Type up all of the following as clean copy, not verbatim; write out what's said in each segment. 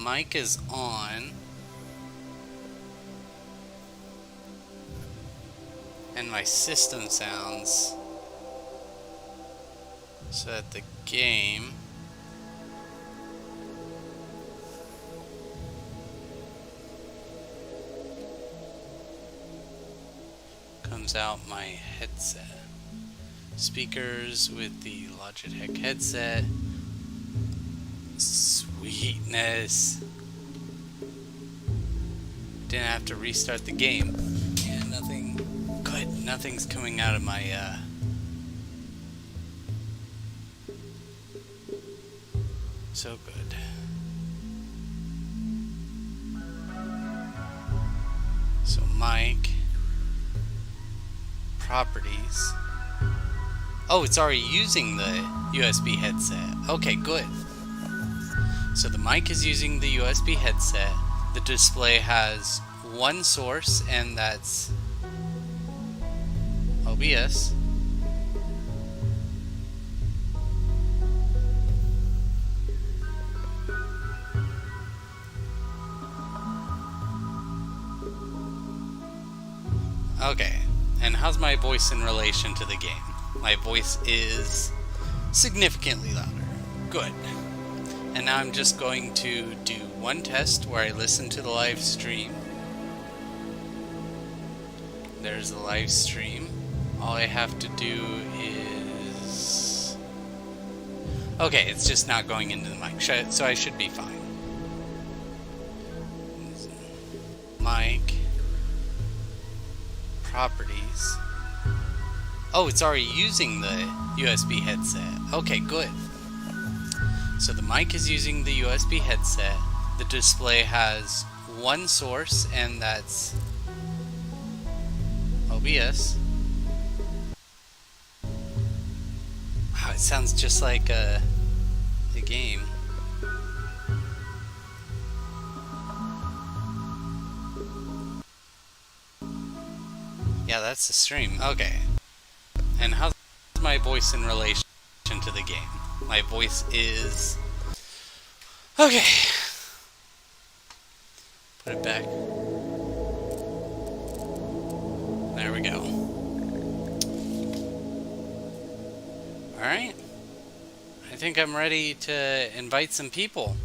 mic is on. And my system sounds. So that the game comes out my headset. Speakers with the Logitech headset. Sweetness. Didn't have to restart the game. Yeah, nothing good. Nothing's coming out of my so good. So mic properties. Oh, it's already using the USB headset. Okay, good. So the mic is using the USB headset. The display has one source, and that's OBS. Okay, and how's my voice in relation to the game? My voice is significantly louder. Good. And now I'm just going to do one test where I listen to the live stream. There's the live stream. All I have to do is... Okay, it's just not going into the mic, so I should be fine. Mic. Properties. Oh, it's already using the USB headset. Okay, good. So the mic is using the USB headset. The display has one source, and that's OBS. Wow, it sounds just like the game. Yeah, that's the stream. Okay. And how's my voice in relation to the game? My voice is... Okay. Put it back. There we go. Alright. I think I'm ready to invite some people.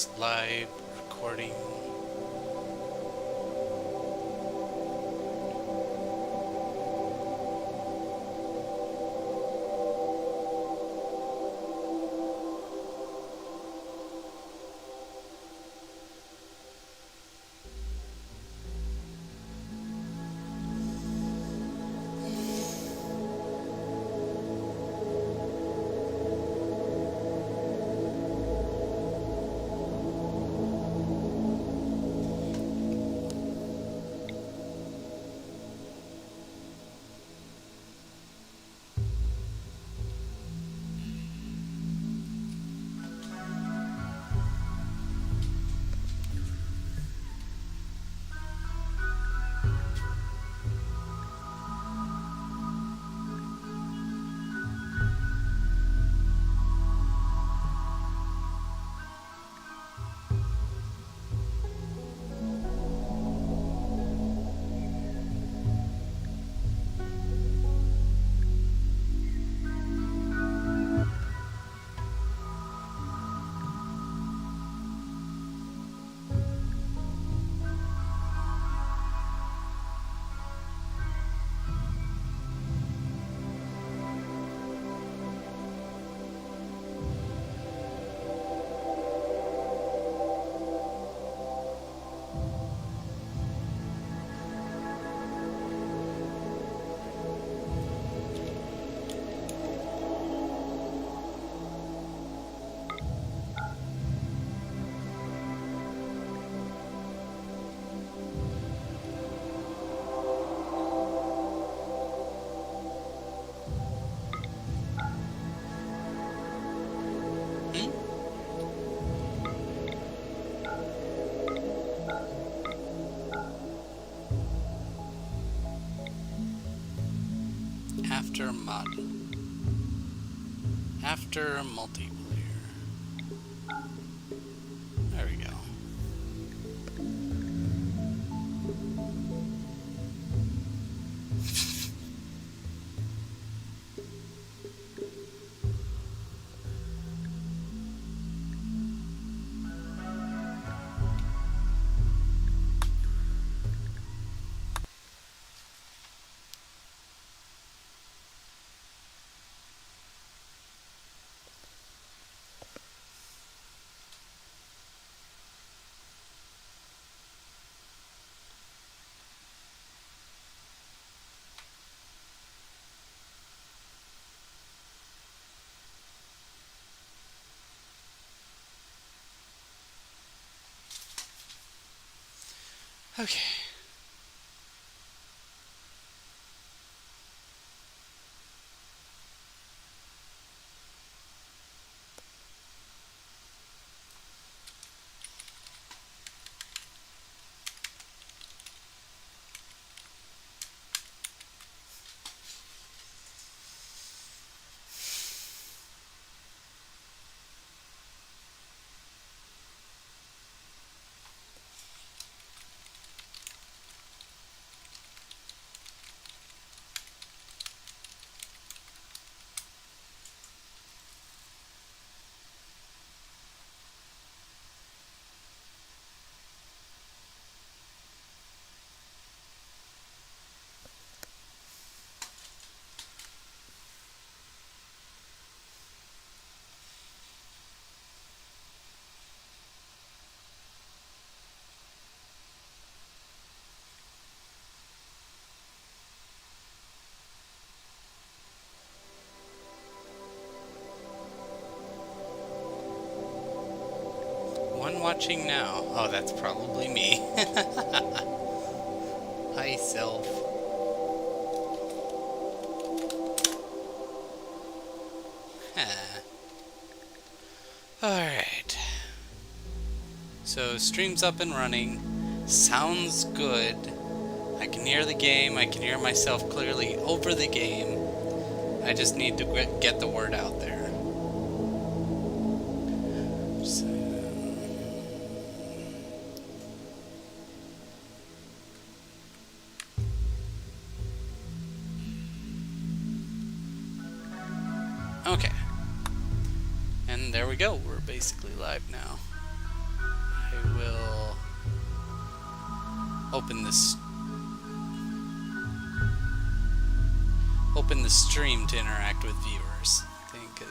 Just live recording. After mod. After multiplayer. There we go. Okay. One watching now. Oh, that's probably me. Hi, self. Huh. Alright. So, stream's up and running. Sounds good. I can hear the game. I can hear myself clearly over the game. I just need to get the word out there. So, okay. And there we go. We're basically live now. will open the stream to interact with viewers. I think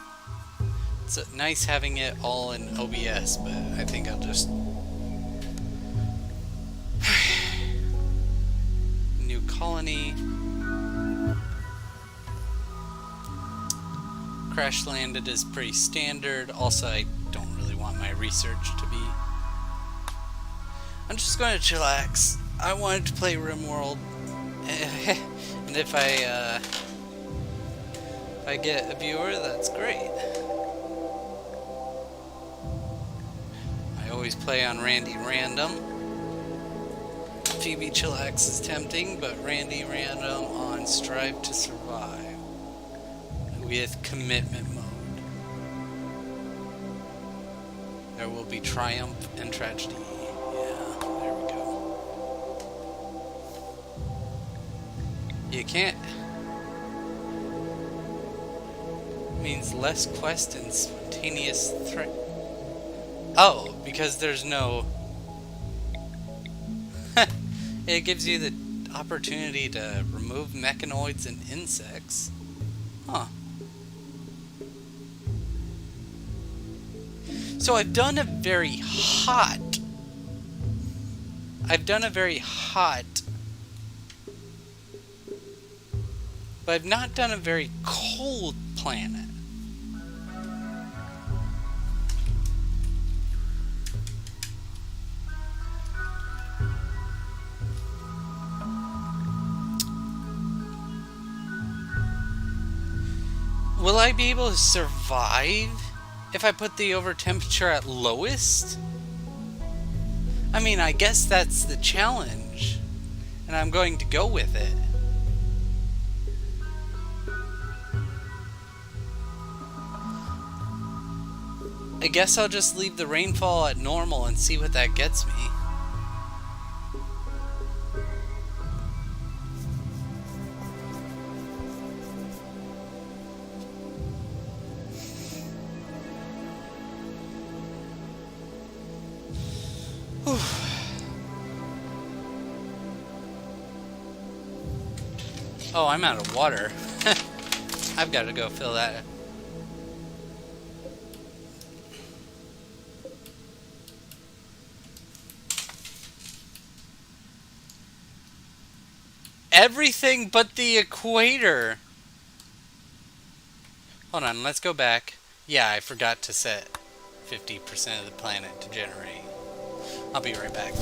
it's nice having it all in OBS, but I think I'll just new colony. Crash landed is pretty standard. Also, I don't really want my research to be. I'm just going to chillax. I wanted to play Rimworld, and if I get a viewer, that's great. I always play on Randy Random. Phoebe Chillax is tempting, but Randy Random on Strive to Survive with commitment mode. There will be triumph and tragedy. Yeah, there we go. You can't. Means less quest and spontaneous threat. Oh, because there's no. It gives you the opportunity to remove mechanoids and insects. Huh. So I've done a very hot. But I've not done a very cold planet. Will I be able to survive if I put the over temperature at lowest? I mean, I guess that's the challenge, and I'm going to go with it. I guess I'll just leave the rainfall at normal and see what that gets me. Oh, I'm out of water. I've got to go fill that. Everything but the equator. Hold on, let's go back. Yeah, I forgot to set 50% of the planet to generate. I'll be right back.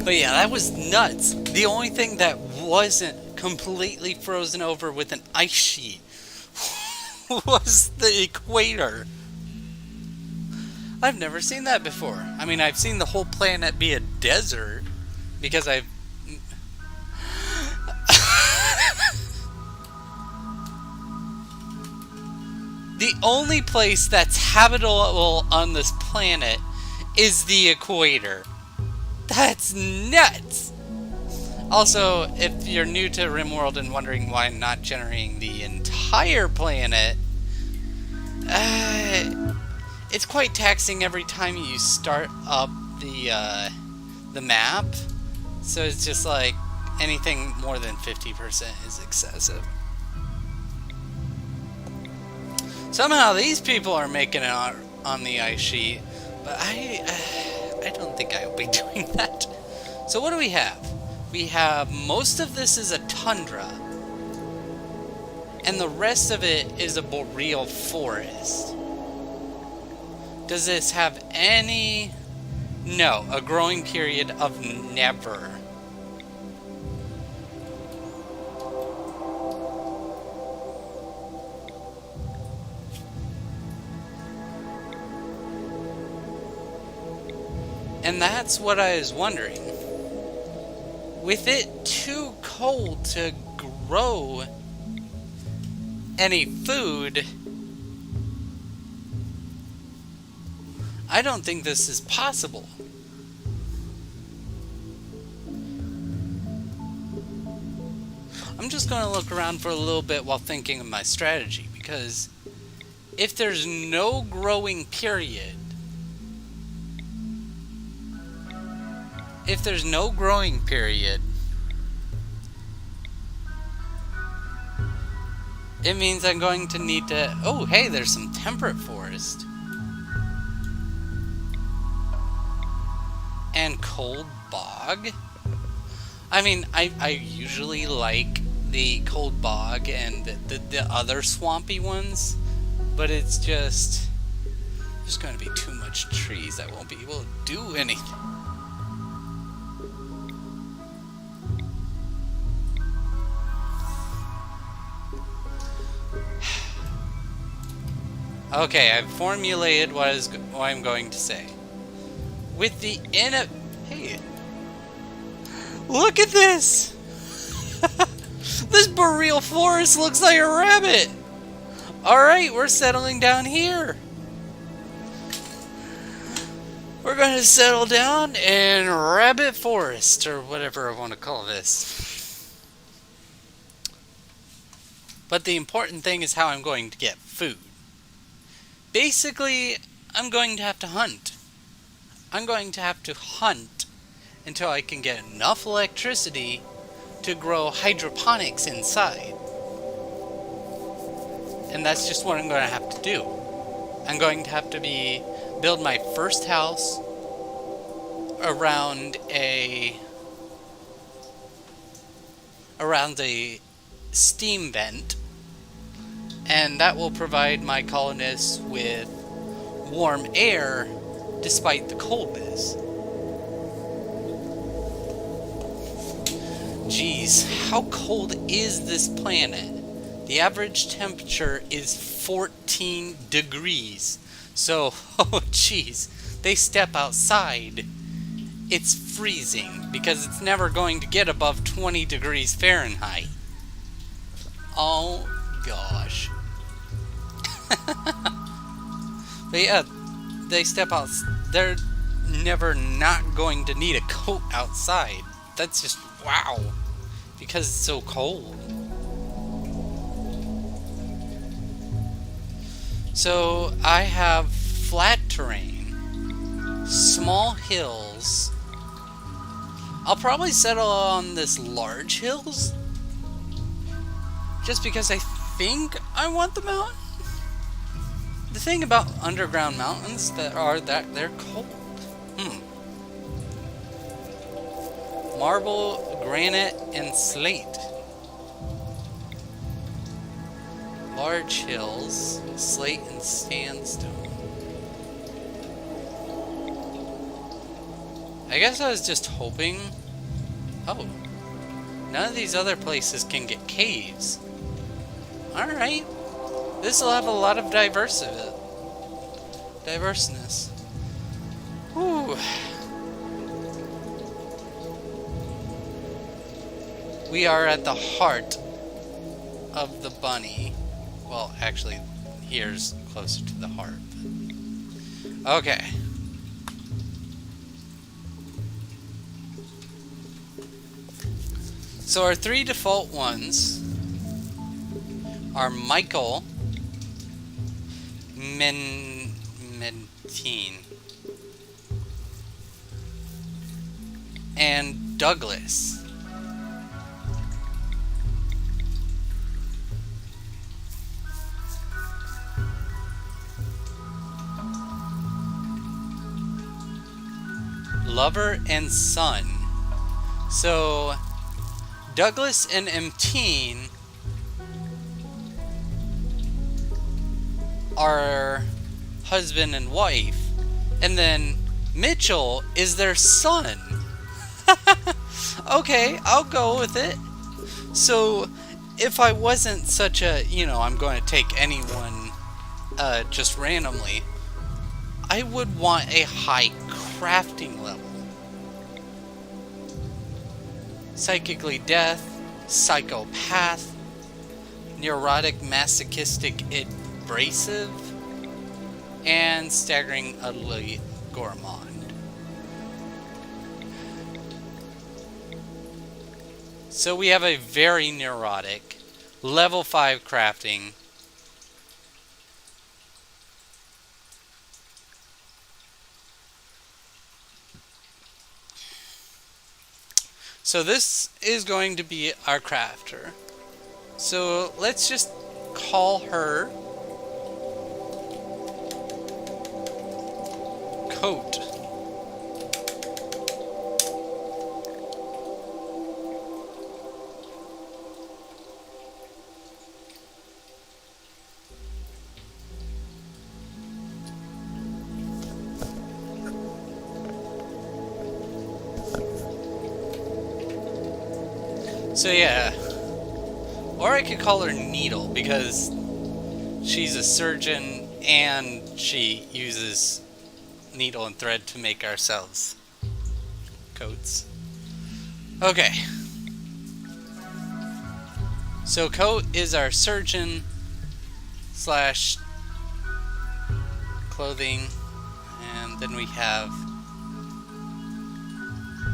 But yeah, that was nuts. The only thing that wasn't completely frozen over with an ice sheet was the equator. I've never seen that before. I mean, I've seen the whole planet be a desert because I've... The only place that's habitable on this planet is the equator. That's nuts! Also, if you're new to Rimworld and wondering why I'm not generating the entire planet, it's quite taxing every time you start up the map. So it's just like anything more than 50% is excessive. Somehow these people are making it on the ice sheet, but I don't think I'll be doing that. So what do we have? We have most of this is a tundra, and the rest of it is a boreal forest. Does this have any... No, a growing period of never. And that's what I was wondering. with it too cold to grow any food, I don't think this is possible. I'm just going to look around for a little bit while thinking of my strategy, because if there's no growing period, it means I'm going to need to... Oh, hey, there's some temperate forest. And cold bog. I mean, I usually like the cold bog and the other swampy ones, but it's just... There's going to be too much trees. I won't be able to do anything. Okay, I've formulated what I'm going to say. With the Hey! Look at this! This boreal forest looks like a rabbit! Alright, we're settling down here. We're going to settle down in Rabbit Forest, or whatever I want to call this. But the important thing is how I'm going to get food. Basically, I'm going to have to hunt. I'm going to have to hunt until I can get enough electricity to grow hydroponics inside. And that's just what I'm going to have to do. I'm going to have to build my first house around a steam vent, and that will provide my colonists with warm air despite the coldness. Geez, how cold is this planet? The average temperature is 14 degrees. So, oh geez, they step outside, it's freezing, because it's never going to get above 20 degrees Fahrenheit. Oh gosh. But yeah, they step out, they're never not going to need a coat outside. That's just wow, because it's so cold. So I have flat terrain, small hills. I'll probably settle on this large hills, just because I think I want the mountain. The thing about underground mountains that they're cold. Marble, granite, and slate. Large hills, slate and sandstone. I guess I was just hoping... Oh. None of these other places can get caves. Alright. This will have a lot of diverseness. Whew. We are at the heart of the bunny. Well, actually, here's closer to the heart. But... Okay. So our three default ones are Michael, Mentine, and Douglas. Lover and son. So Douglas and Mentine are husband and wife, and then Mitchell is their son. Okay, I'll go with it. So if I wasn't such a, I'm going to take anyone just randomly, I would want a high crafting level. psychically deaf, psychopath, neurotic, masochistic, abrasive, and staggeringly gourmand. So we have a very neurotic, level 5 crafting. So this is going to be our crafter. So let's just call her Coat. So yeah, or I could call her Needle because she's a surgeon and she uses needle and thread to make ourselves coats. Okay. So Coat is our surgeon slash clothing, and then we have,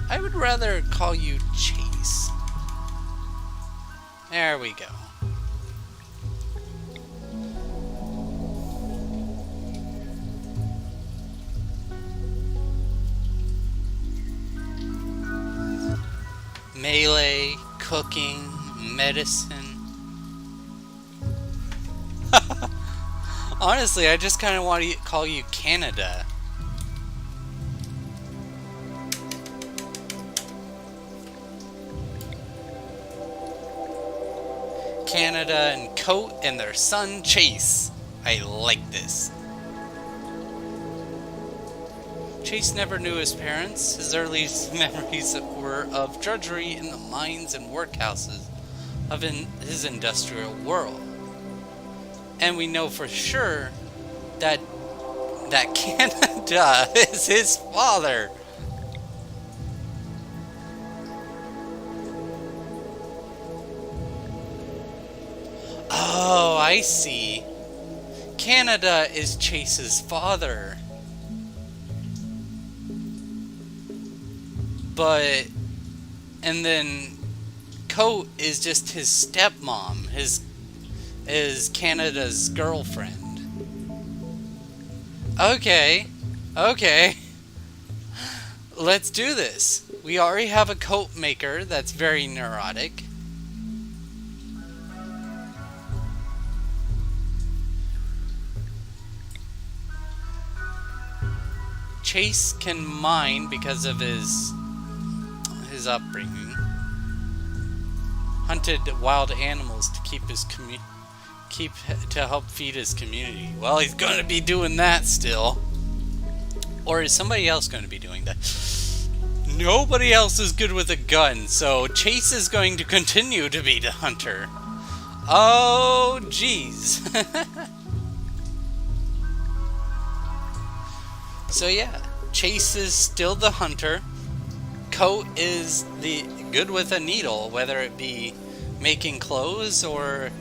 I would rather call you Chase. There we go. Melee, cooking, medicine. Honestly, I just kind of want to call you Canada. Canada and Coat and their son Chase. I like this. Chase never knew his parents. His earliest memories were of drudgery in the mines and workhouses of his industrial world. And we know for sure that Canada is his father. Oh, I see. Canada is Chase's father. But, and then Coat is just his stepmom, is Canada's girlfriend. Okay, let's do this. We already have a coat maker that's very neurotic. Chase can mine because of his upbringing. Hunted wild animals to to help feed his community. Well, he's going to be doing that still. Or is somebody else going to be doing that? Nobody else is good with a gun, so Chase is going to continue to be the hunter. Oh, jeez. So yeah, Chase is still the hunter. Coat is the good with a needle, whether it be making clothes or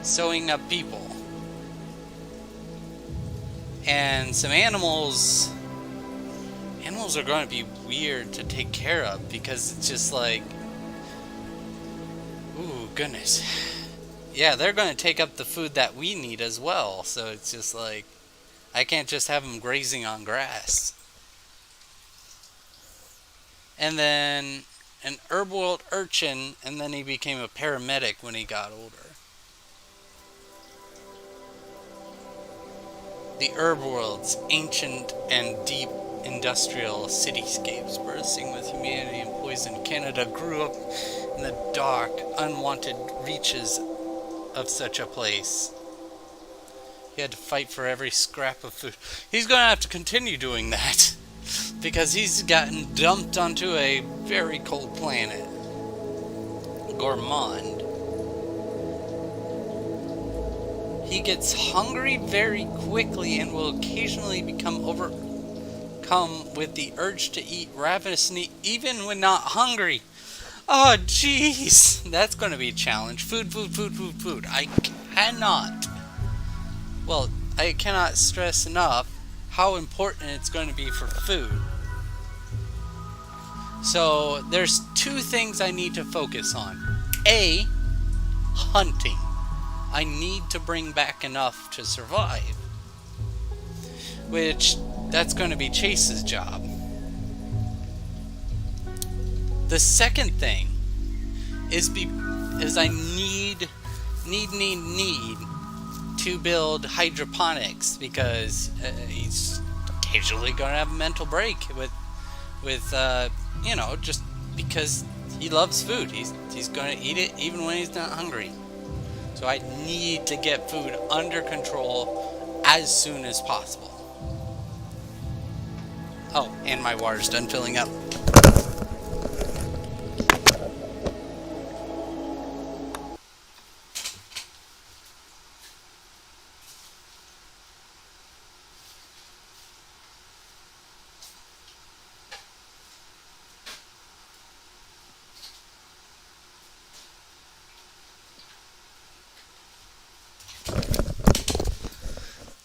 sewing up people. And some animals are going to be weird to take care of because it's just like, ooh, goodness. Yeah, they're going to take up the food that we need as well. So it's just like, I can't just have them grazing on grass. And then an Rimworld urchin, and then he became a paramedic when he got older. The Rimworld's ancient and deep industrial cityscapes bursting with humanity and poison. Canada grew up in the dark, unwanted reaches of such a place. He had to fight for every scrap of food. He's going to have to continue doing that because he's gotten dumped onto a very cold planet. Gourmand. He gets hungry very quickly and will occasionally become overcome with the urge to eat ravenously even when not hungry. Oh, jeez. That's going to be a challenge. Food, food, food, food, food. I cannot. Well, I cannot stress enough how important it's going to be for food. So, there's two things I need to focus on. A, hunting. I need to bring back enough to survive. Which, that's going to be Chase's job. The second thing is I need to build hydroponics, because he's occasionally going to have a mental break with you know, just because he loves food. He's going to eat it even when he's not hungry. So I need to get food under control as soon as possible. Oh, and my water's done filling up.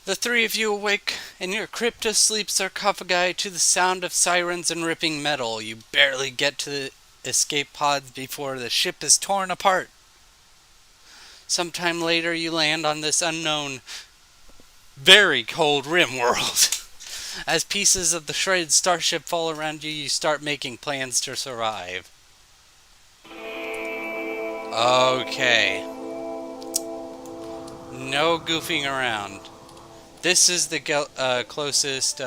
The three of you awake in your crypto-sleep sarcophagi to the sound of sirens and ripping metal. You barely get to the escape pods before the ship is torn apart. Sometime later you land on this unknown, very cold Rimworld. As pieces of the shredded starship fall around you, you start making plans to survive. Okay. No goofing around. This is the closest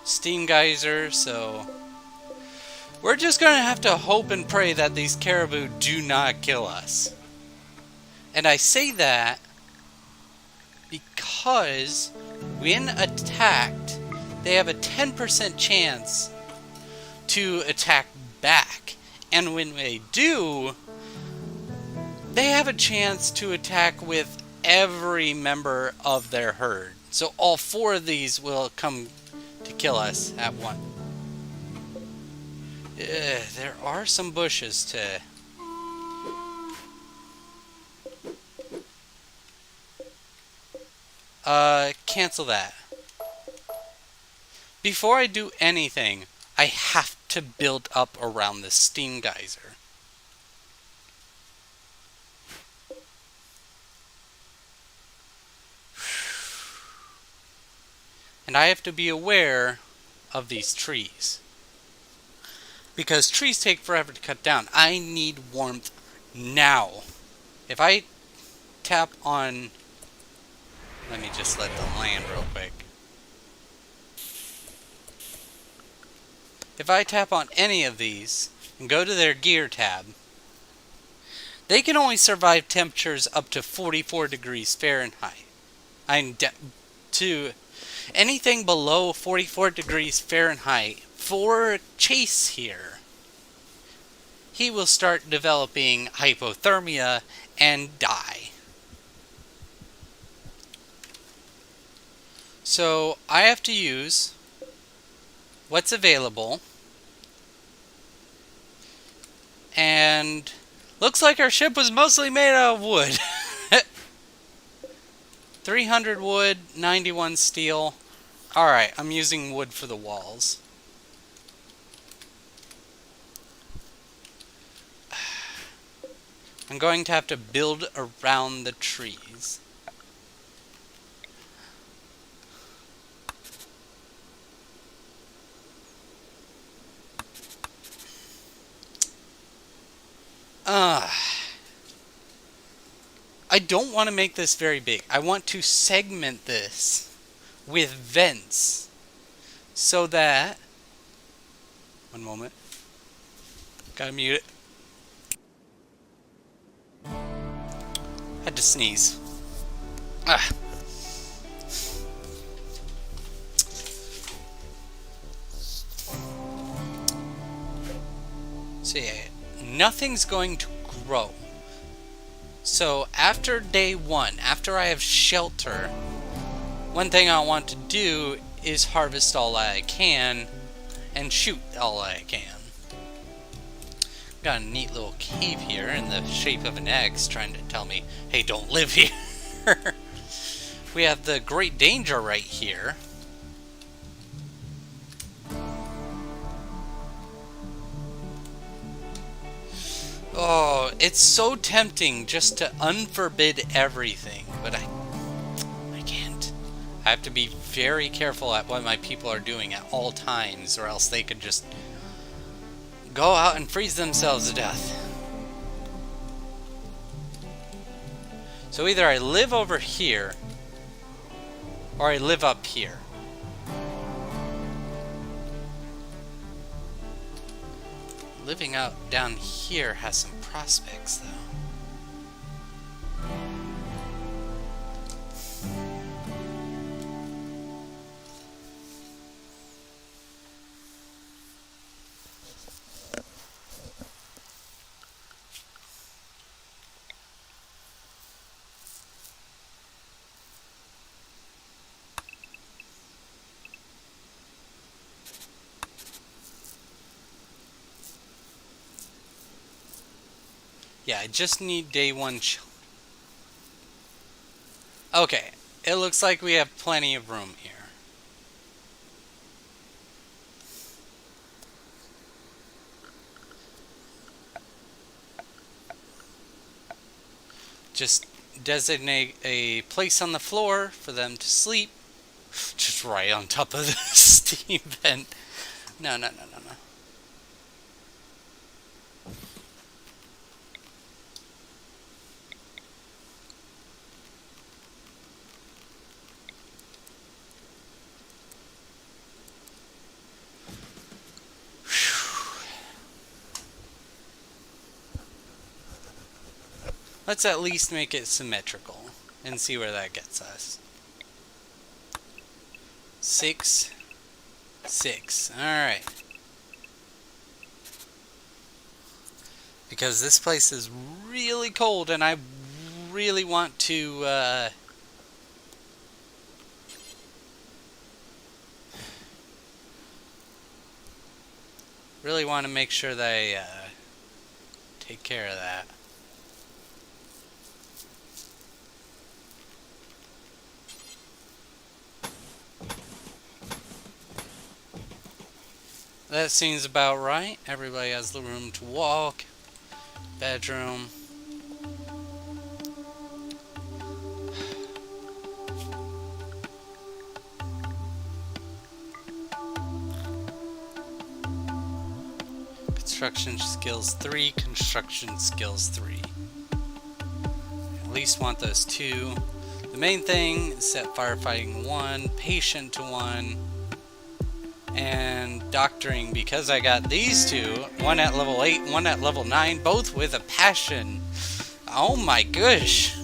steam geyser, so we're just gonna have to hope and pray that these caribou do not kill us. And I say that because when attacked, they have a 10% chance to attack back. And when they do, they have a chance to attack with every member of their herd. So all four of these will come to kill us at once. There are some bushes to... cancel that. Before I do anything, I have to build up around the steam geyser. And I have to be aware of these trees. Because trees take forever to cut down. I need warmth now. If I tap on... Let me just let them land real quick. If I tap on any of these and go to their gear tab, they can only survive temperatures up to 44 degrees Fahrenheit. Anything below 44 degrees Fahrenheit for Chase here, he will start developing hypothermia and die. So I have to use what's available, and looks like our ship was mostly made out of wood. 300 wood, 91 steel. Alright, I'm using wood for the walls. I'm going to have to build around the trees. I don't want to make this very big. I want to segment this with vents so that... One moment. Gotta mute it. Had to sneeze. So yeah, nothing's going to grow. So after day one, after I have shelter, one thing I want to do is harvest all I can and shoot all I can. Got a neat little cave here in the shape of an X trying to tell me, hey, don't live here. We have the Great Danger right here. Oh, it's so tempting just to unforbid everything, but I can't. I have to be very careful at what my people are doing at all times, or else they could just go out and freeze themselves to death. So either I live over here, or I live up here. Living out down here has some prospects, though. Yeah, I just need day one Okay, it looks like we have plenty of room here. Just designate a place on the floor for them to sleep. Just right on top of the steam vent. No. Let's at least make it symmetrical and see where that gets us. 6, 6. Alright. Because this place is really cold and I really want to make sure that I take care of that. That seems about right. Everybody has the room to walk. Bedroom. Construction skills 3, construction skills 3. At least want those 2. The main thing is set firefighting 1, patient to 1. And doctoring, because I got these 2, one at level 8, one at level 9, both with a passion. Oh my gosh.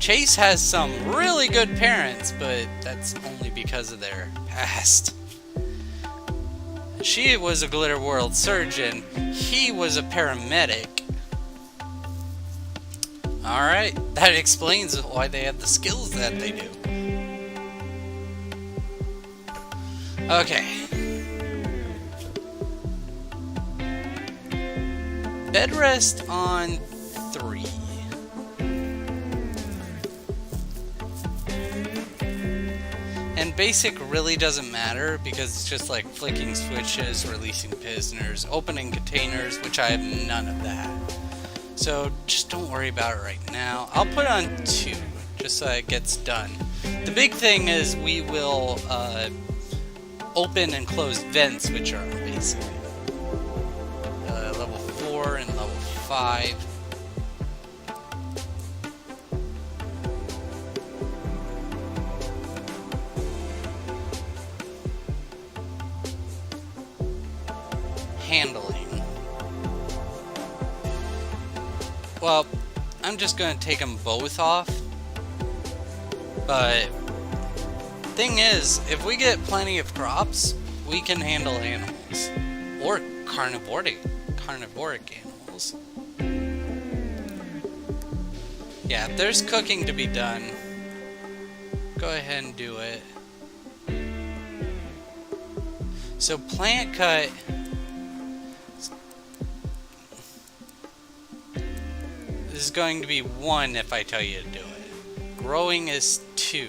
Chase has some really good parents, but that's only because of their past. She was a Glitter World surgeon. He was a paramedic. Alright, that explains why they have the skills that they do. Okay. Bed rest on 3. And basic really doesn't matter because it's just like flicking switches, releasing prisoners, opening containers, which I have none of that. So just don't worry about it right now. I'll put on 2 just so it gets done. The big thing is we will open and close vents, which are basic. Level 4 and level 5. Handling. Well, I'm just going to take them both off. But thing is, if we get plenty of crops, we can handle animals. Or carnivoric animals. Yeah, if there's cooking to be done, go ahead and do it. So plant cut. is going to be 1 if I tell you to do it. Growing is 2.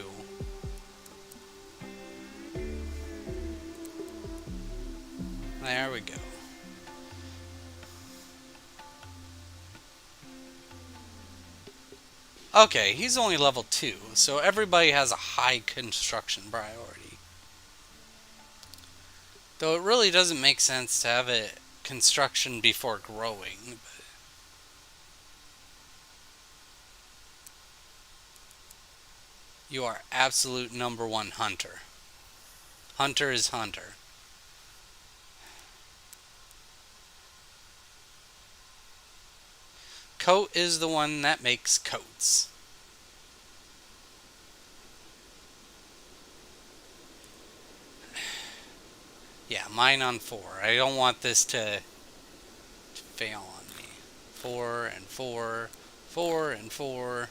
There we go. Okay, he's only level 2, so everybody has a high construction priority. Though it really doesn't make sense to have it construction before growing. But you are absolute #1 hunter. Hunter is hunter. Coat is the one that makes coats. Yeah, mine on 4. I don't want this to fail on me. 4 and 4, 4 and 4.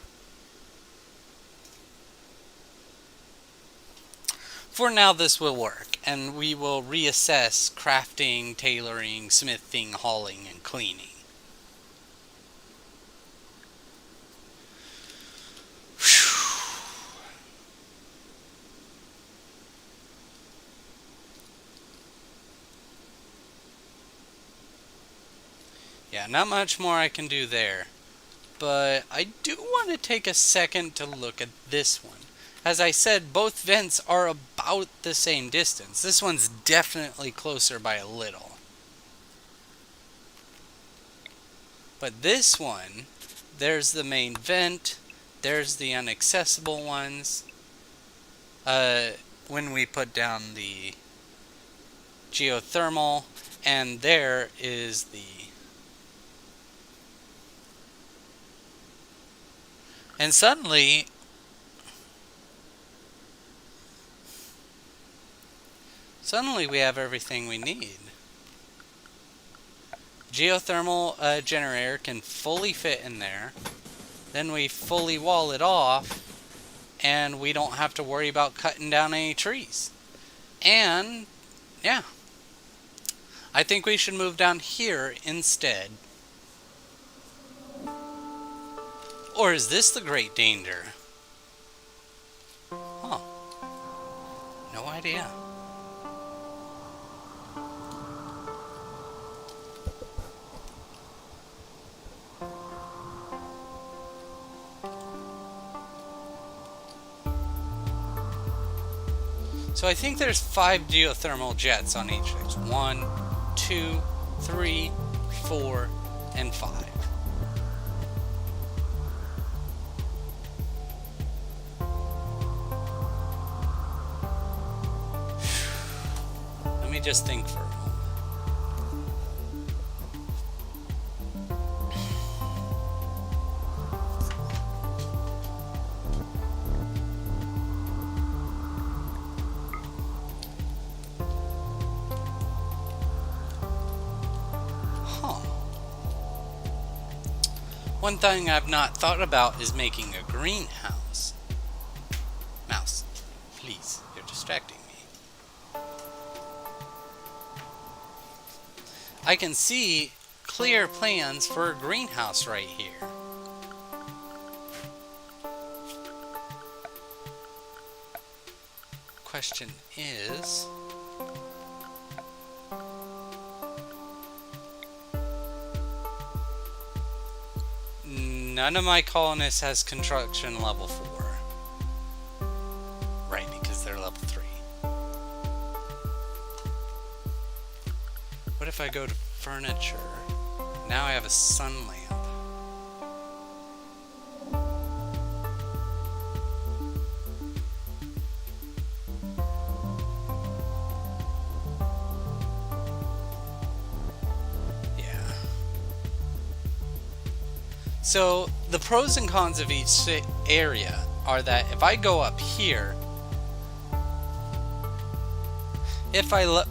For now, this will work, and we will reassess crafting, tailoring, smithing, hauling, and cleaning. Yeah, not much more I can do there. But I do want to take a second to look at this one. As I said, both vents are about the same distance. This one's definitely closer by a little. But this one, there's the main vent, there's the inaccessible ones. When we put down the geothermal, and there is the... And suddenly we have everything we need. Geothermal generator can fully fit in there. Then we fully wall it off, and we don't have to worry about cutting down any trees. And, yeah. I think we should move down here instead. Or is this the great danger? Huh. No idea. So I think there's 5 geothermal jets on each. There's 1, 2, 3, 4, and 5. Let me just think for a moment. One thing I've not thought about is making a greenhouse. Mouse, please, you're distracting me. I can see clear plans for a greenhouse right here. Question is... None of my colonists has construction level 4. Right, because they're level 3. What if I go to furniture? Now I have a sun lamp. So, the pros and cons of each area are that if I go up here,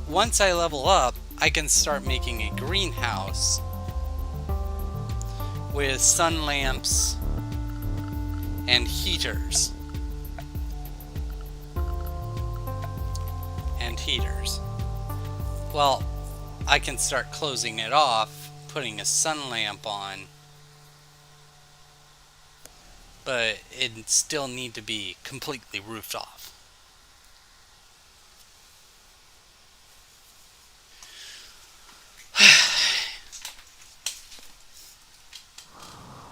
once I level up, I can start making a greenhouse with sun lamps and heaters. Well, I can start closing it off, putting a sun lamp on, but it still need to be completely roofed off.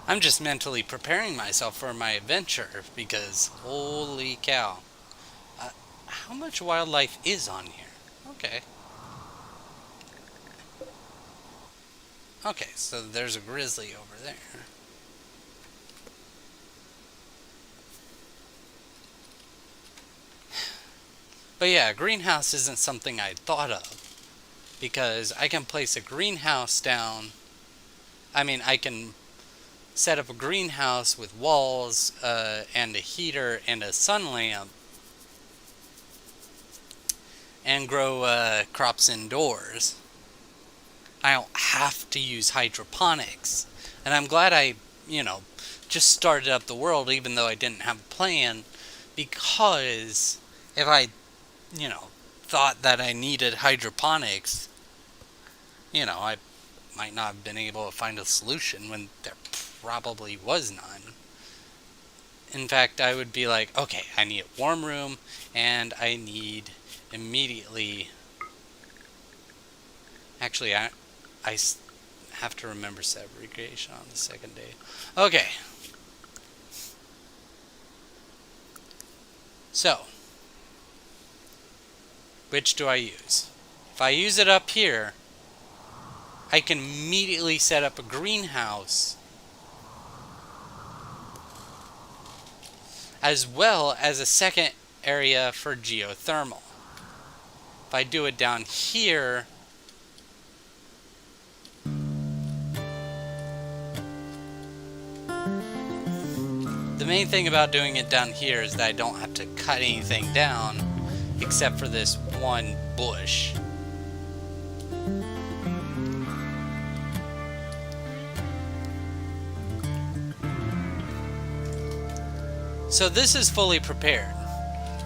I'm just mentally preparing myself for my adventure because holy cow. How much wildlife is on here? Okay. Okay, so there's a grizzly over there. But yeah, a greenhouse isn't something I'd thought of, because I can place a greenhouse down. I mean, I can set up a greenhouse with walls and a heater and a sun lamp and grow crops indoors. I don't have to use hydroponics. And I'm glad I, just started up the world even though I didn't have a plan, because if I, thought that I needed hydroponics, I might not have been able to find a solution when there probably was none. In fact, I would be like, okay, I need a warm room, and I need immediately... Actually, I have to remember segregation on the second day. Okay. So, which do I use? If I use it up here, I can immediately set up a greenhouse as well as a second area for geothermal. If I do it down here, the main thing about doing it down here is that I don't have to cut anything down except for this one bush. So this is fully prepared.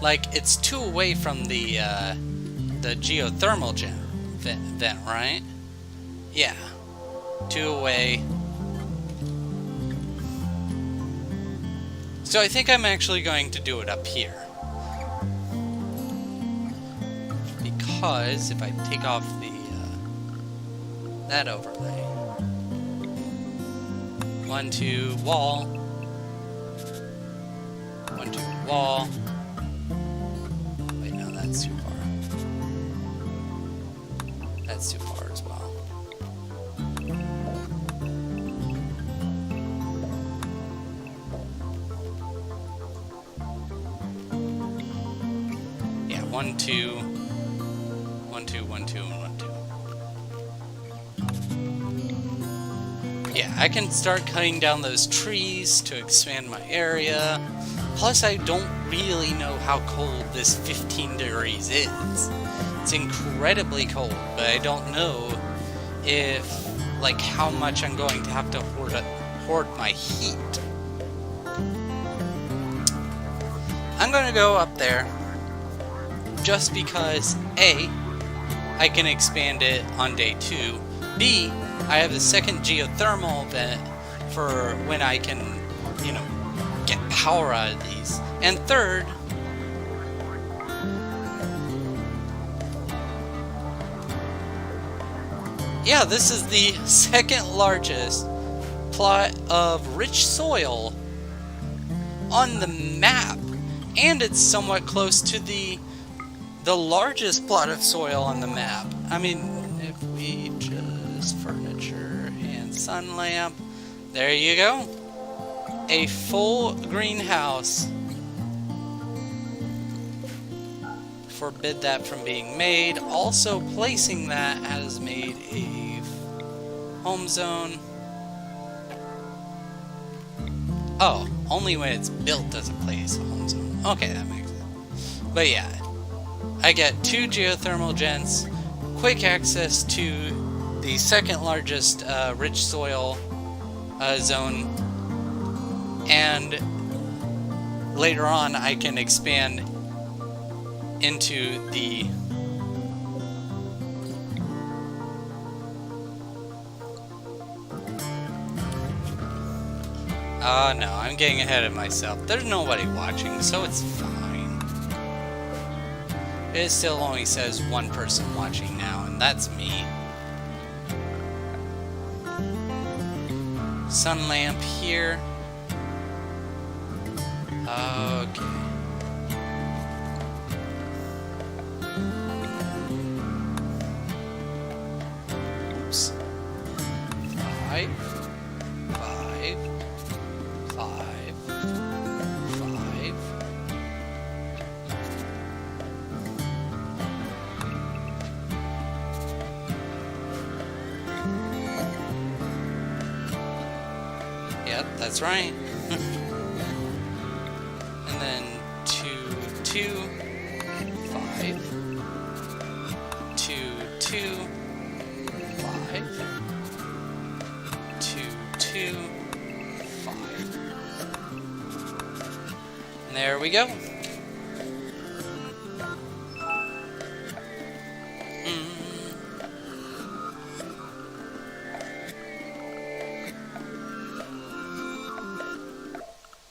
Like, it's 2 away from the geothermal vent, right? Yeah. 2 away. So I think I'm actually going to do it up here. Because if I take off the that overlay. 1, 2, wall. 1, 2, wall. Wait, no, that's too far. That's too far as well. Yeah, 1, 2, 1, 2, 1, 2, and 1, 2. Yeah, I can start cutting down those trees to expand my area. Plus, I don't really know how cold this 15 degrees is. It's incredibly cold, but I don't know if, like, how much I'm going to have to hoard my heat. I'm gonna go up there just because A, I can expand it on day 2. B, I have a second geothermal vent for when I can, get power out of these. And third, yeah, this is the second largest plot of rich soil on the map. And it's somewhat close to the largest plot of soil on the map. I mean, if we just furniture and sun lamp, there you go. A full greenhouse. Forbid that from being made. Also placing that has made a home zone. Oh, only when it's built does it place a home zone. Okay, that makes sense. But yeah, I get 2 geothermal gents, quick access to the second largest rich soil zone, and later on I can expand into the Oh no, I'm getting ahead of myself. There's nobody watching, so it's fine. It still only says one person watching now, and that's me. Sun lamp here. Okay. Oops. 5, 5, 5, 5. Yep, that's right. And then 2, 2, 5, 2, 2, 5, 2, 2, 5. And there we go.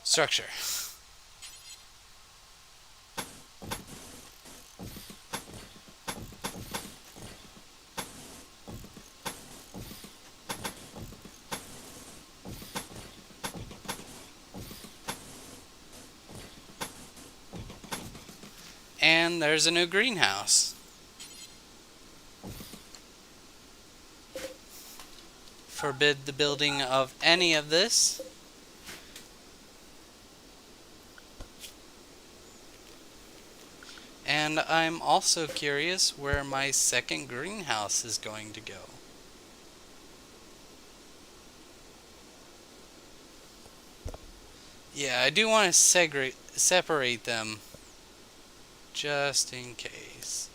Structure. And there's a new greenhouse. Forbid the building of any of this. And I'm also curious where my second greenhouse is going to go. Yeah, I do want to separate them just in case.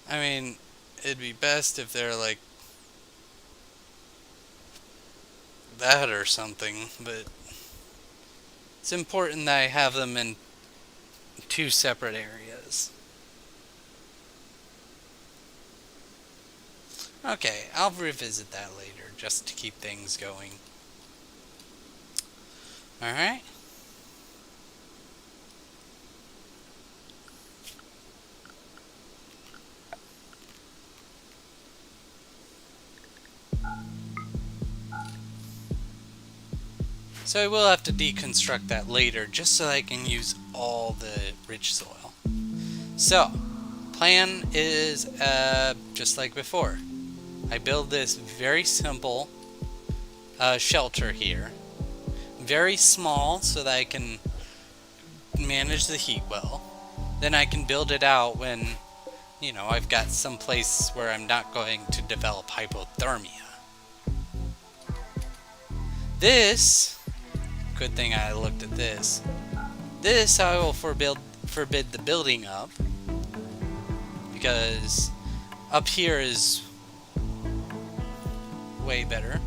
I mean, it'd be best if they're like that or something, but it's important that I have them in 2 separate areas. Okay, I'll revisit that later just to keep things going. Alright. So I will have to deconstruct that later just so I can use all the rich soil. So, plan is just like before. I build this very simple shelter here. Very small so that I can manage the heat well. Then I can build it out when, you know, I've got some place where I'm not going to develop hypothermia. This, good thing I looked at this. This I will forbid the building up, because up here is way better.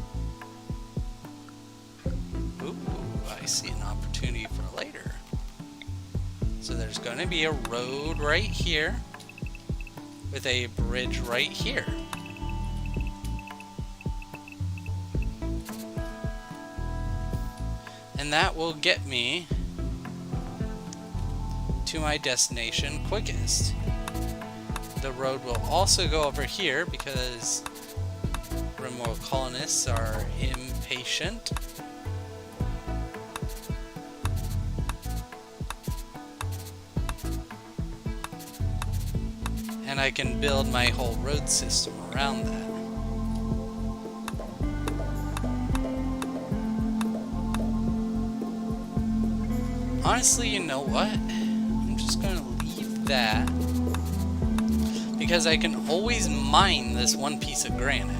Ooh, I see an opportunity for later. So there's going to be a road right here with a bridge right here. And that will get me to my destination quickest. The road will also go over here because Rimworld colonists are impatient. And I can build my whole road system around that. Honestly, you know what? I'm just going to leave that because I can always mine this one piece of granite.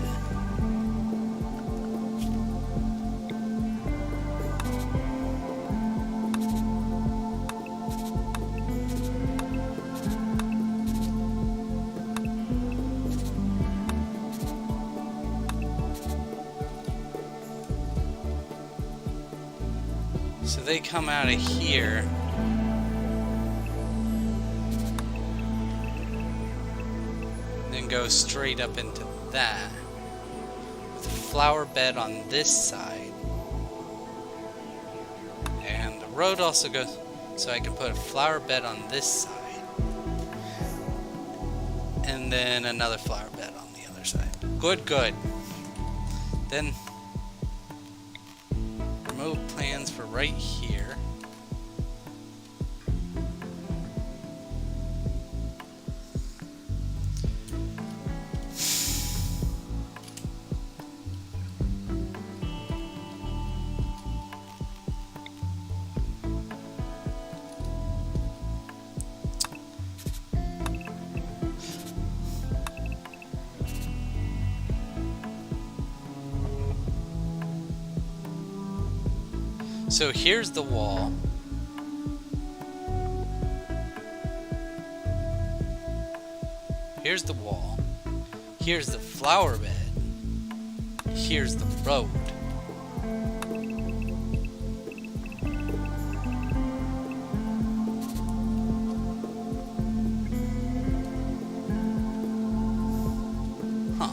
So they come out of here. Then go straight up into that. flower bed on this side. And the road also goes, so I can put a flower bed on this side. And then another flower bed on the other side. Good, good. Then remove plans for right here. So here's the wall. Here's the wall. Here's the flower bed. Here's the road. Huh.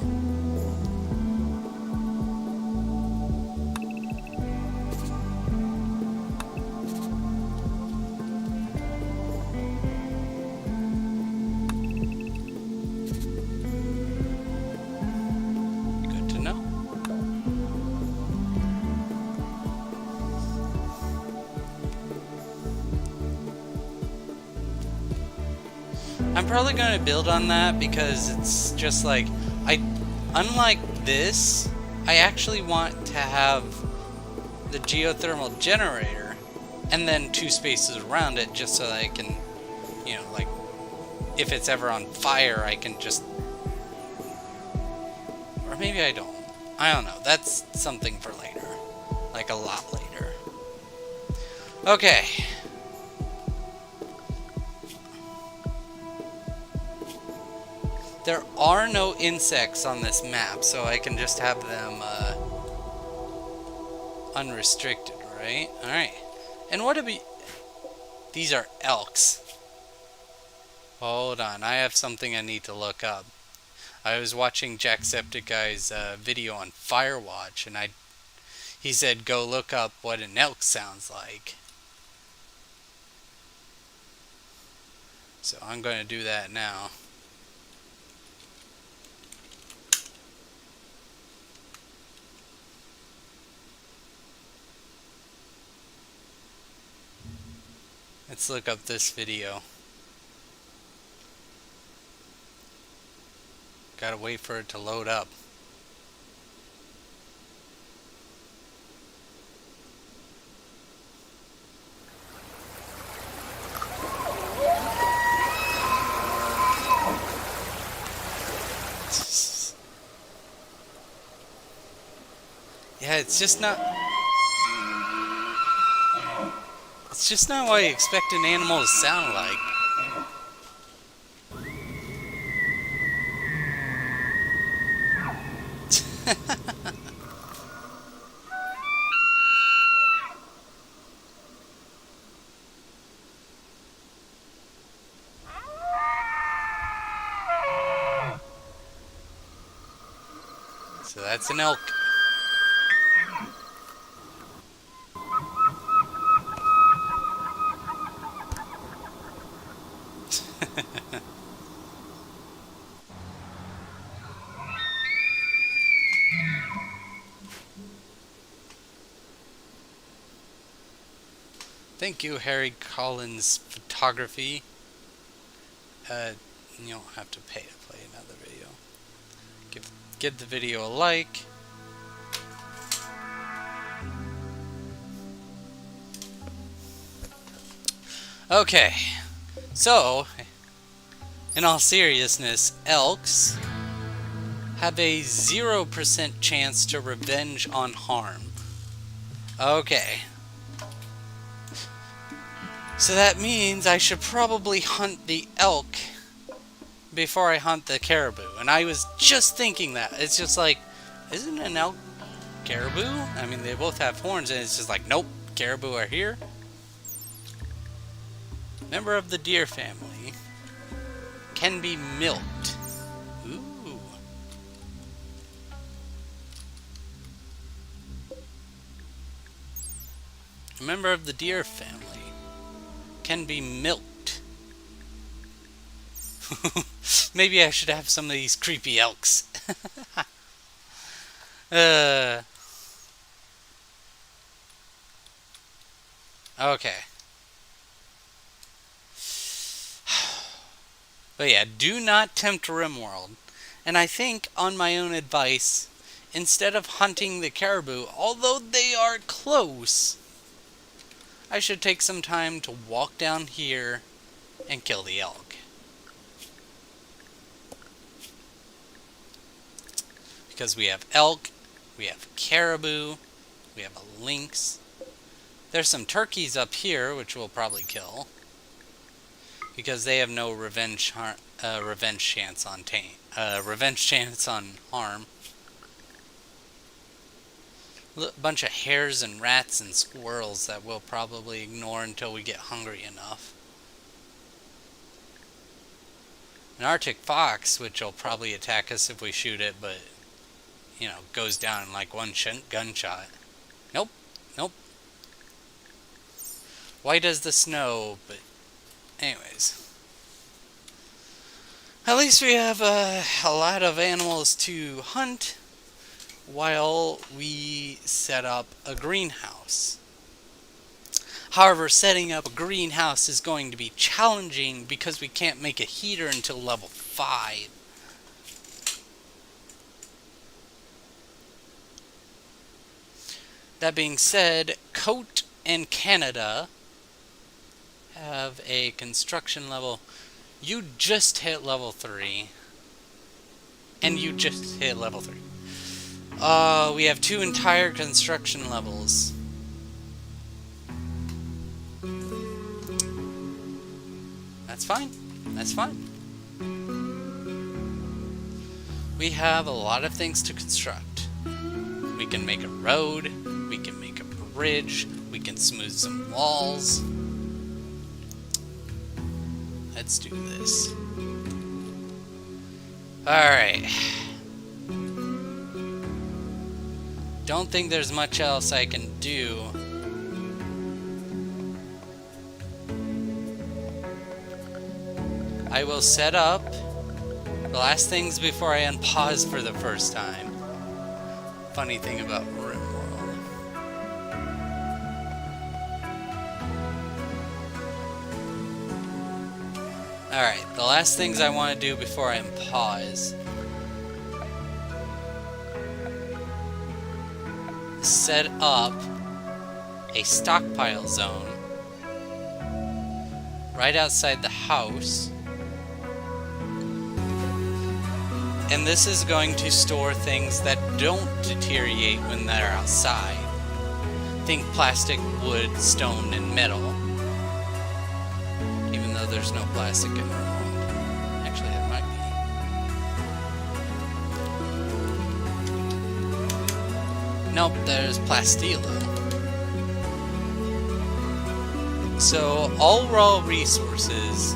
I'm probably going to build on that because it's just like, unlike this, I actually want to have the geothermal generator and then 2 spaces around it just so that I can, you know, like, if it's ever on fire, I can just, or maybe I don't. I don't know. That's something for later. Like a lot later. Okay. There are no insects on this map, so I can just have them unrestricted, right? Alright. And what do we... These are elks. Hold on, I have something I need to look up. I was watching Jacksepticeye's video on Firewatch, and he said go look up what an elk sounds like. So I'm going to do that now. Let's look up this video. Gotta wait for it to load up. Yeah, it's just not... It's just not what I expect an animal to sound like. So that's an elk. Thank you, Harry Collins Photography. You don't have to pay to play another video. Give the video a like. Okay, so in all seriousness, elks have a 0% chance to revenge on harm. Okay. So that means I should probably hunt the elk before I hunt the caribou. And I was just thinking that. It's just like, isn't an elk caribou? I mean, they both have horns, and it's just like, nope, caribou are here. Member of the deer family. Can be milked. Ooh. A member of the deer family. Can be milked. Maybe I should have some of these creepy elks. Okay. But yeah, do not tempt Rimworld. And I think, on my own advice, instead of hunting the caribou, although they are close, I should take some time to walk down here and kill the elk. Because we have elk, we have caribou, we have a lynx. There's some turkeys up here, which we'll probably kill. Because they have no revenge chance on harm. A bunch of hares and rats and squirrels that we'll probably ignore until we get hungry enough. An Arctic fox, which will probably attack us if we shoot it, but, you know, goes down in like one gunshot. Nope. Nope. White as the snow, but anyways. At least we have a lot of animals to hunt while we set up a greenhouse. However, setting up a greenhouse is going to be challenging because we can't make a heater until level 5. That being said, Coat and Canada have a construction level. You just hit level 3. And you just hit level 3. We have 2 entire construction levels. That's fine. That's fine. We have a lot of things to construct. We can make a road. We can make a bridge. We can smooth some walls. Let's do this. Alright. Don't think there's much else I can do. I will set up the last things before I unpause for the first time. Funny thing about Rimworld. Alright, the last things I want to do before I unpause. Set up a stockpile zone right outside the house. And this is going to store things that don't deteriorate when they're outside. Think plastic, wood, stone, and metal. Even though there's no plastic in the world. Actually, there might be. Nope, there's plasteel though. So, all raw resources,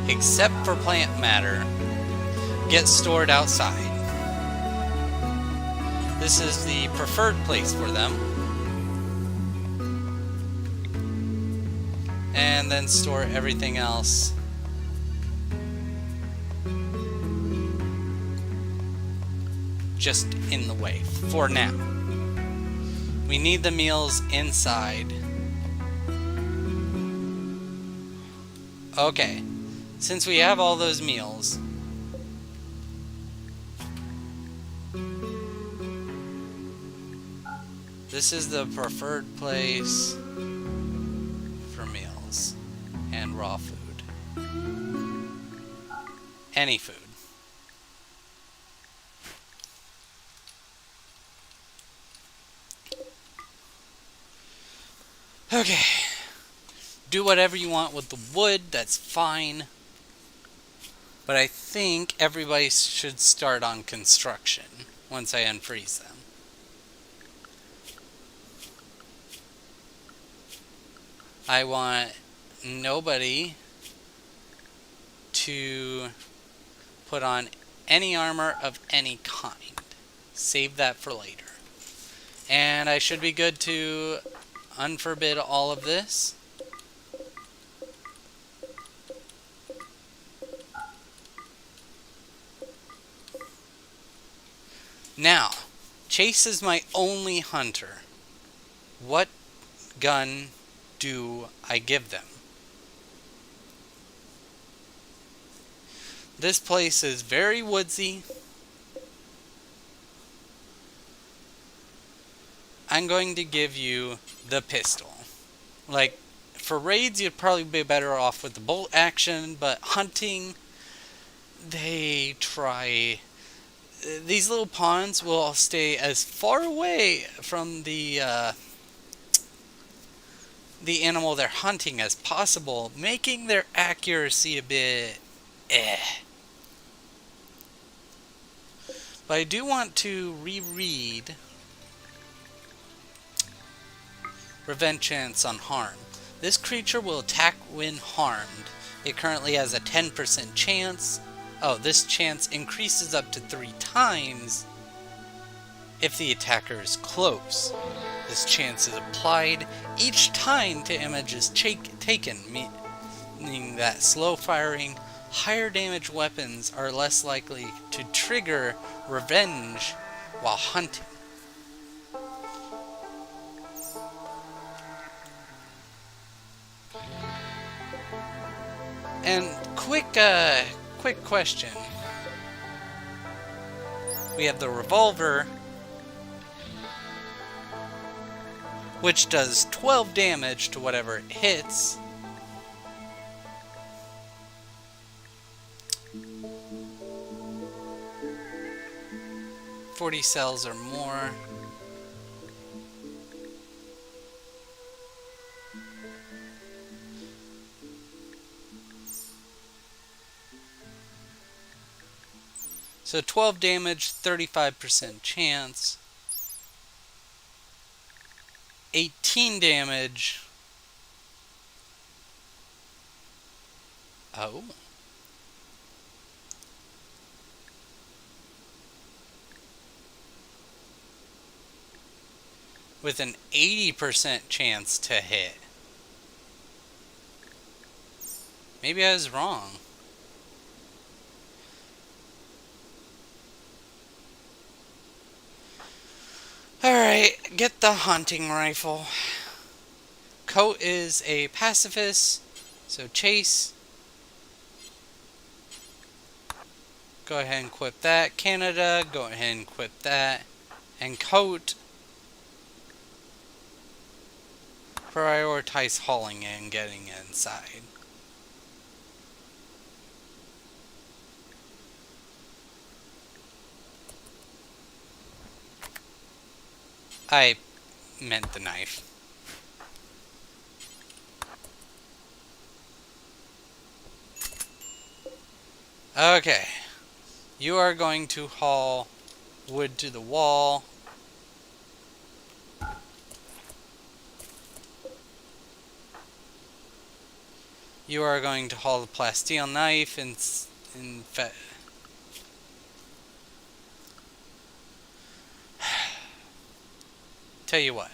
except for plant matter, get stored outside. This is the preferred place for them. And then store everything else just in the way for now. We need the meals inside. Okay, since we have all those meals, this is the preferred place for meals and raw food. Any food. Okay. Do whatever you want with the wood, that's fine. But I think everybody should start on construction once I unfreeze them. I want nobody to put on any armor of any kind. Save that for later. And I should be good to unforbid all of this. Now, Chase is my only hunter. What gun do I give them? This place is very woodsy. I'm going to give you the pistol. Like, for raids, you'd probably be better off with the bolt action, but hunting, they try. These little pawns will stay as far away from the animal they're hunting as possible, making their accuracy a bit But I do want to reread Prevent Chance on Harm. This creature will attack when harmed. It currently has a 10% chance. Oh, this chance increases up to 3 times if the attacker is close. This chance is applied each time the image is taken, meaning that slow firing, higher damage weapons are less likely to trigger revenge while hunting. And quick question. We have the revolver, which does 12 damage to whatever it hits. $40 cells or more. So 12 damage, 35% chance. 18 damage. Oh. With an 80% chance to hit. Maybe I was wrong. Alright, get the hunting rifle. Coat is a pacifist, so Chase. Go ahead and equip that. Canada, go ahead and equip that. And Coat, prioritize hauling and getting inside. I meant the knife. Okay. You are going to haul wood to the wall. You are going to haul the plasteel knife and tell you what.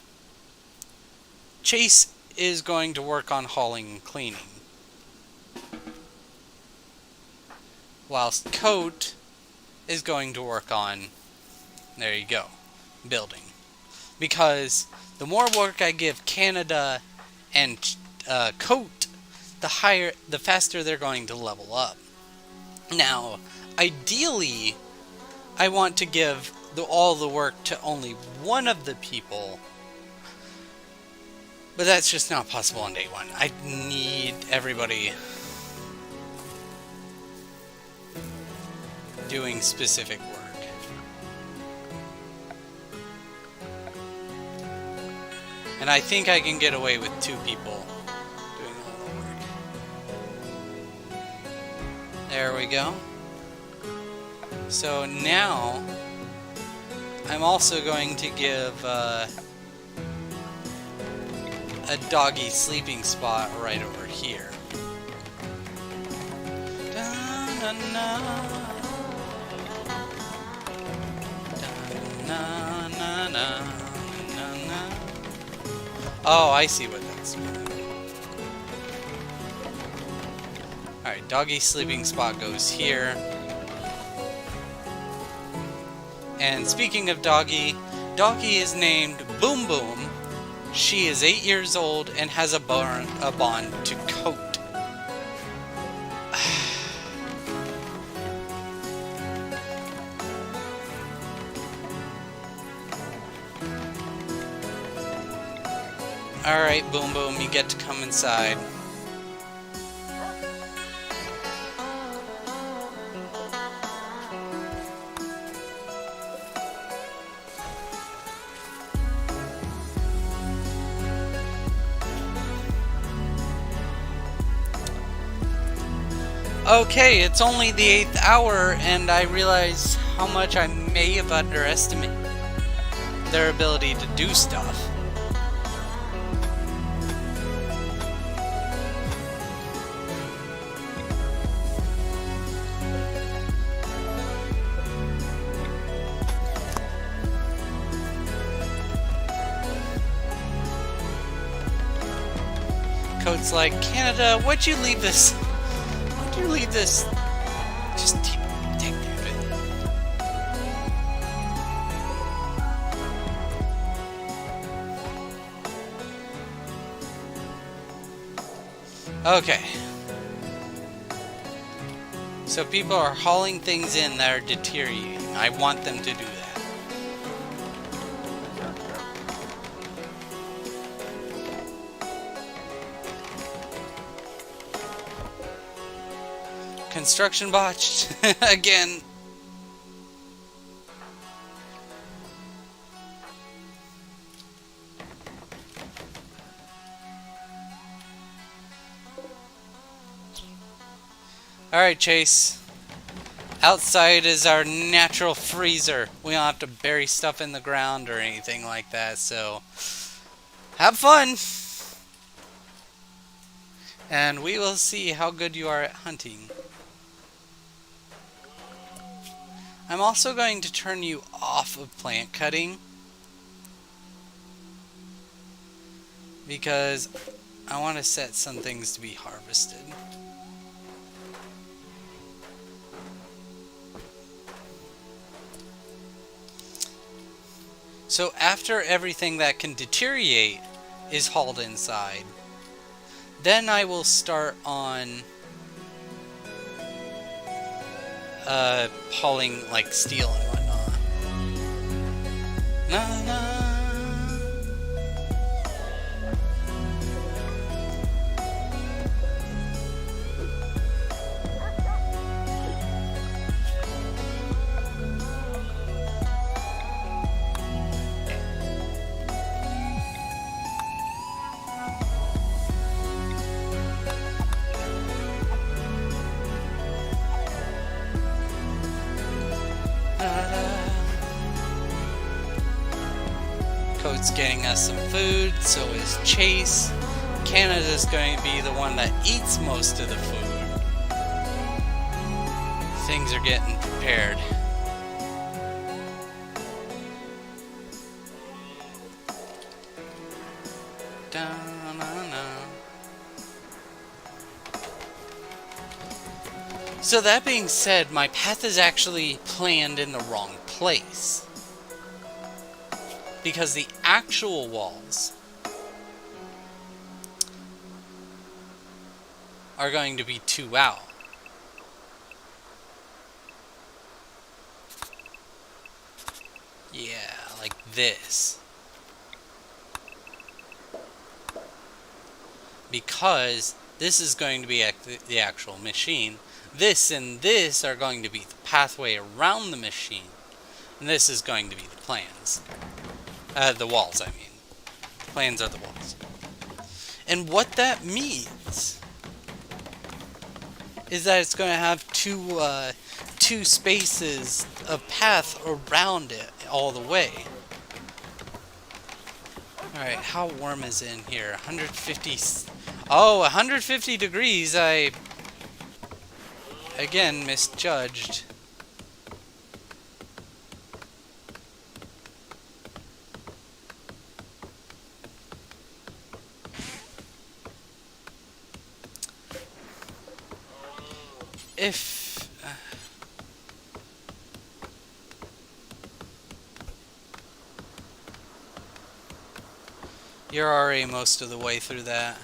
Chase is going to work on hauling and cleaning. Whilst Coat is going to work on, there you go, building. Because the more work I give Canada and Coat, the faster they're going to level up. Now, ideally, I want to give all the work to only one of the people, but that's just not possible on day one. I need everybody doing specific work. And I think I can get away with 2 people doing all the work. There we go. So now I'm also going to give a doggy sleeping spot right over here. Oh, I see what that's doing. Alright, doggy sleeping spot goes here. And speaking of doggy, doggy is named Boom Boom. She is 8 years old and has a bond to Coat. Alright, Boom Boom, you get to come inside. Okay, it's only the 8th hour, and I realize how much I may have underestimated their ability to do stuff. Coat's like, Canada, why'd you leave this? Why'd you leave this? Just take care of it. Okay. So people are hauling things in that are deteriorating. I want them to do that. Construction botched again. Alright, Chase. Outside is our natural freezer. We don't have to bury stuff in the ground or anything like that, so have fun! And we will see how good you are at hunting. I'm also going to turn you off of plant cutting, because I want to set some things to be harvested. So after everything that can deteriorate is hauled inside, then I will start on hauling like steel and whatnot. Na na. Coat's getting us some food, so is Chase. Canada's going to be the one that eats most of the food. Things are getting prepared. So that being said, my path is actually planned in the wrong place. Because the actual walls are going to be 2 out. Yeah, like this. Because this is going to be the actual machine. This and this are going to be the pathway around the machine. And this is going to be the plans. The walls, I mean. The plans are the walls. And what that means is that it's going to have two spaces of path around it all the way. Alright, how warm is it in here? 150... Oh, 150 degrees! I, again, misjudged. if... you're already most of the way through that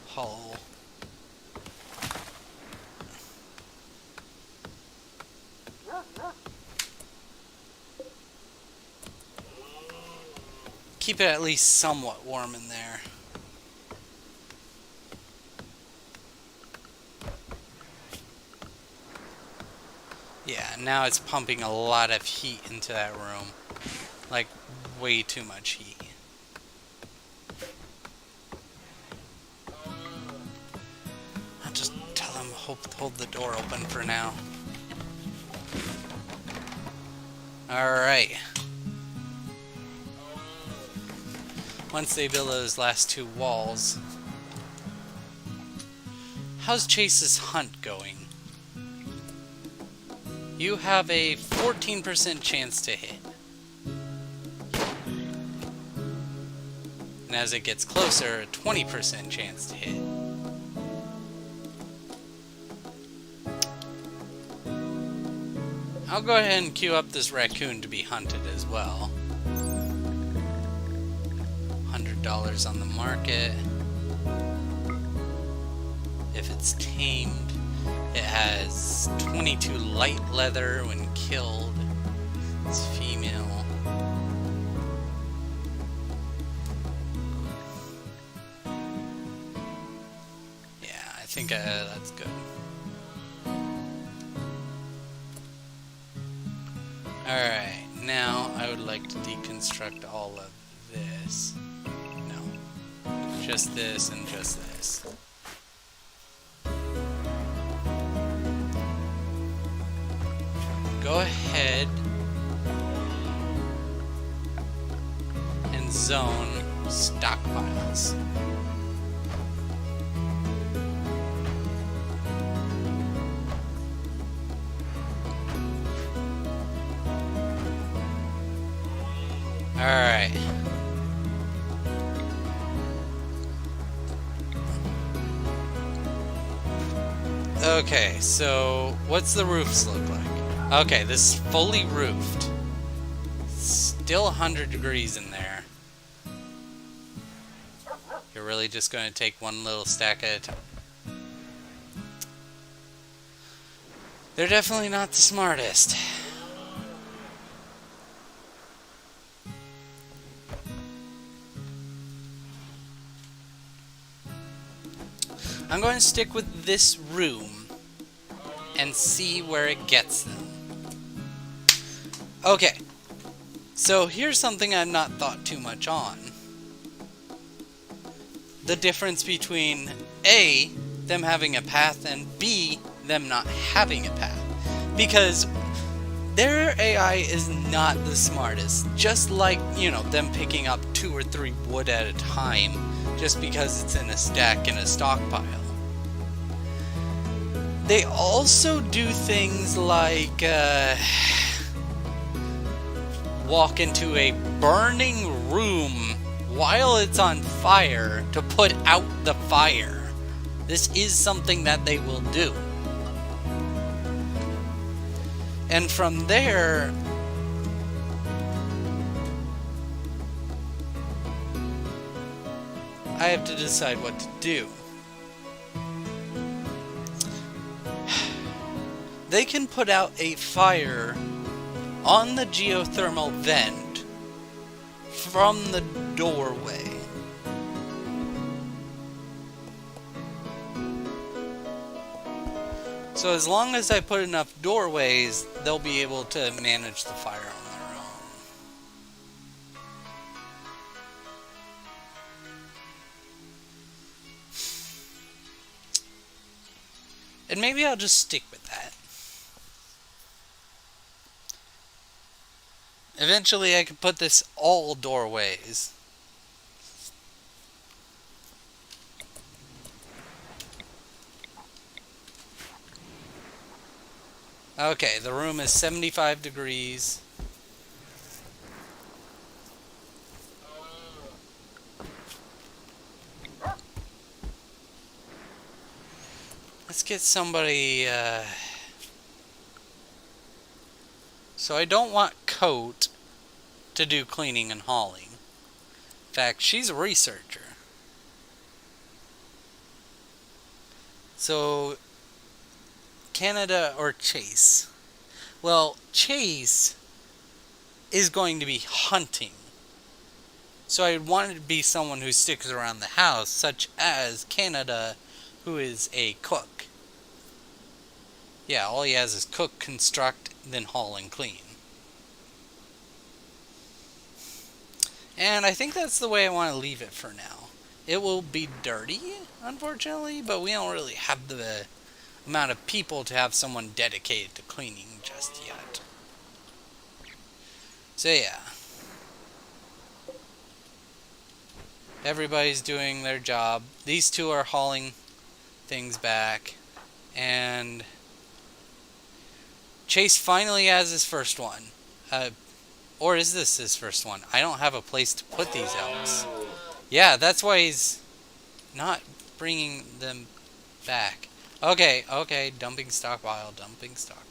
hole. Keep it at least somewhat warm in there. Yeah, now it's pumping a lot of heat into that room. Like, way too much heat. I'll just tell them, hold the door open for now. Alright. Once they build those last two walls. How's Chase's hunt going? You have a 14% chance to hit. And as it gets closer, a 20% chance to hit. I'll go ahead and queue up this raccoon to be hunted as well. $100 on the market. If it's tamed, it has 22 light leather when killed. It's female. Yeah, I think that's good. Alright, now I would like to deconstruct all of this. Just this and just this. Go ahead and zone stockpiles. Alright. Okay, so what's the roofs look like? Okay, this is fully roofed. Still 100 degrees in there. You're really just going to take one little stack at a time. They're definitely not the smartest. I'm going to stick with this room and see where it gets them. Okay, so here's something I've not thought too much on. The difference between A, them having a path, and B, them not having a path. Because their AI is not the smartest. Just like, you know, them picking up 2 or 3 wood at a time just because it's in a stack in a stockpile. They also do things like walk into a burning room while it's on fire to put out the fire. This is something that they will do. And from there, I have to decide what to do. They can put out a fire on the geothermal vent from the doorway. So as long as I put enough doorways, they'll be able to manage the fire on their own. And maybe I'll just stick with that. Eventually I could put this all doorways. Okay, the room is 75 degrees. Let's get somebody, so I don't want Coat to do cleaning and hauling. In fact, she's a researcher. So, Canada or Chase? Well, Chase is going to be hunting. So I want it to be someone who sticks around the house, such as Canada, who is a cook. Yeah, all he has is cook, construct, then haul and clean. And I think that's the way I want to leave it for now. It will be dirty, unfortunately, but we don't really have the amount of people to have someone dedicated to cleaning just yet. So yeah. Everybody's doing their job. These two are hauling things back. And Chase finally has his first one. Or is this his first one? I don't have a place to put these elks. Yeah, that's why he's not bringing them back. Okay, okay. Dumping stockpile, dumping stockpile.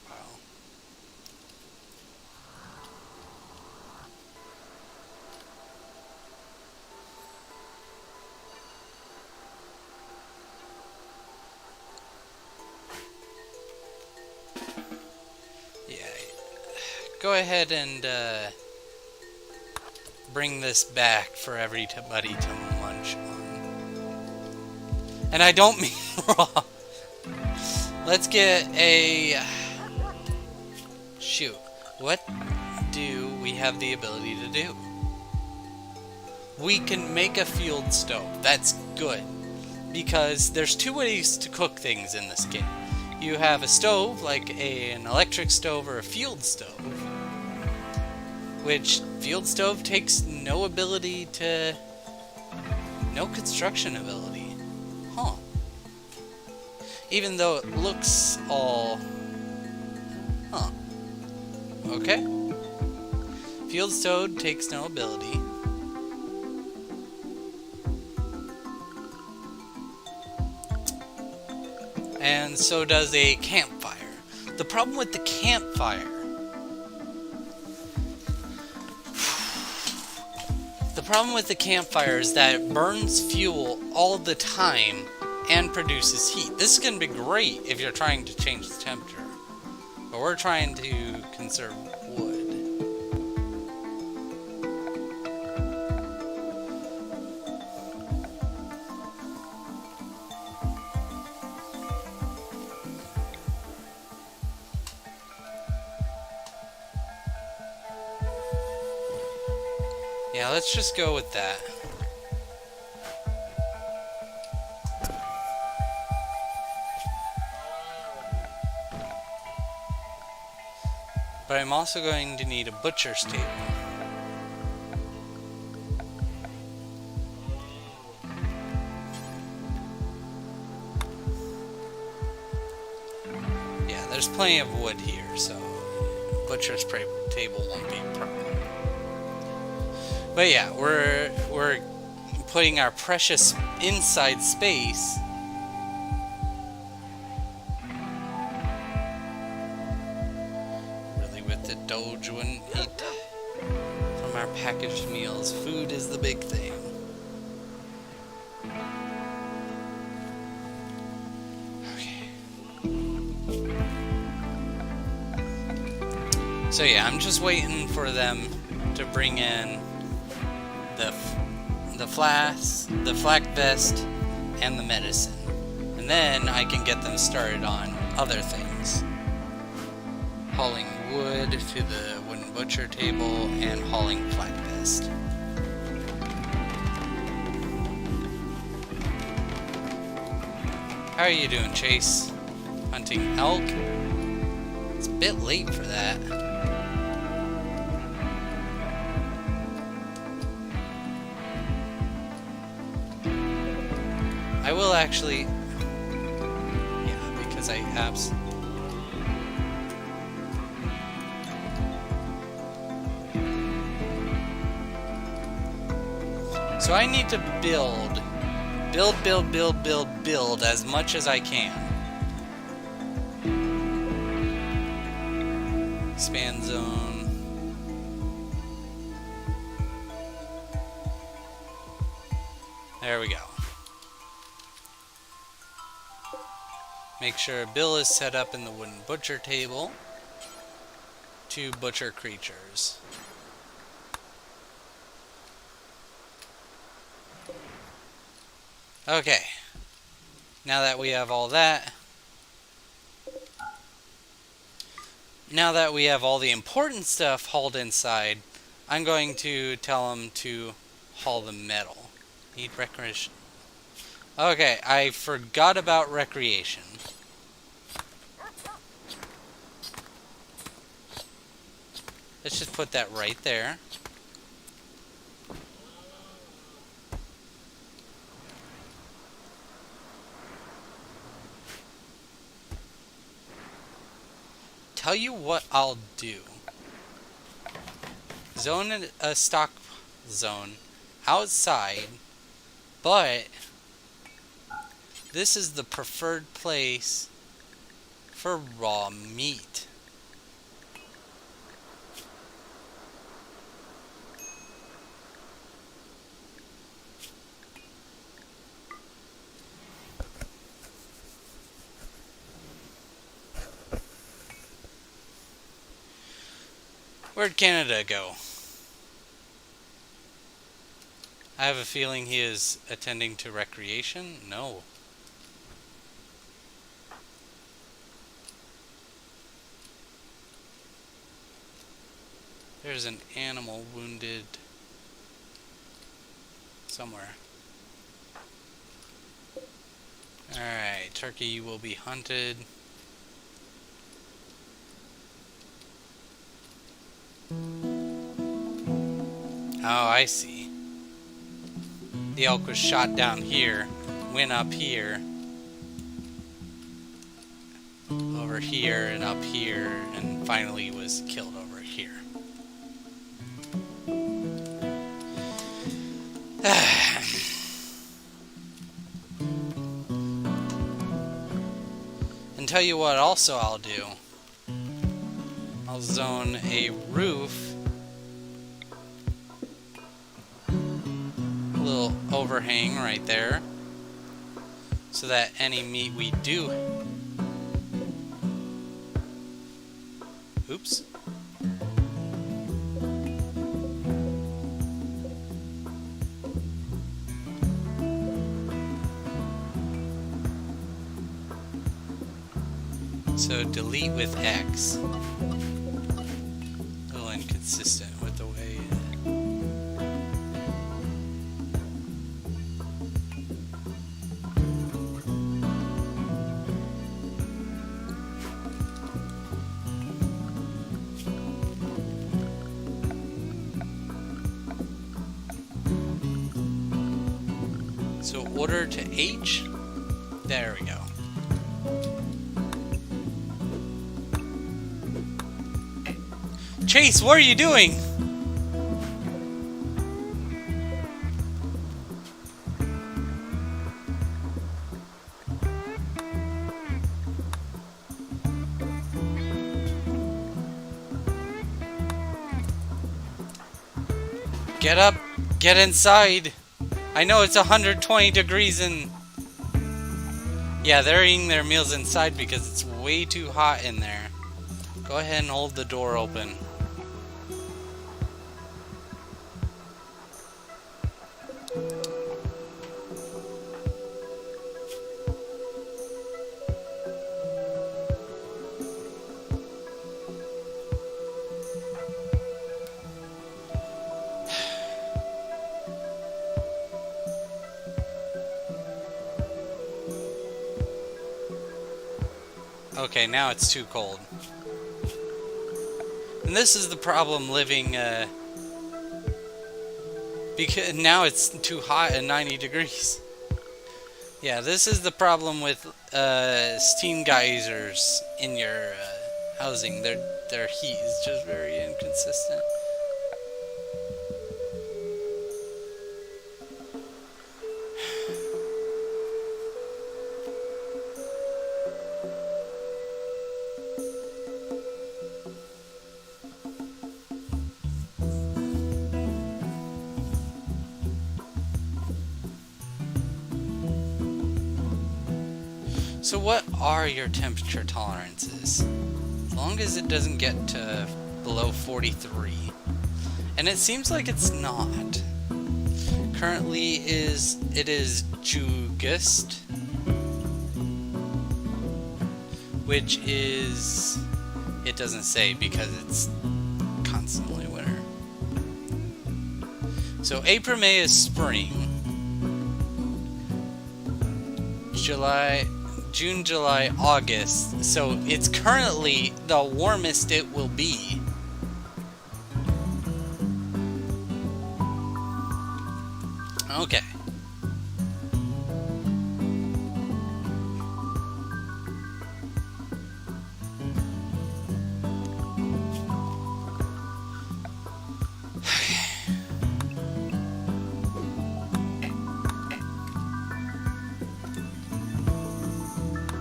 Go ahead and bring this back for everybody to munch on. And I don't mean raw. Let's get a... Shoot. What do we have the ability to do? We can make a field stove. That's good. Because there's two ways to cook things in this game. You have a stove, like an electric stove or a field stove. Which, field stove takes no ability to... no construction ability. Huh. Even though it looks all... Huh. Okay. Field stove takes no ability. And so does a campfire. The problem with the campfire... The problem with the campfire is that it burns fuel all the time and produces heat. This is going to be great if you're trying to change the temperature. But we're trying to conserve wood. Yeah, let's just go with that. But I'm also going to need a butcher's table. Yeah, there's plenty of wood here, so butcher's table won't be a problem. But yeah, we're putting our precious inside space really with the Doge wouldn't eat from our packaged meals. Food is the big thing. Okay. So yeah, I'm just waiting for them to bring in the flask, the flak vest, and the medicine. And then I can get them started on other things. Hauling wood to the wooden butcher table and hauling flak vest. How are you doing, Chase? Hunting elk? It's a bit late for that. I will actually... Yeah, because I So I need to build as much as I can. Expand zone. There we go. Make sure Bill is set up in the wooden butcher table to butcher creatures. Okay. Now that we have all that, now that we have all the important stuff hauled inside, I'm going to tell him to haul the metal. Need recreation. Okay, I forgot about recreation. Let's just put that right there. Tell you what I'll do. Zone a stock zone outside, but this is the preferred place for raw meat. Where'd Canada go? I have a feeling he is attending to recreation. No. There's an animal wounded somewhere. Alright, turkey will be hunted. Oh, I see. The elk was shot down here, went up here, over here, and up here, and finally was killed over here. And tell you what also I'll do. I'll zone a roof, a little overhang right there, so that any meat we do... Oops. So delete with X. A little inconsistent with the way. So order to H. There we go. Chase, what are you doing? Get up, get inside. I know it's 120 degrees in... Yeah, they're eating their meals inside because it's way too hot in there. Go ahead and hold the door open. Okay, now it's too cold. And this is the problem living, because now it's too hot at 90 degrees. Yeah, this is the problem with steam geysers in your housing. Their heat is just very inconsistent. So what are your temperature tolerances? As long as it doesn't get to below 43. And it seems like it's not. Currently it is Jugust, which is, it doesn't say because it's constantly winter. So April, May is spring. June, July, August. So it's currently the warmest it will be. Okay.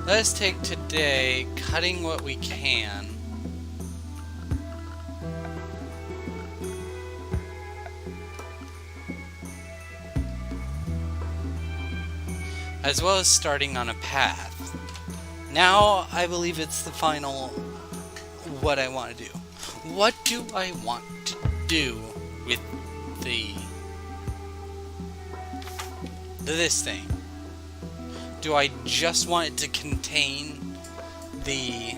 Let's take today, cutting what we can. As well as starting on a path. Now, I believe it's the final, what I want to do. What do I want to do with this thing? Do I just want it to contain the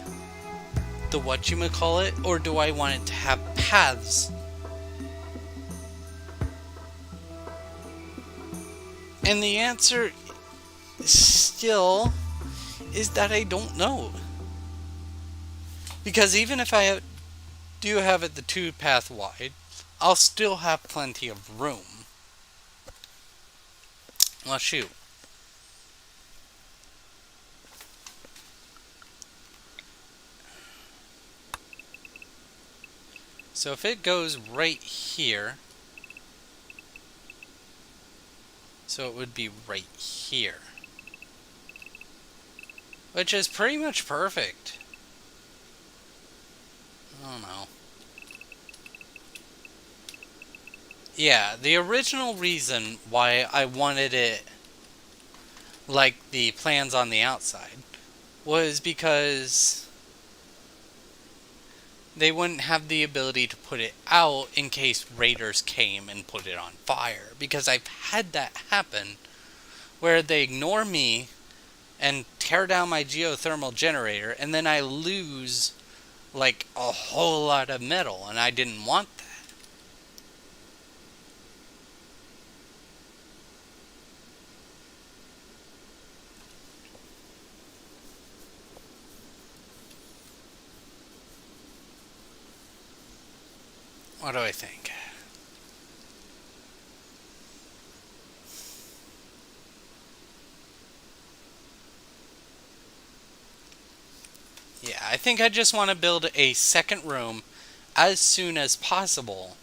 whatchamacallit, or do I want it to have paths? And the answer still is that I don't know. Because even if I do have it the 2-path wide, I'll still have plenty of room. Well, shoot. So if it goes right here, so it would be right here. Which is pretty much perfect. I don't know. Yeah, the original reason why I wanted it like the plans on the outside was because they wouldn't have the ability to put it out in case raiders came and put it on fire. Because I've had that happen where they ignore me and tear down my geothermal generator, and then I lose like a whole lot of metal, and I didn't want that. What do I think? Yeah, I think I just want to build a second room as soon as possible.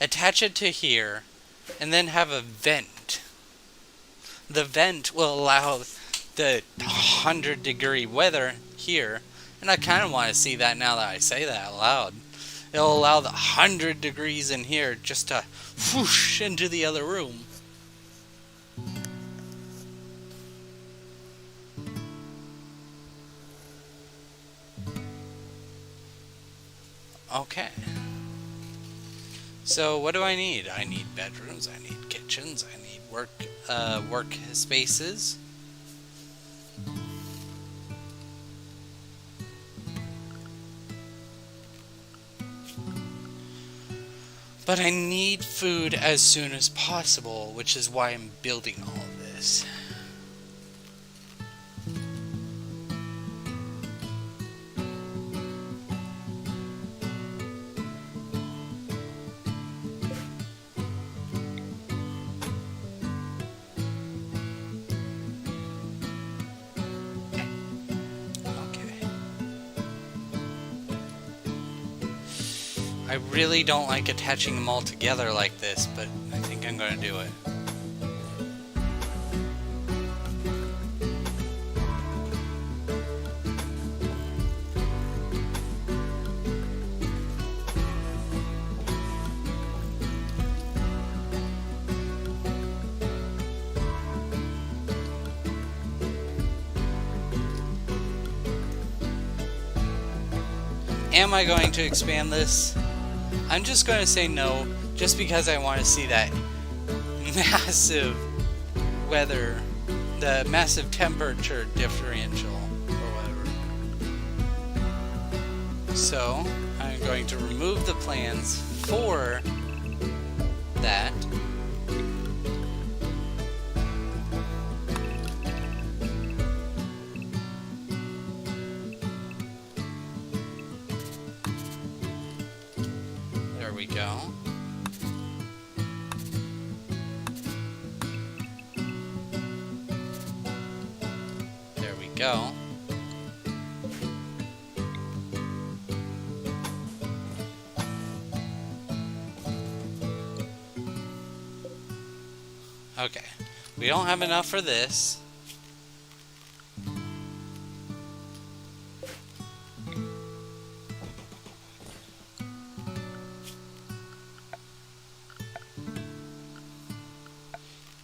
Attach it to here, and then have a vent. The vent will allow the 100-degree weather here, and I kind of want to see that now that I say that out loud. It'll allow the 100 degrees in here just to whoosh into the other room. Okay. So what do I need? I need bedrooms, I need kitchens, I need work spaces. But I need food as soon as possible, which is why I'm building all of this. I really don't like attaching them all together like this, but I think I'm going to do it. Am I going to expand this? I'm just going to say no, just because I want to see that massive weather, the massive temperature differential, or whatever. So, I'm going to remove the plans for that. There we go. There we go. Okay, we don't have enough for this.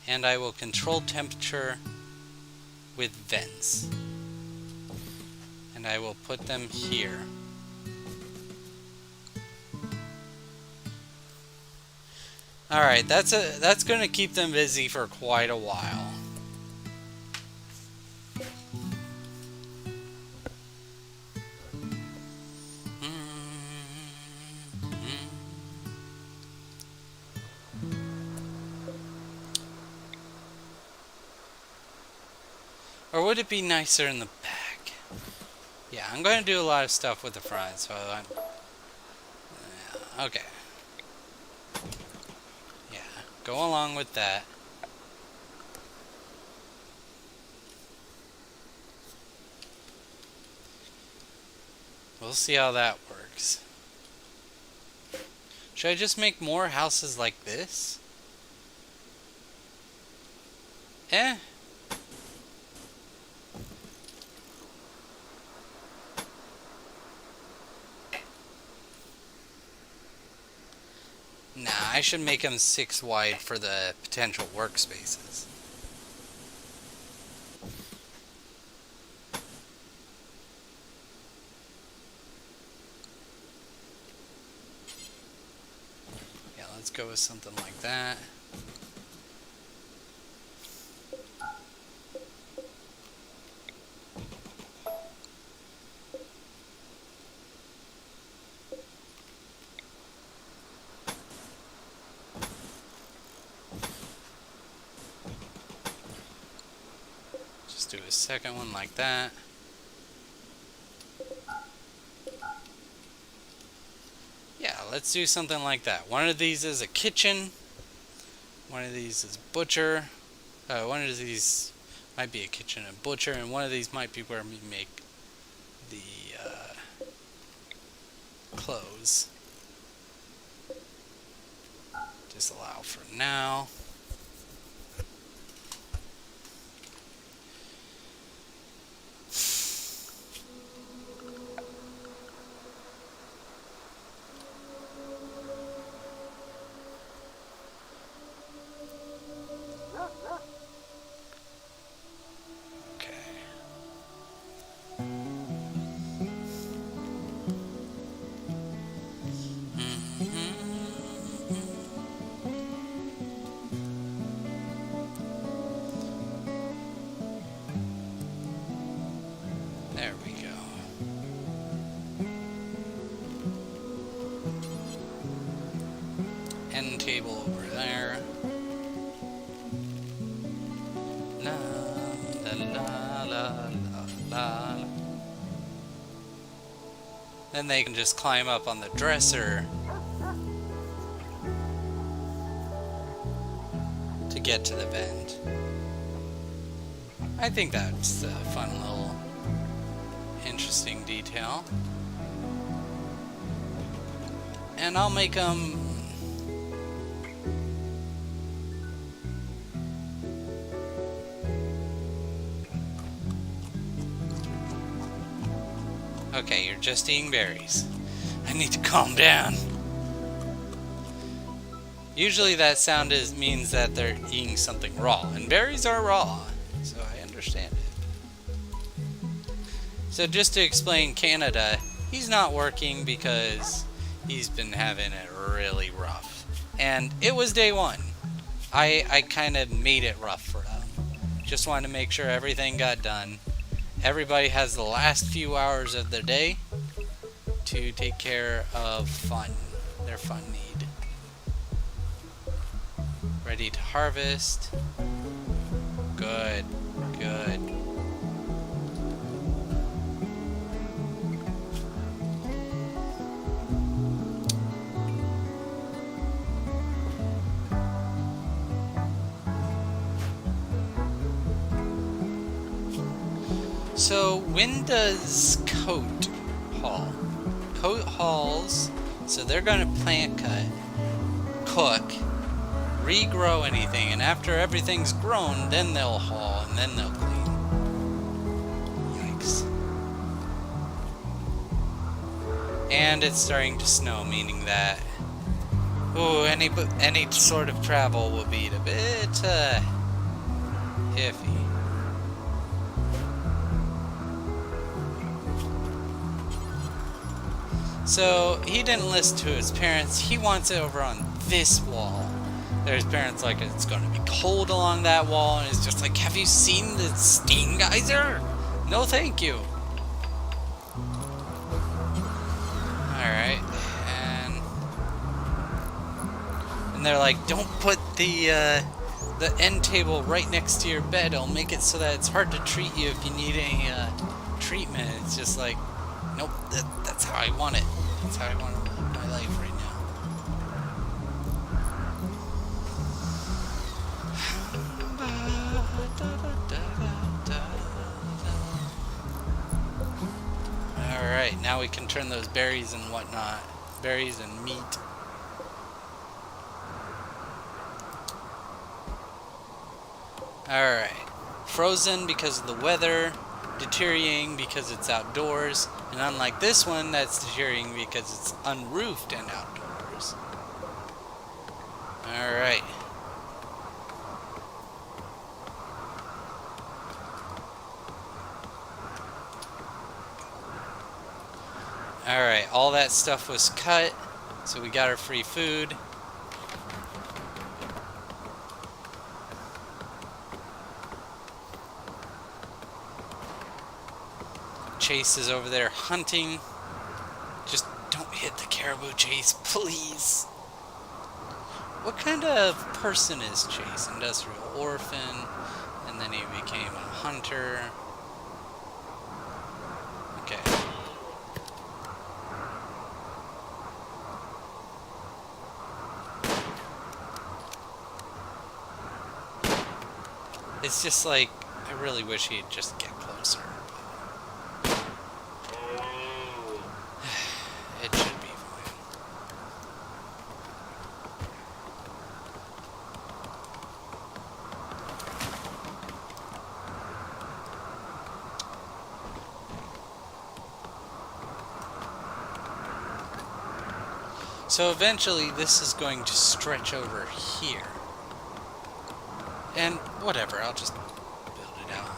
And I will control temperature with vents. And I will put them here. Alright, that's going to keep them busy for quite a while. Or would it be nicer in the back? Yeah, I'm going to do a lot of stuff with the front, so I'm... okay. Yeah, go along with that. We'll see how that works. Should I just make more houses like this? Eh? Nah, I should make them 6 wide for the potential workspaces. Yeah, let's go with something like that. Do a second one like that. Yeah, let's do something like that. One of these is a kitchen. One of these is butcher. One of these might be a kitchen and butcher, and one of these might be where we make the clothes. Disallow for now. There we go. End table over there. La la la la la la. Then they can just climb up on the dresser to get to the vent. I think that's a fun little interesting detail. And I'll make them okay, you're just eating berries. I need to calm down. Usually that sound means that they're eating something raw, and berries are raw, so I understand it. So just to explain Canada, he's not working because he's been having it really rough. And it was day one. I kind of made it rough for him. Just wanted to make sure everything got done. Everybody has the last few hours of their day to take care of their fun need. Ready to harvest. Good, good. So when does coat haul? Coat hauls, so they're going to plant cut, cook, regrow anything, and after everything's grown, then they'll haul and then they'll clean. Yikes. And it's starting to snow, meaning that any sort of travel will be a bit iffy. So he didn't listen to his parents. He wants it over on this wall. There's parents like, it's going to be cold along that wall, and it's just like, have you seen the steam geyser? No, thank you. Alright, and they're like, don't put the end table right next to your bed. It'll make it so that it's hard to treat you if you need any treatment. It's just like, nope, that's how I want it. That's how I want to live my life right now. Alright, now we can turn those berries and whatnot. Berries and meat. Alright. Frozen because of the weather. Deteriorating because it's outdoors, and unlike this one, that's deteriorating because it's unroofed and outdoors. Alright. Alright, all that stuff was cut, so we got our free food. Chase is over there hunting. Just don't hit the caribou, Chase, please. What kind of person is Chase? Industrial orphan, and then he became a hunter. Okay. It's just like, I really wish he'd just get closer. It should be fine. So eventually this is going to stretch over here. And whatever, I'll just build it out.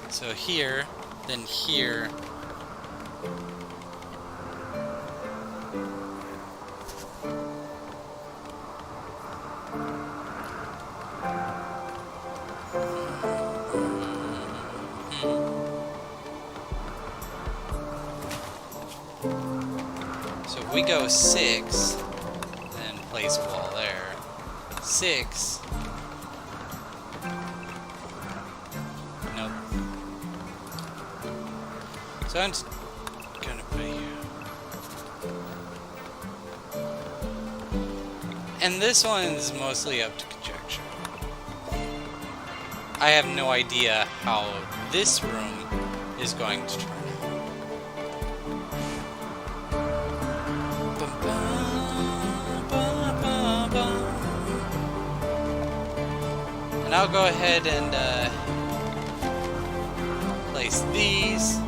So here, then here. So if we go 6, then place a wall there. 6. Nope. So I'm just gonna put you. And this one's mostly up to conjecture. I have no idea how this room is going to turn out. And I'll go ahead and these.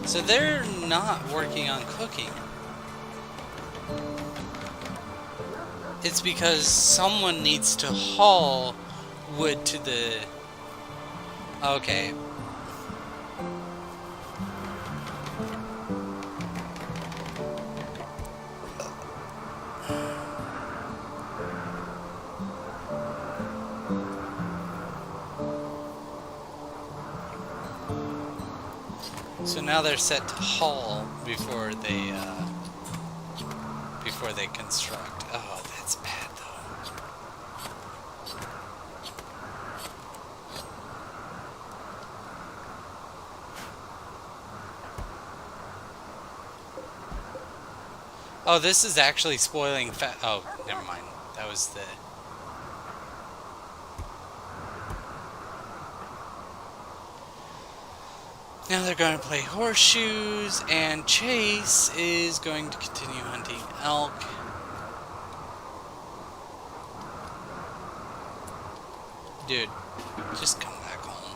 So they're not working on cooking. It's because someone needs to haul wood to the... Okay. So now they're set to haul before they construct. Oh, that's bad though. Oh, this is actually spoiling oh, never mind. That was the... Now they're going to play horseshoes, and Chase is going to continue hunting elk. Dude, just come back home.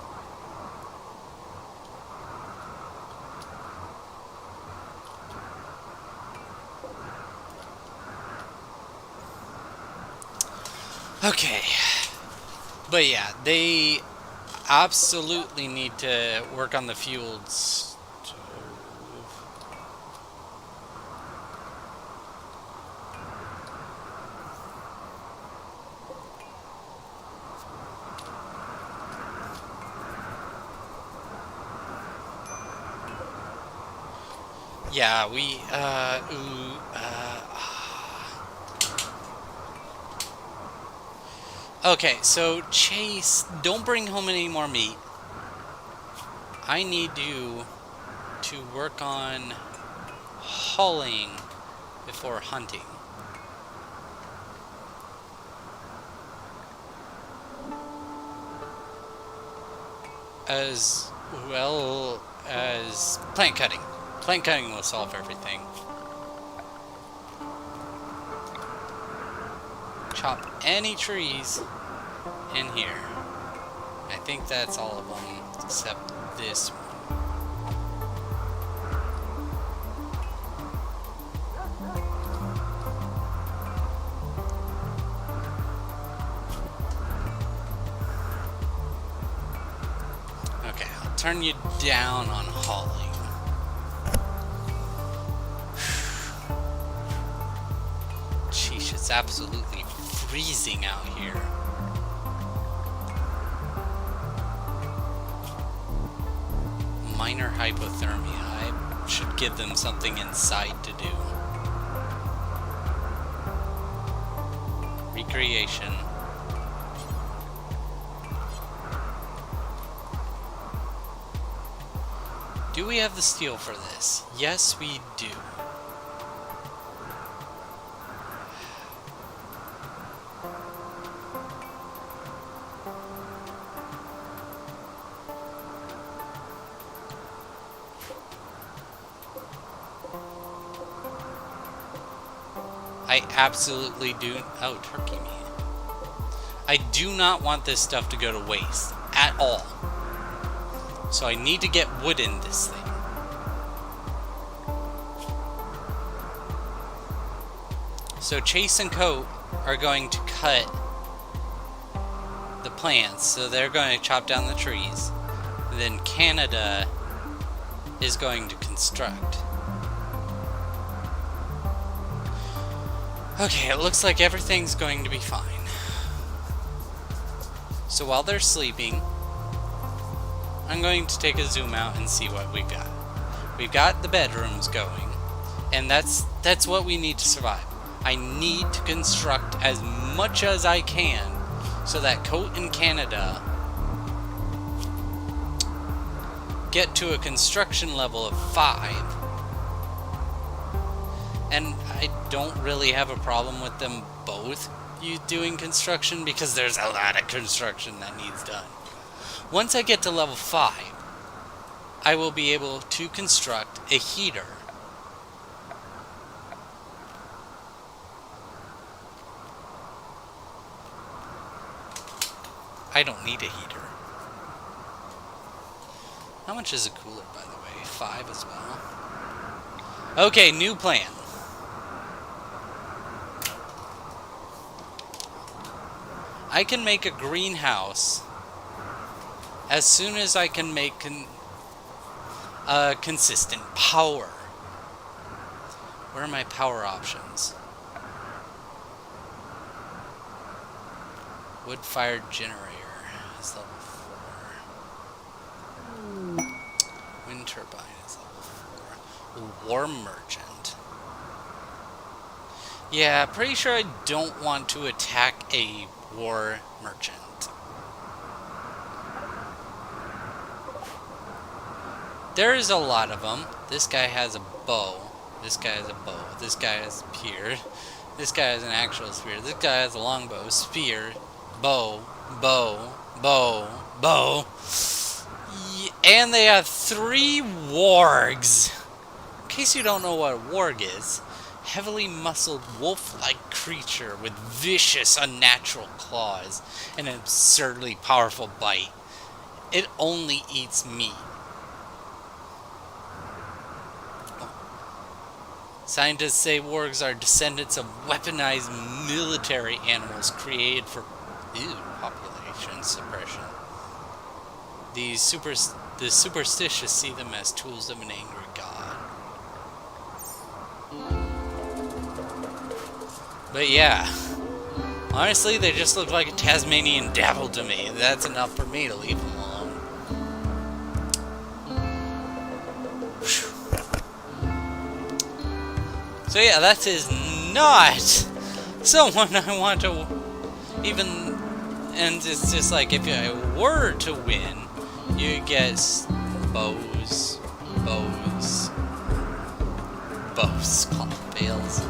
Okay. But yeah, they absolutely need to work on the fields. Yeah, we, Okay, so Chase, don't bring home any more meat. I need you to work on hauling before hunting. As well as plant cutting. Plant cutting will solve everything. Chop any trees in here. I think that's all of them except this one. Okay, I'll turn you down on hauling. Sheesh, it's absolutely freezing out here. Minor hypothermia. I should give them something inside to do. Recreation. Do we have the steel for this? Yes, we do. I absolutely do. Oh, turkey meat. I do not want this stuff to go to waste at all. So I need to get wood in this thing. So Chase and Coat are going to cut the plants. So they're going to chop down the trees. And then Canada is going to construct. Okay, it looks like everything's going to be fine. So while they're sleeping, I'm going to take a zoom out and see what we've got. We've got the bedrooms going, and that's what we need to survive. I need to construct as much as I can so that Coat and Canada get to a construction level of 5. And I don't really have a problem with them both doing construction because there's a lot of construction that needs done. Once I get to level 5, I will be able to construct a heater. I don't need a heater. How much is a cooler, by the way? 5 as well. Okay, new plan. I can make a greenhouse as soon as I can make consistent power. Where are my power options? Wood-fired generator is level 4. Wind turbine is level 4. War merchant. Yeah, pretty sure I don't want to attack a war merchant. There is a lot of them. This guy has a bow. This guy has a bow. This guy has a spear. This guy has an actual spear. This guy has a longbow, spear, bow, bow, bow, bow. And they have 3 wargs. In case you don't know what a warg is, heavily muscled wolf-like creature with vicious, unnatural claws and an absurdly powerful bite. It only eats meat. Scientists say wargs are descendants of weaponized military animals created for population suppression. The superstitious see them as tools of an angry god. But yeah, honestly, they just look like a Tasmanian devil to me. That's enough for me to leave them alone. So yeah, that is not someone I want to even, and it's just like, if I were to win, you get bows, cloth bales.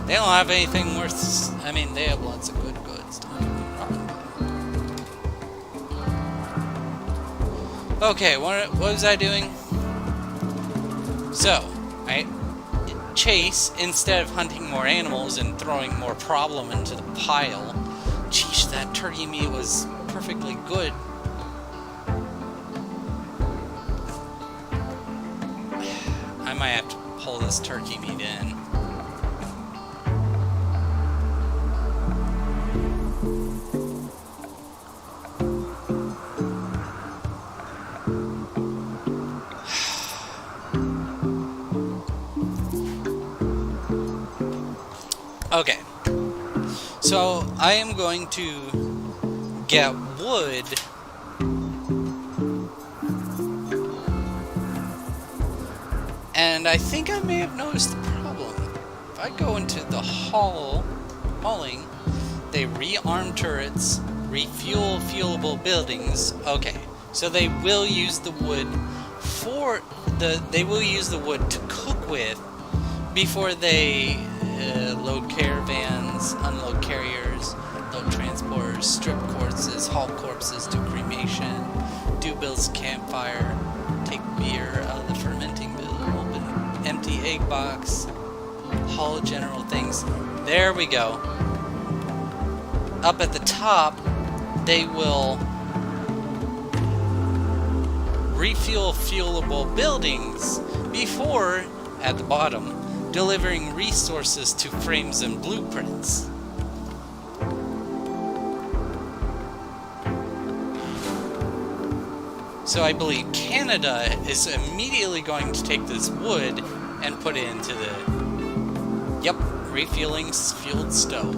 They don't have anything worth, I mean, they have lots of good goods, don't get me wrong. Okay, what was I doing? So, Chase, instead of hunting more animals and throwing more problem into the pile. Geesh, that turkey meat was perfectly good. I might have to pull this turkey meat in. Okay, so I am going to get wood and I think I may have noticed the problem. If I go into the hauling, they rearm turrets, refuel fuelable buildings. Okay, so they will use the wood to cook with before they load caravans, unload carriers, load transporters, strip corpses, haul corpses to cremation, do Bill's campfire, take beer out of the fermenting bill, open empty egg box, haul general things. There we go. Up at the top, they will refuel fuelable buildings before, at the bottom, delivering resources to frames and blueprints. So I believe Canada is immediately going to take this wood and put it into the, refueling fueled stove.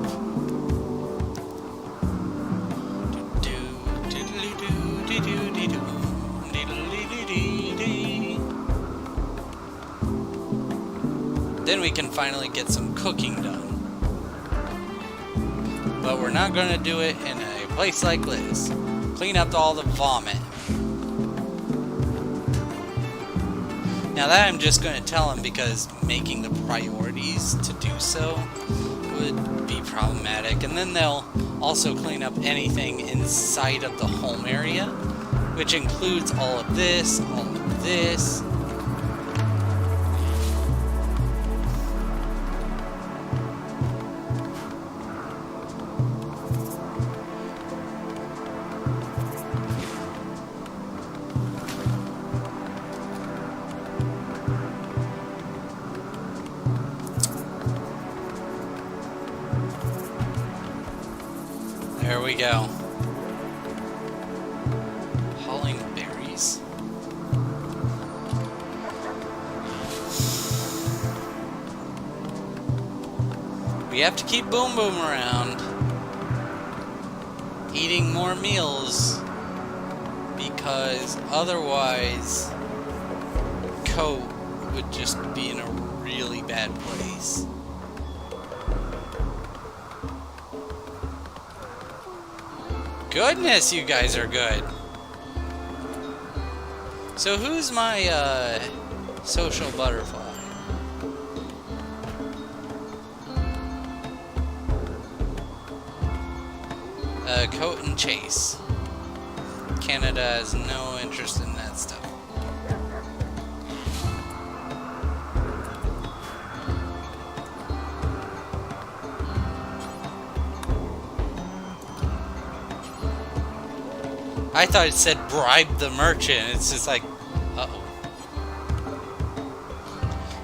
then we can finally get some cooking done. But we're not going to do it in a place like this. Clean up all the vomit. Now that I'm just going to tell him because making the priorities to do so would be problematic. And then they'll also clean up anything inside of the home area, which includes all of this, all of this. There we go. Hauling berries. We have to keep Boom Boom around. Eating more meals. Because otherwise, Coat would just be in a really bad place. Goodness, you guys are good. So who's my social butterfly? Coat and Chase. Canada has no interest in that stuff. I thought it said bribe the merchant. It's just like, uh-oh.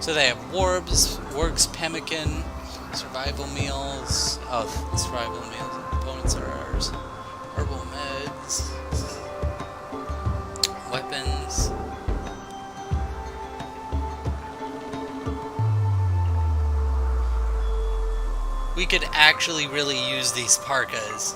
So they have Warbs, Works, Pemmican, Survival Meals. Oh, Survival Meals. Components are ours. Herbal Meds. Weapons. We could actually really use these parkas.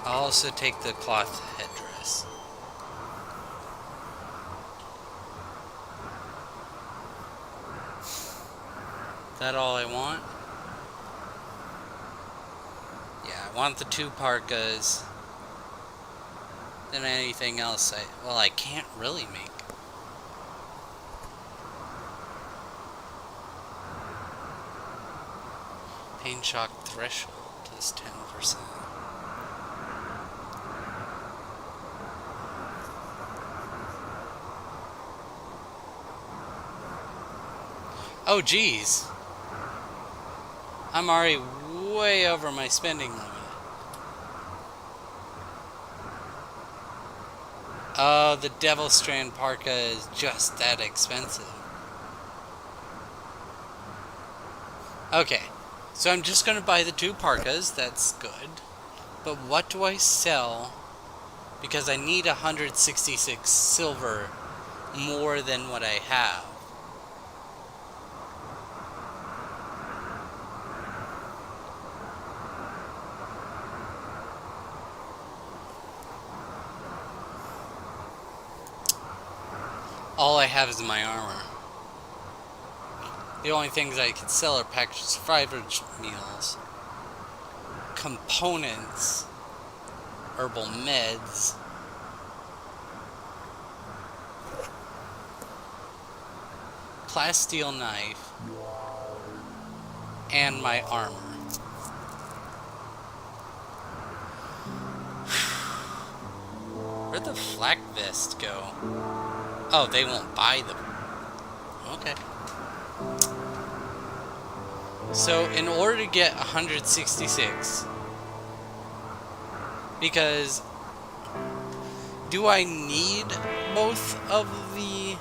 I'll also take the cloth headdress. Is that all I want? Yeah, I want the 2 parkas. Then anything else I can't really make. Pain shock threshold is 10%. Oh, geez. I'm already way over my spending limit. Oh, the Devil Strand parka is just that expensive. Okay, so I'm just going to buy the 2 parkas. That's good. But what do I sell? Because I need 166 silver more than what I have. All I have is my armor. The only things I can sell are packaged survivor meals, components, herbal meds, plasteel knife, and my armor. Where'd the flak vest go? Oh, they won't buy them. Okay. So, in order to get 166, because do I need both of the...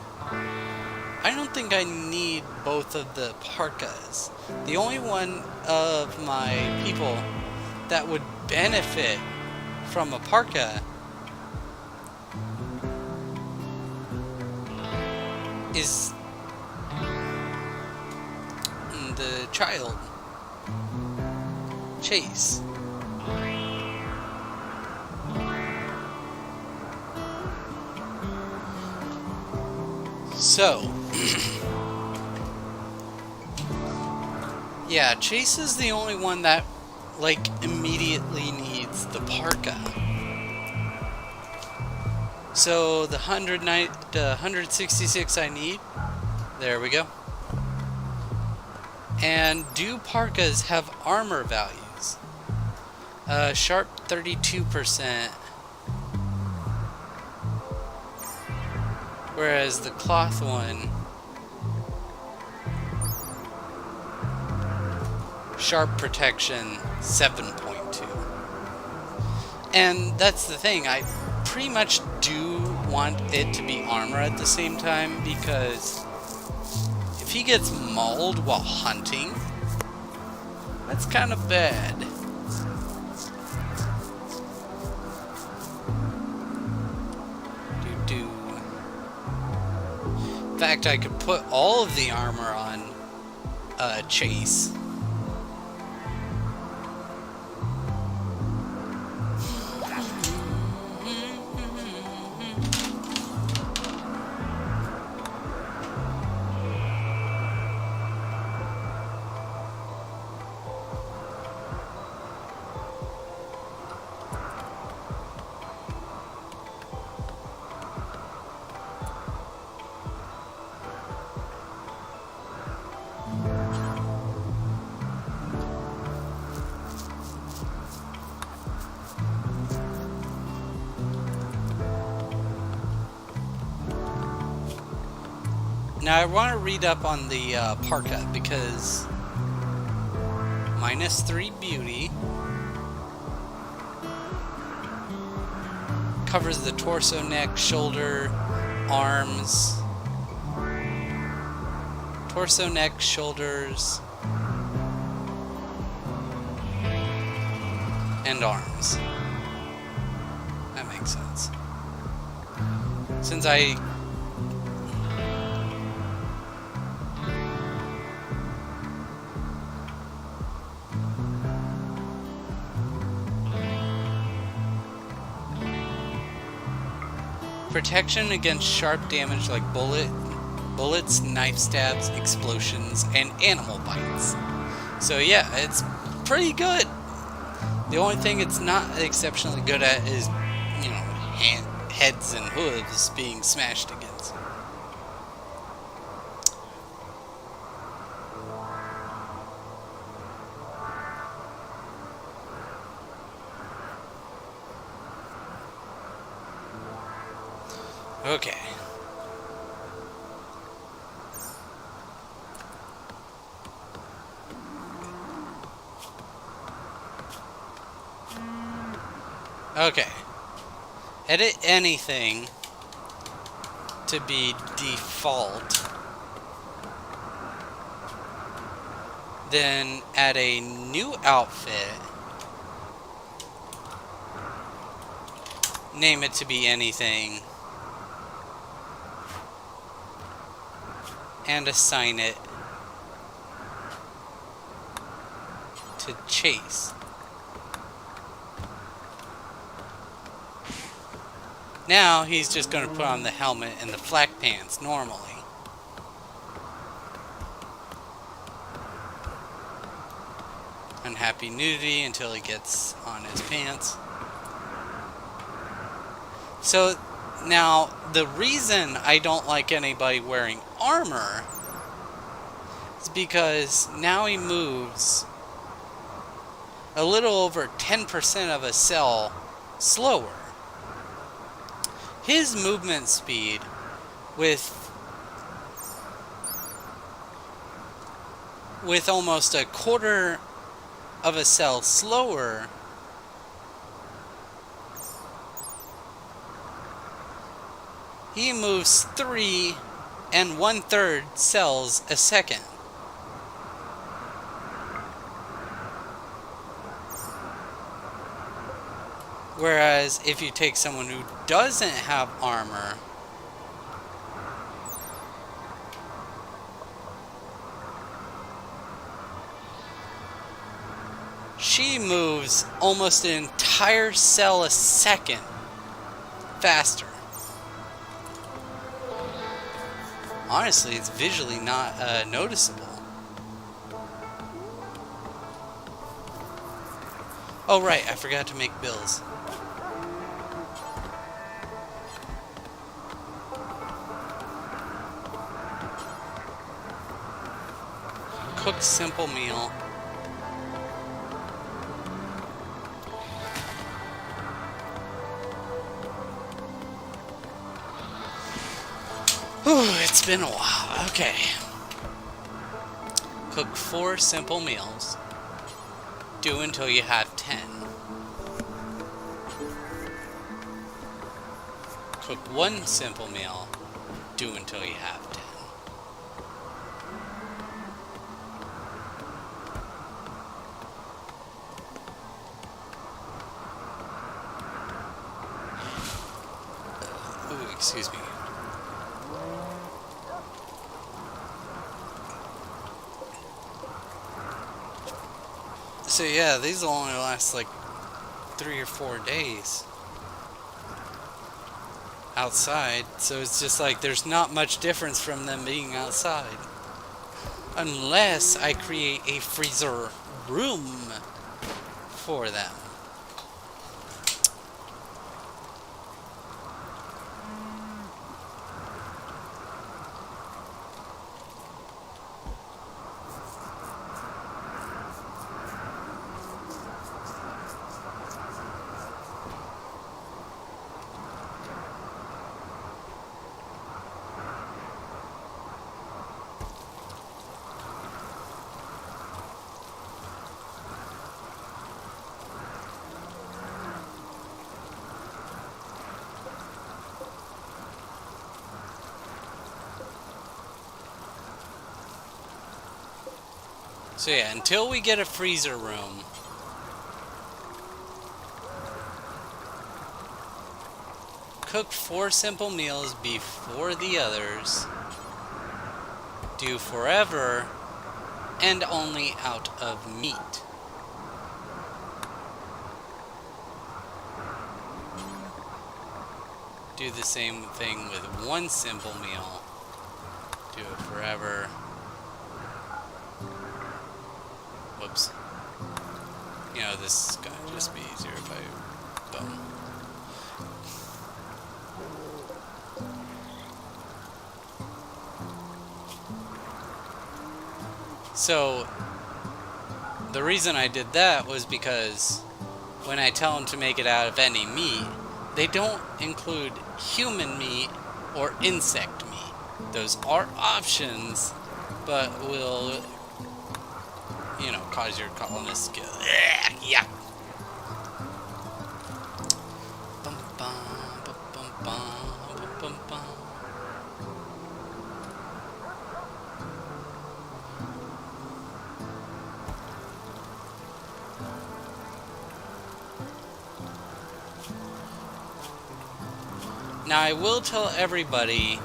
I don't think I need both of the parkas. The only one of my people that would benefit from a parka is the child. Chase. So, yeah, Chase is the only one that, like, immediately needs the parka. So, the 166 I need, there we go. And do parkas have armor values? Sharp 32%. Whereas the cloth one, sharp protection 7.2. And that's the thing, I pretty much do want it to be armor at the same time, because if he gets mauled while hunting, that's kind of bad. In fact, I could put all of the armor on Chase. Now I want to read up on the parka, because -3 beauty, covers the torso, neck, shoulder, arms, torso, neck, shoulders, and arms. That makes sense. Since I protection against sharp damage like bullets, knife stabs, explosions, and animal bites. So yeah, it's pretty good. The only thing it's not exceptionally good at is, you know, heads and hooves being smashed against. Okay. Okay. Edit anything to be default. Then add a new outfit. Name it to be anything. And assign it to Chase. Now he's just going to put on the helmet and the flak pants normally. Unhappy nudity until he gets on his pants. So now the reason I don't like anybody wearing armor is because now he moves a little over 10% of a cell slower. His movement speed with almost a quarter of a cell slower he moves 3 1/3 cells a second. Whereas if you take someone who doesn't have armor, She moves almost an entire cell a second faster. Honestly, it's visually not noticeable. Oh right, I forgot to make bills. Cooked simple meal. Whew, it's been a while. Okay. Cook 4 simple meals. Do until you have 10. Cook 1 simple meal. Do until you have 10. Ooh, excuse me. So yeah, these will only last like 3 or 4 days outside, so it's just like there's not much difference from them being outside. Unless I create a freezer room for them. So yeah, until we get a freezer room, cook 4 simple meals before the others, do forever, and only out of meat. Do the same thing with 1 simple meal, do it forever. Whoops. You know, this is gonna just be easier if I... boom. So, the reason I did that was because when I tell them to make it out of any meat, they don't include human meat or insect meat. Those are options, but will... you know, cause your colonists to go, yeah. Now I will tell everybody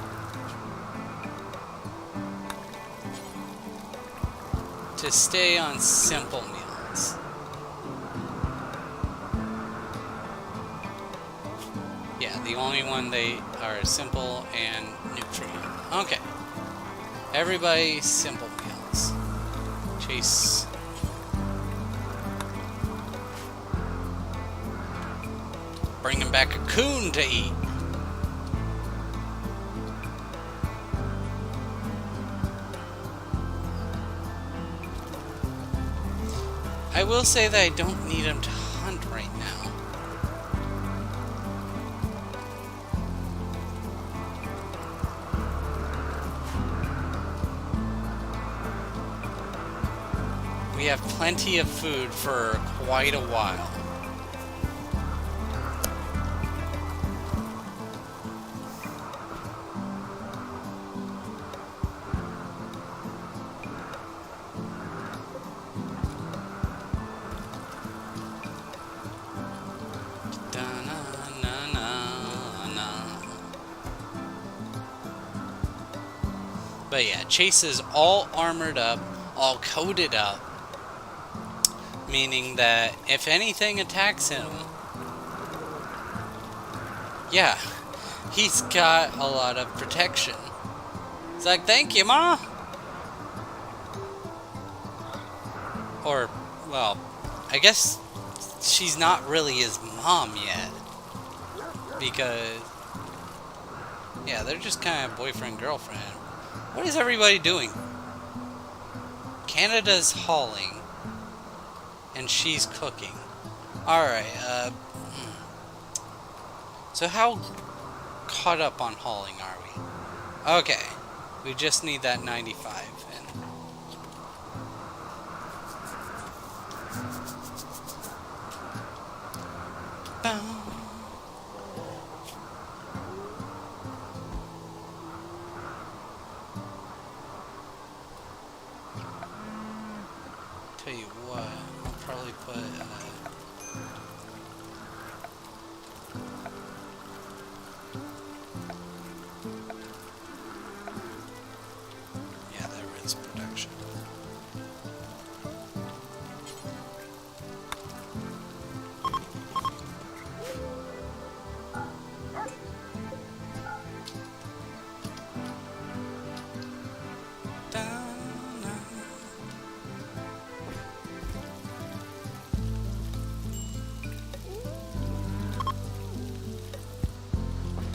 to stay on simple meals. Yeah, the only one they are simple and nutrient. Okay. Everybody, simple meals. Chase. Bringing back a coon to eat. I will say that I don't need him to hunt right now. We have plenty of food for quite a while. But yeah, Chase is all armored up, all coated up. meaning that if anything attacks him, yeah, he's got a lot of protection. It's like, thank you, Ma! Or, well, I guess she's not really his mom yet. Because, yeah, they're just kind of boyfriend-girlfriend. What is everybody doing? Canada's hauling. And she's cooking. Alright, so how caught up on hauling are we? Okay. We just need that 95. And tell you what, I'll probably put yeah, there is production.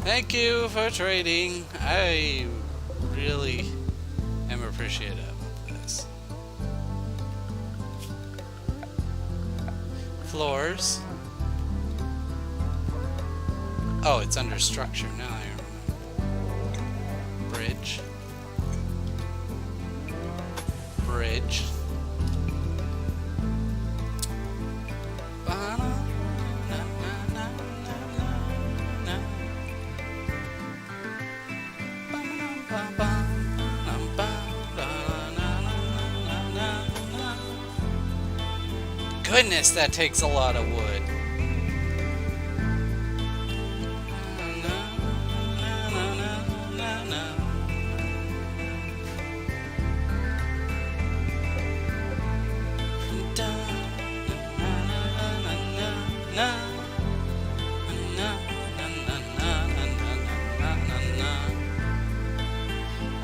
Thank you for trading. I really am appreciative of this. Floors. Oh, it's under structure. Now I remember. Bridge. Bridge. Goodness, that takes a lot of wood.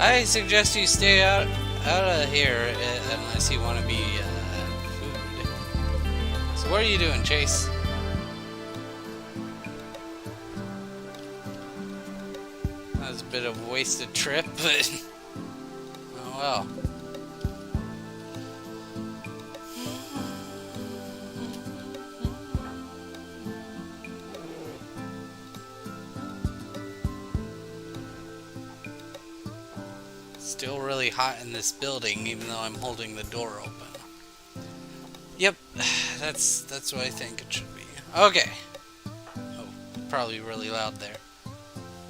I suggest you stay out of here unless you want to be food. So what are you doing, Chase? That was a bit of a wasted trip, but oh well. Still really hot in this building, even though I'm holding the door open. Yep, that's what I think it should be. Okay. Oh, probably really loud there.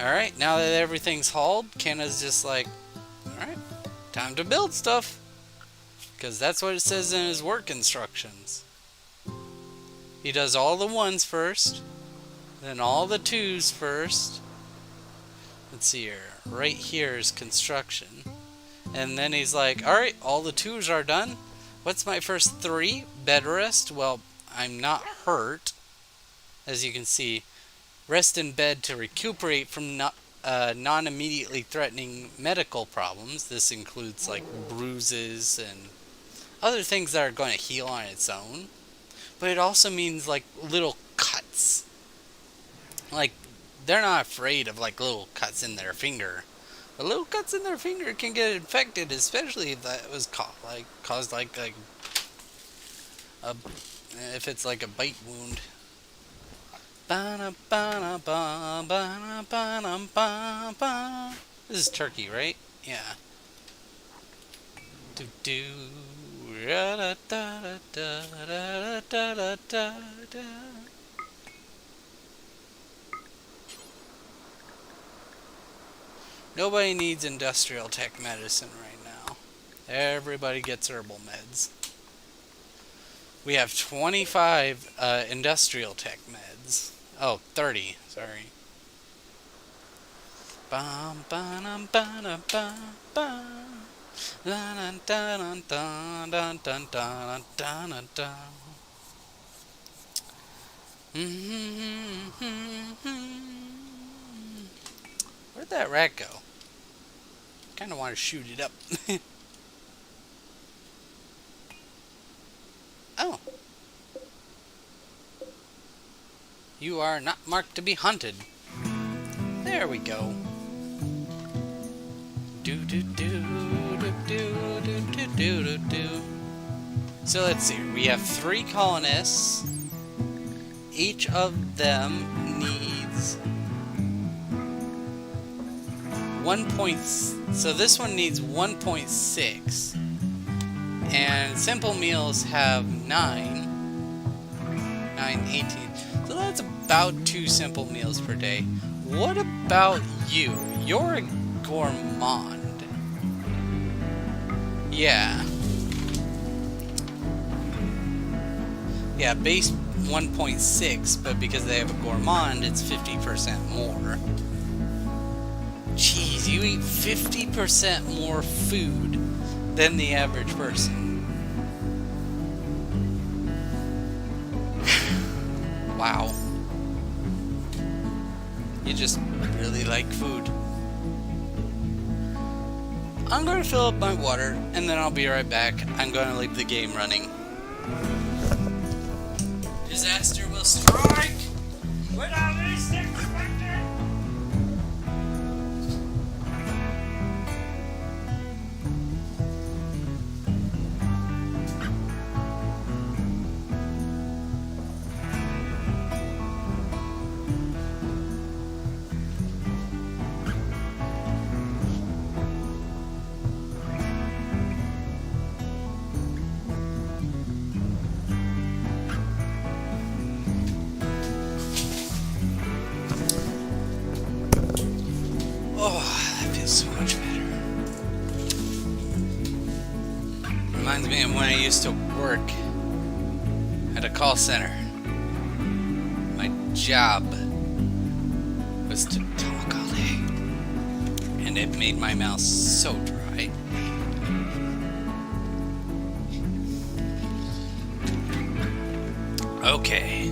Alright, now that everything's hauled, Kenna's just like, alright, time to build stuff. Because that's what it says in his work instructions. He does all the ones first, then all the twos first. Let's see here. Right here is construction. And then he's like, alright, all the twos are done. What's my first three? Bed rest. Well, I'm not hurt. As you can see, rest in bed to recuperate from non-immediately threatening medical problems. This includes like bruises and other things that are going to heal on its own. But it also means like little cuts. Like, they're not afraid of like little cuts in their finger. But little cuts in their finger can get infected, especially if that was caused like a if it's like a bite wound. This is turkey, right? Yeah. Do do. Nobody needs industrial tech medicine right now. Everybody gets herbal meds. We have 25 industrial tech meds. Oh, 30, sorry. Bum ba ba ba ba. Where'd that rat go? Kind of want to shoot it up. Oh. You are not marked to be hunted. There we go. Do do do do do do do do do. So let's see. We have 3 colonists. Each of them needs 1. So this one needs 1.6. And simple meals have 9. 18. So that's about 2 simple meals per day. What about you? You're a gourmand. Yeah. Yeah, base 1.6, but because they have a gourmand, it's 50% more. Jeez, you eat 50% more food than the average person. Wow. You just really like food. I'm going to fill up my water, and then I'll be right back. I'm going to leave the game running. Disaster will strike without least expected. Oh, that feels so much better. Reminds me of when I used to work at a call center. My job was to talk all day, and it made my mouth so dry. Okay.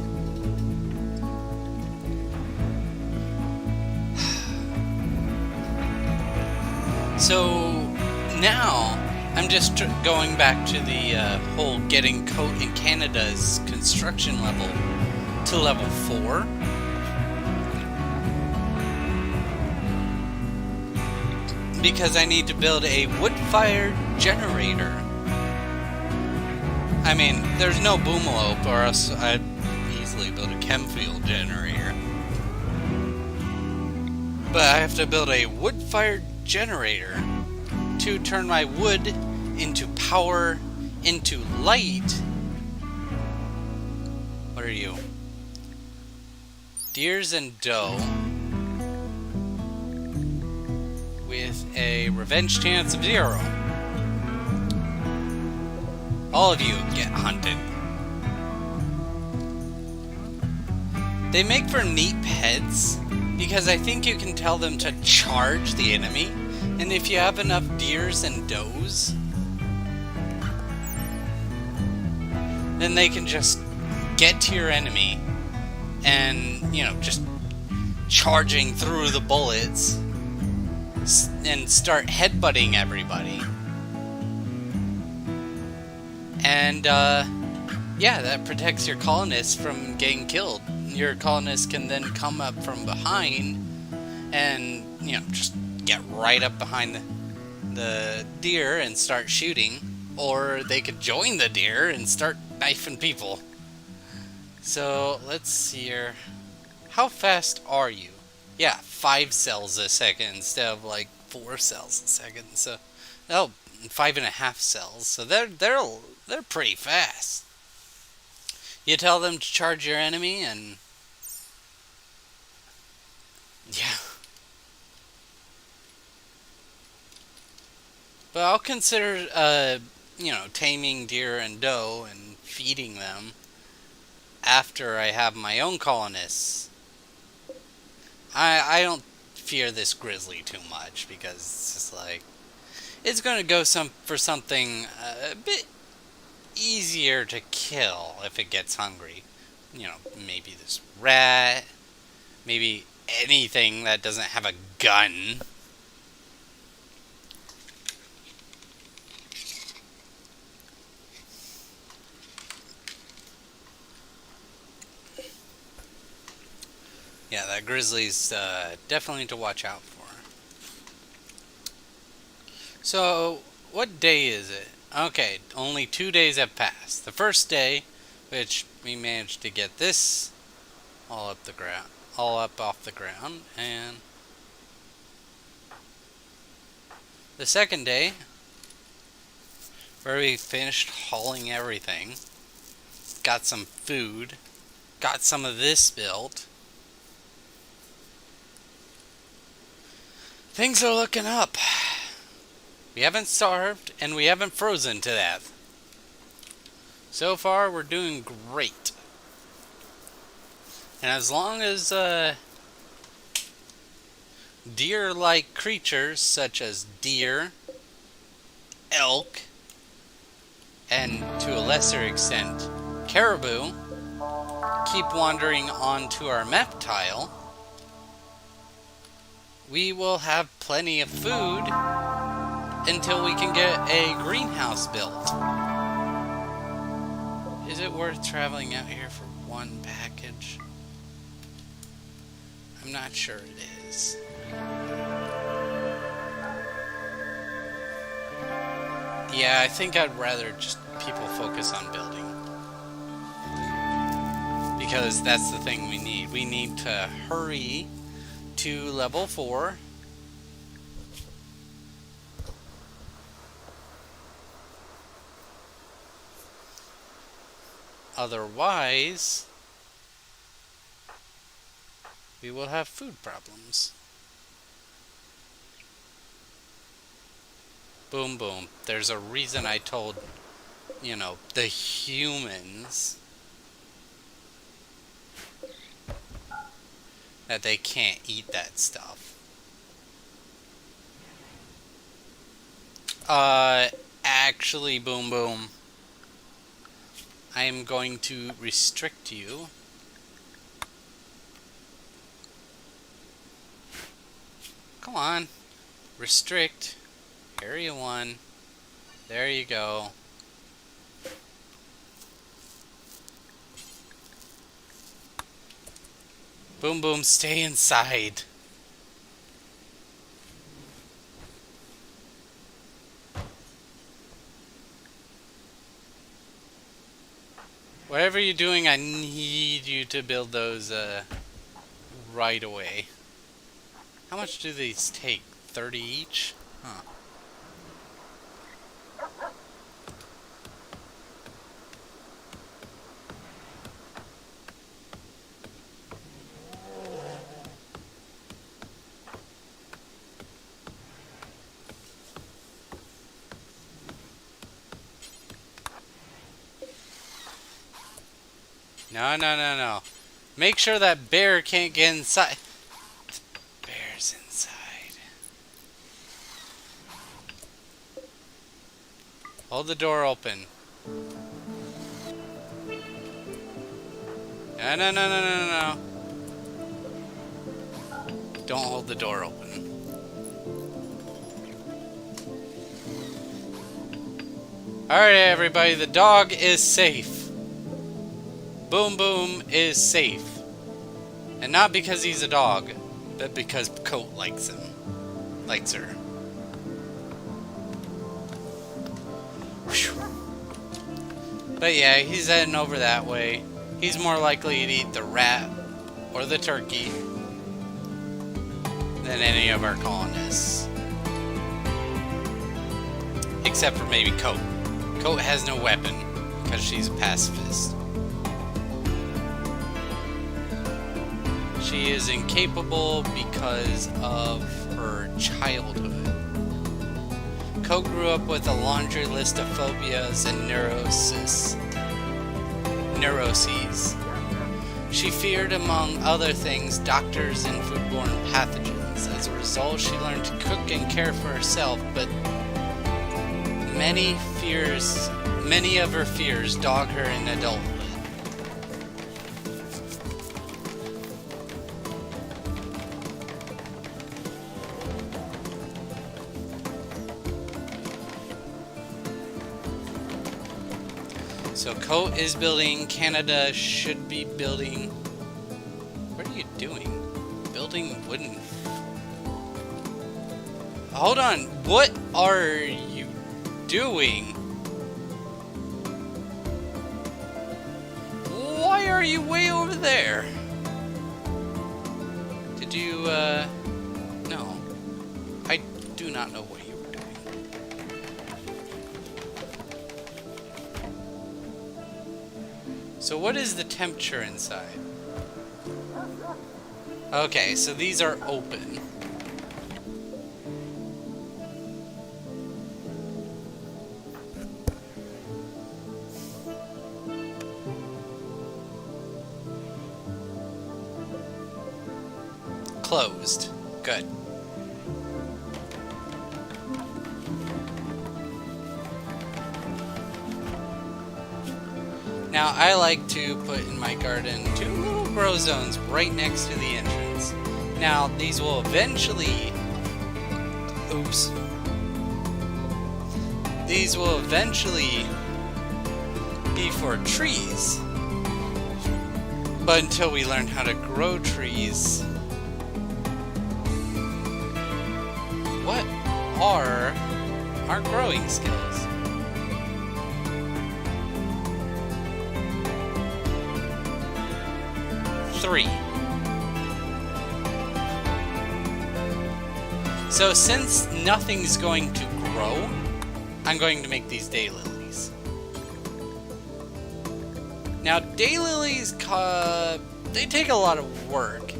So now I'm just going back to the whole getting Coat in Canada's construction level to level 4. Because I need to build a wood-fired generator. I mean, there's no boomlope, or else I'd easily build a chemfield generator. But I have to build a wood-fired generator to turn my wood into power, into light. What are you? Deers and doe with a revenge chance of 0. All of you get hunted. They make for neat pets because I think you can tell them to charge the enemy, and if you have enough deers and does, then they can just get to your enemy and, you know, just charging through the bullets and start headbutting everybody. And, yeah, that protects your colonists from getting killed. Your colonists can then come up from behind and, you know, just get right up behind the deer and start shooting. Or they could join the deer and start knifing people. So, let's see here. How fast are you? Yeah, 5 cells a second instead of like 4 cells a second. So, oh, 5.5 cells. So they're pretty fast. You tell them to charge your enemy, and yeah. But I'll consider, you know, taming deer and doe and feeding them after I have my own colonists. I don't fear this grizzly too much because it's just like it's going to go for something a bit easier to kill if it gets hungry. You know, maybe this rat, maybe anything that doesn't have a gun. Yeah, that grizzly's definitely to watch out for. So, what day is it? Okay, only 2 days have passed. The first day, which we managed to get this all up the ground, all up off the ground, and the second day, where we finished hauling everything, got some food, got some of this built. Things are looking up. We haven't starved, and we haven't frozen to death. So far, we're doing great. And as long as deer-like creatures such as deer, elk, and to a lesser extent, caribou, keep wandering onto our map tile, we will have plenty of food until we can get a greenhouse built. Is it worth traveling out here for one package? I'm not sure it is. Yeah, I think I'd rather just people focus on building. Because that's the thing we need. We need to hurry to level 4. Otherwise, we will have food problems. Boom, boom. There's a reason I told, you know, the humans that they can't eat that stuff. Actually, boom, boom. I am going to restrict you. Come on. Restrict. Area 1. There you go. Boom, boom, stay inside. Whatever you're doing, I need you to build those right away. How much do these take? 30 each? Huh. No, no, no, no. Make sure that bear can't get inside. The bear's inside. Hold the door open. No, no, no, no, no, no. Don't hold the door open. Alright, everybody, the dog is safe. Boom Boom is safe. And not because he's a dog, but because Coat likes him. Likes her. Whew. But yeah, he's heading over that way. He's more likely to eat the rat or the turkey than any of our colonists. Except for maybe Coat. Coat has no weapon because she's a pacifist. She is incapable because of her childhood. Coat grew up with a laundry list of phobias and neuroses. She feared, among other things, doctors and foodborne pathogens. As a result, she learned to cook and care for herself, but many of her fears dog her in adulthood. So Coat is building, Canada should be building. What are you doing? Building wooden. Hold on, what are you doing? Why are you way over there? Did you, no. I do not know what you were doing. So what is the temperature inside? Okay, so these are open. Closed. Good. Now, I like to put in my garden 2 little grow zones right next to the entrance. Now, these will eventually... Oops. These will eventually be for trees. But until we learn how to grow trees... What are our growing skills? Three. So since nothing's going to grow, I'm going to make these daylilies. Now daylilies, they take a lot of work.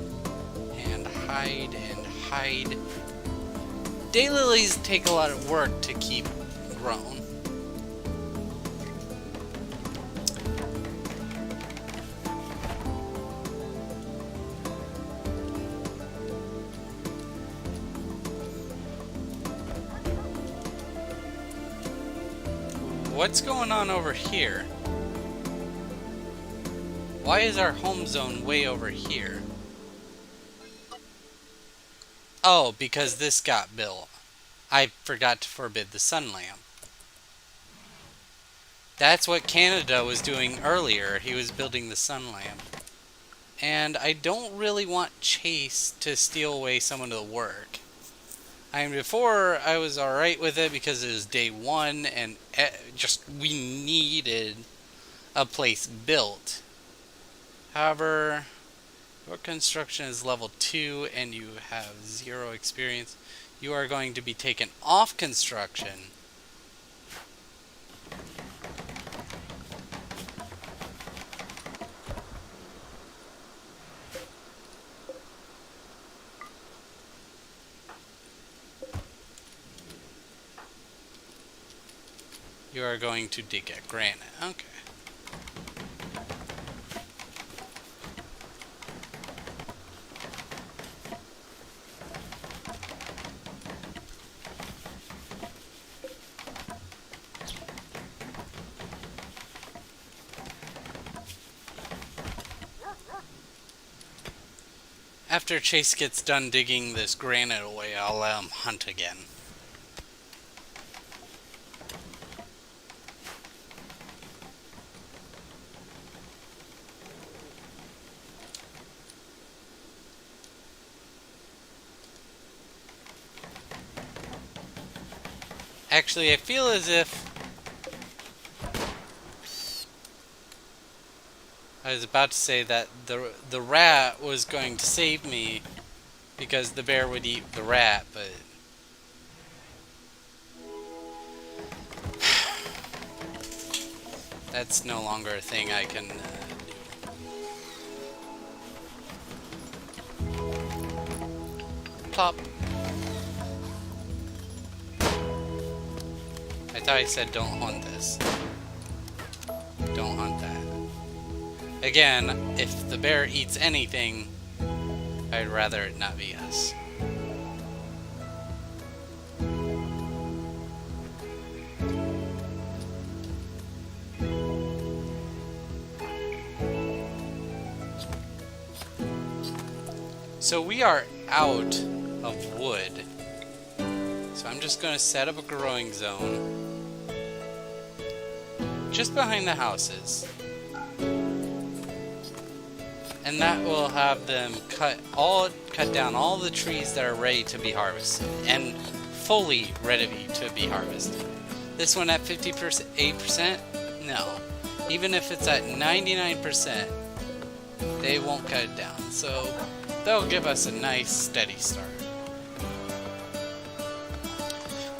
And hide and hide. Daylilies take a lot of work to keep grown. What's going on over here? Why is our home zone way over here? Oh, because this got built. I forgot to forbid the sun lamp. That's what Canada was doing earlier. He was building the sun lamp. And I don't really want Chase to steal away some of the work. I mean, before I was alright with it because it was day 1 and we needed a place built. However... Your construction is level 2 and you have 0 experience. You are going to be taken off construction. You are going to dig at granite. Okay. After Chase gets done digging this granite away, I'll let him hunt again. Actually, I feel as if I was about to say that the rat was going to save me because the bear would eat the rat, but that's no longer a thing I can do. Plop. I thought I said don't hunt this. Don't hunt that. Again, if the bear eats anything, I'd rather it not be us. So we are out of wood. So I'm just going to set up a growing zone. just behind the houses. And that will have them cut down all the trees that are ready to be harvested and fully ready to be harvested. This one at 58%? No. Even if it's at 99%, they won't cut it down. So they'll give us a nice steady start.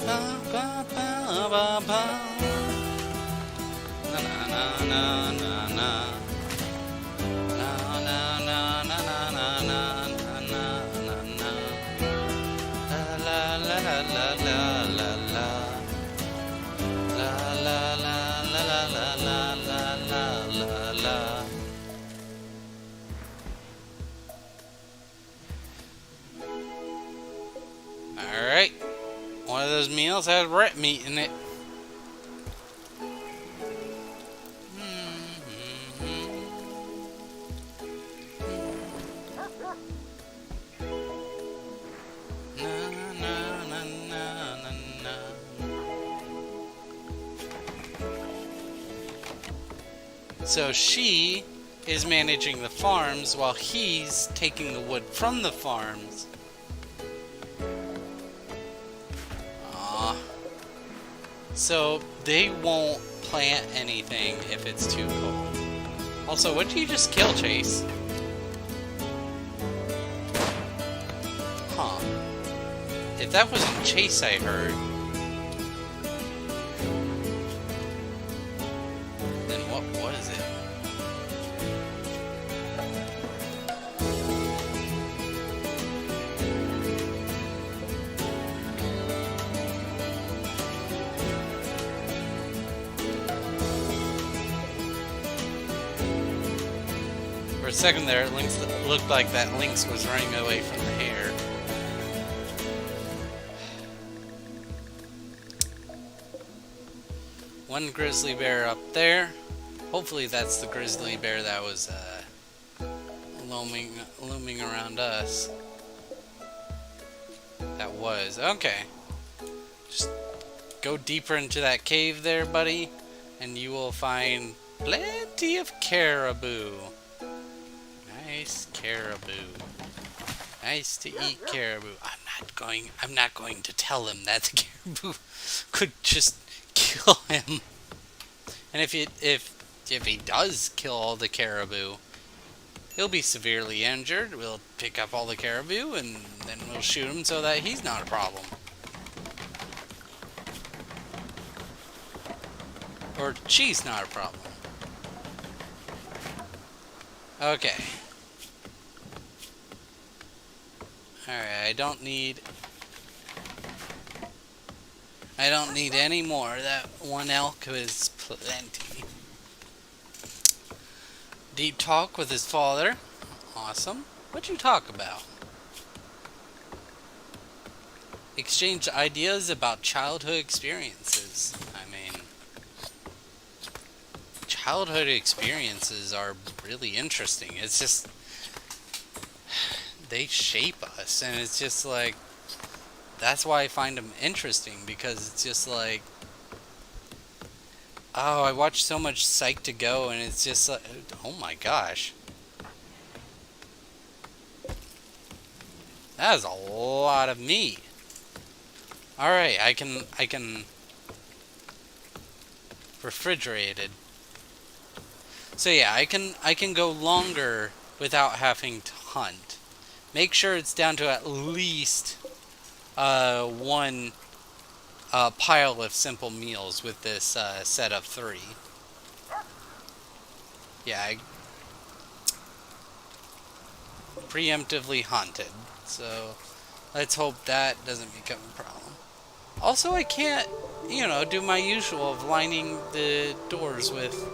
Ba, ba, ba, ba, ba. Na, na, na, na, na, na. Alright, one of those meals has rat meat in it. So she is managing the farms while he's taking the wood from the farms. So they won't plant anything if it's too cold. Also, what did you just kill, Chase? Huh. If that wasn't Chase I heard, then what was it? For a second there, it looked like that lynx was running away from the hare. One grizzly bear up there. Hopefully that's the grizzly bear that was looming around us. That was. Okay. Just go deeper into that cave there, buddy, and you will find plenty of caribou. Nice caribou. Nice to eat caribou. I'm not going to tell him that the caribou could just kill him. And if he does kill all the caribou, he'll be severely injured. We'll pick up all the caribou and then we'll shoot him so that he's not a problem. Or she's not a problem. Okay. Alright, I don't need any more. That one elk is plenty. Deep talk with his father. Awesome. What'd you talk about? Exchange ideas about childhood experiences. I mean, childhood experiences are really interesting. It's just, they shape us, and it's just like, that's why I find them interesting, because it's just like, oh, I watched so much Psych to Go, and it's just like, oh my gosh. That is a lot of meat. Alright, I can refrigerated. So yeah, I can go longer without having to hunt. Make sure it's down to at least one pile of simple meals with this set of 3. Yeah, I preemptively hunted. So let's hope that doesn't become a problem. Also, I can't, do my usual of lining the doors with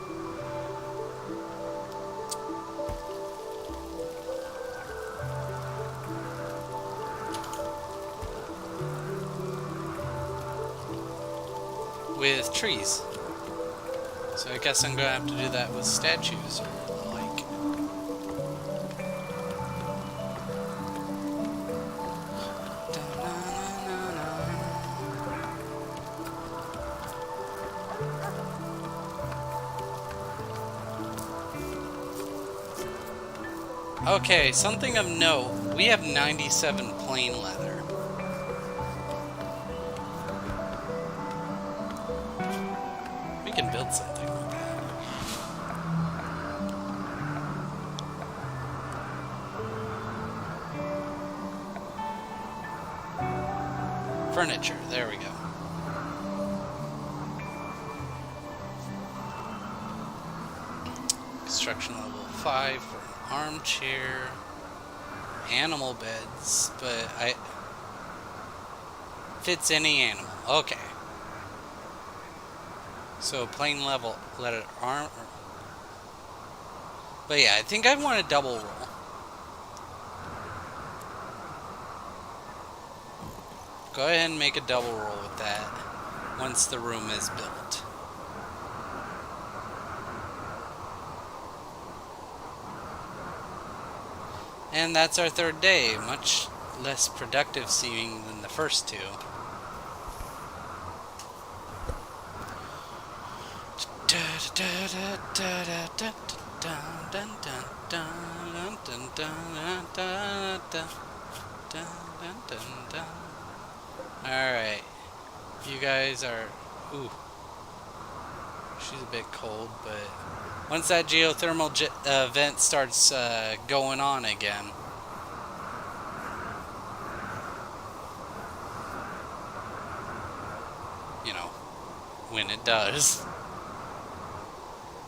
trees. So I guess I'm gonna have to do that with statues or like. Okay, something of note. We have 97 plain leather. We can build something with that. Furniture, there we go. Construction level 5 for an armchair. Animal beds, but fits any animal. Okay. So plain level letter arm. But yeah, I think I want a double roll. Go ahead and make a double roll with that once the room is built. And that's our third day, much less productive seeming than the first two. Alright, you guys are, ooh, she's a bit cold, but once that geothermal vent starts going on again, you know, when it does.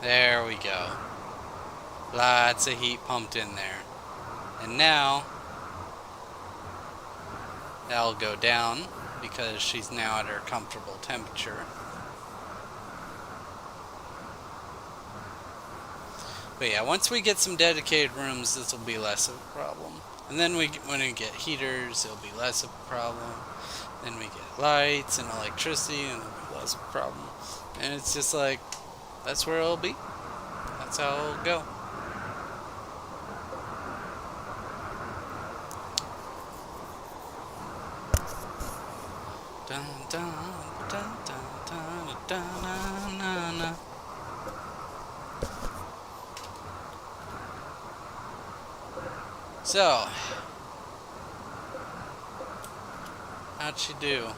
There we go. Lots of heat pumped in there. And now, that'll go down because she's now at her comfortable temperature. But yeah, once we get some dedicated rooms, this will be less of a problem. And then when we get heaters, it'll be less of a problem. Then we get lights and electricity, and it'll be less of a problem. And it's just like, that's where it'll be. That's how it'll go. Dun, dun, dun, dun, dun, dun, dun, dun, dun. So, how'd she do?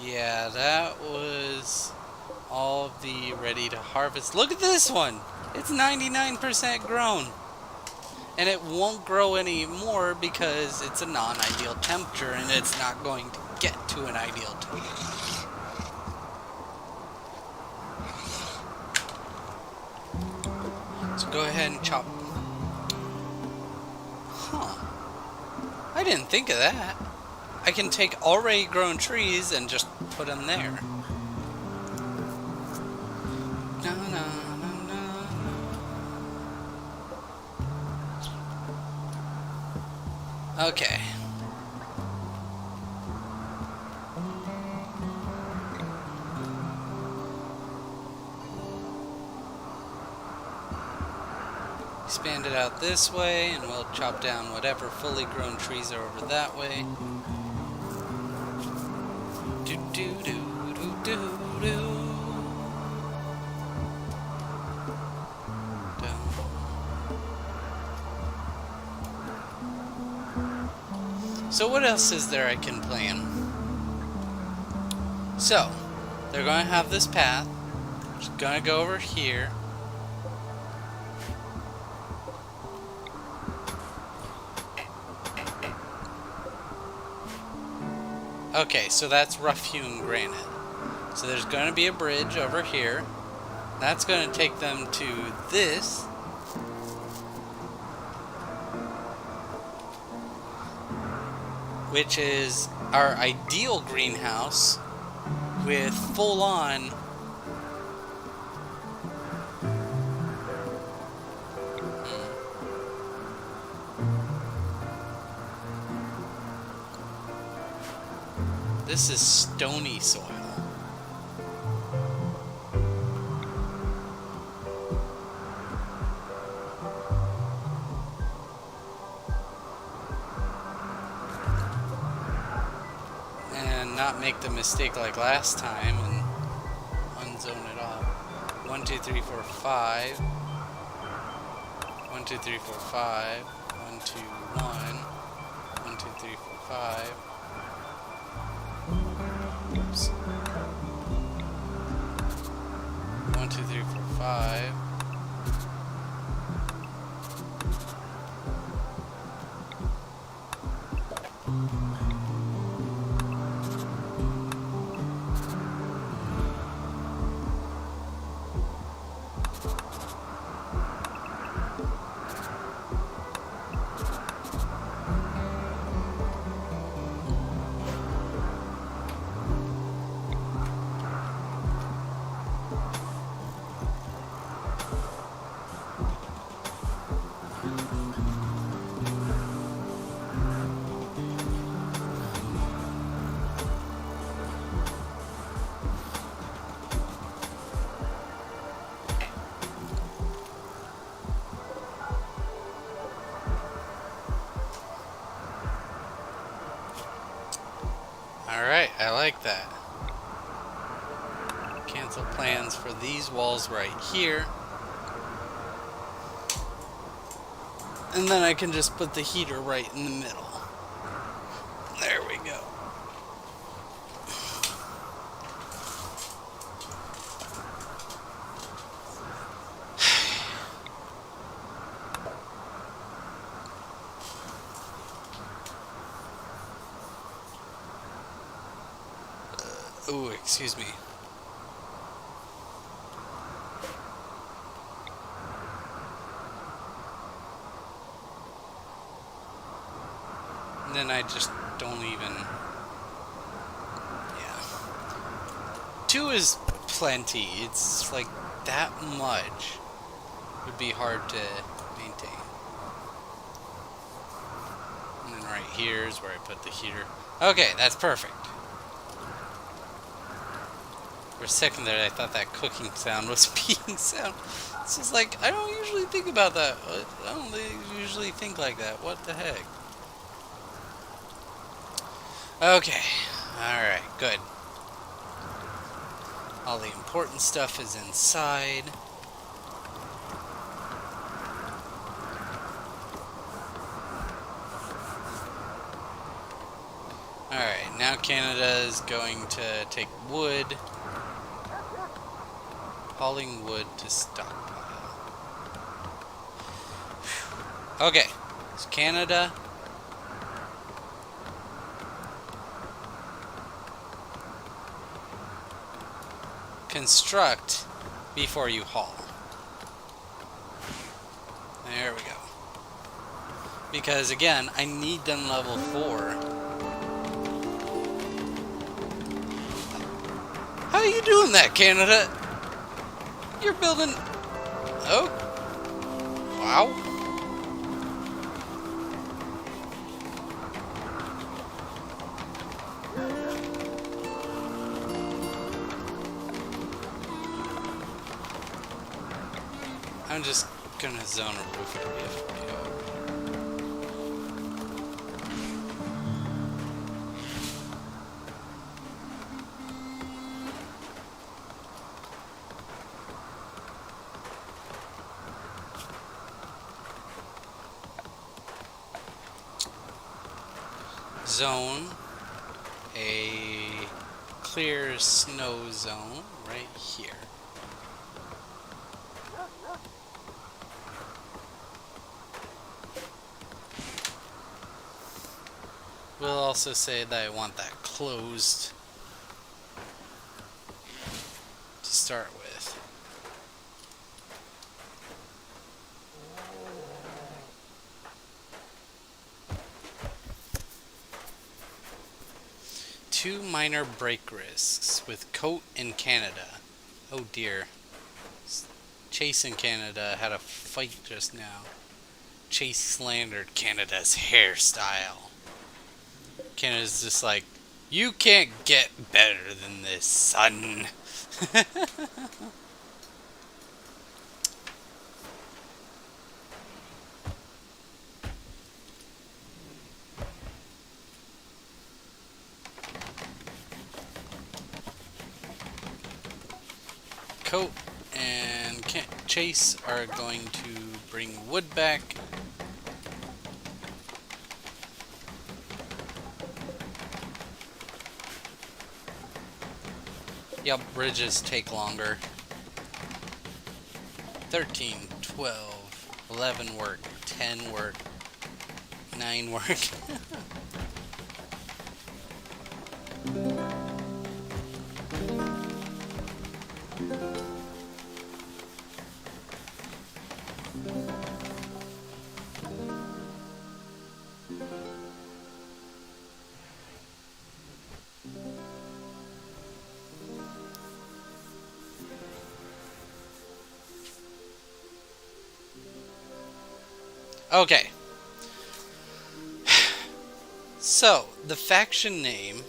Yeah, that was all of the ready to harvest. Look at this one! It's 99% grown. And it won't grow anymore because it's a non-ideal temperature and it's not going to get to an ideal temperature. So go ahead and chop. Huh. I didn't think of that. I can take already grown trees and just put them there. Na, na, na, na. Okay. Expand it out this way, and we'll chop down whatever fully grown trees are over that way. Do do do do do do. So what else is there I can plan? So, they're going to have this path. Just going to go over here. Okay, so that's rough-hewn granite. So there's going to be a bridge over here. That's going to take them to this. Which is our ideal greenhouse with full-on This is stony soil. And not make the mistake like last time and unzone it off. 1, 2, 3, 4, 5. 1, 2, 3, 4, 5. 1, 2, 1. 1, 2, 3, 4, 5. Oops. 1, 2, 3, 4, 5. Alright, I like that. Cancel plans for these walls right here. And then I can just put the heater right in the middle. There we go. Oh, excuse me. And then I just don't even... Yeah. 2 is plenty. It's like that much would be hard to maintain. And then right here is where I put the heater. Okay, that's perfect. For a second there, I thought that cooking sound was peeing sound. It's just like, I don't usually think about that. I don't usually think like that. What the heck? Okay. Alright, good. All the important stuff is inside. Alright, now Canada is going to take wood. Hauling wood to stockpile. Whew. Okay, so Canada. Construct before you haul. There we go. Because again, I need them level 4. How are you doing that, Canada? You're building... Oh. Wow. I'm just gonna zone a roof area for you. Zone a clear snow zone right here. We'll also say that I want that closed to start with. Two minor break risks with Coat in Canada. Oh dear. Chase in Canada had a fight just now. Chase slandered Canada's hairstyle. Canada's just like, you can't get better than this, son. Coat and Chase are going to bring wood back. Yep, bridges take longer. 13, 12, 11 work, 10 work, 9 work. Okay. So, the faction name.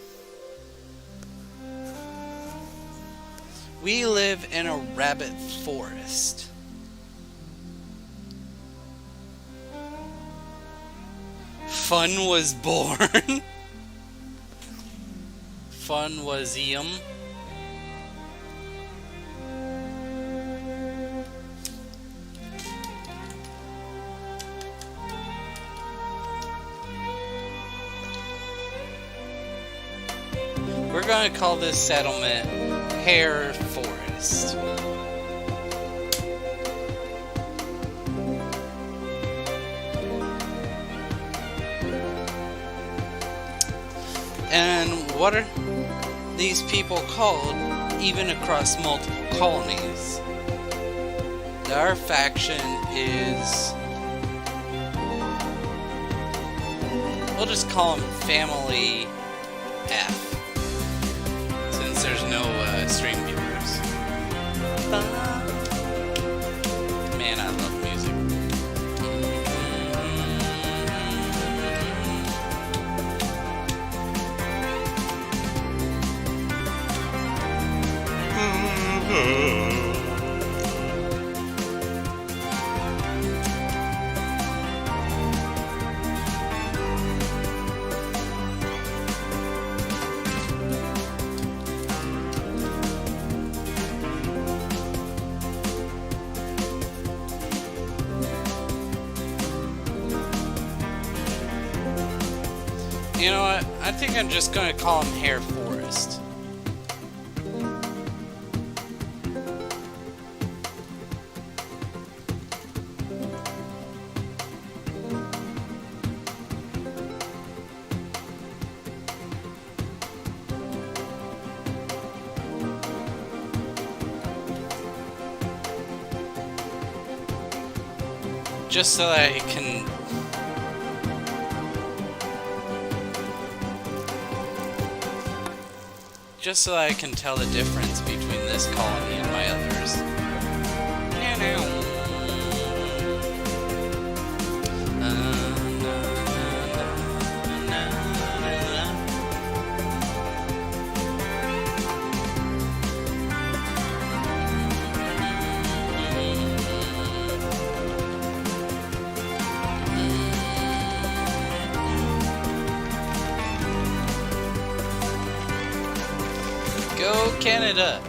We live in a rabbit forest. Fun was born. Fun was Eum. We're going to call this settlement Hare Forest. And what are these people called, even across multiple colonies? Our faction is... we'll just call them Family F. Since there's no stream viewers. Man, I love music. You know what? I think I'm just going to call him Hare Forest. Just so that I can... just so I can tell the difference between this colony and my others. Go Canada!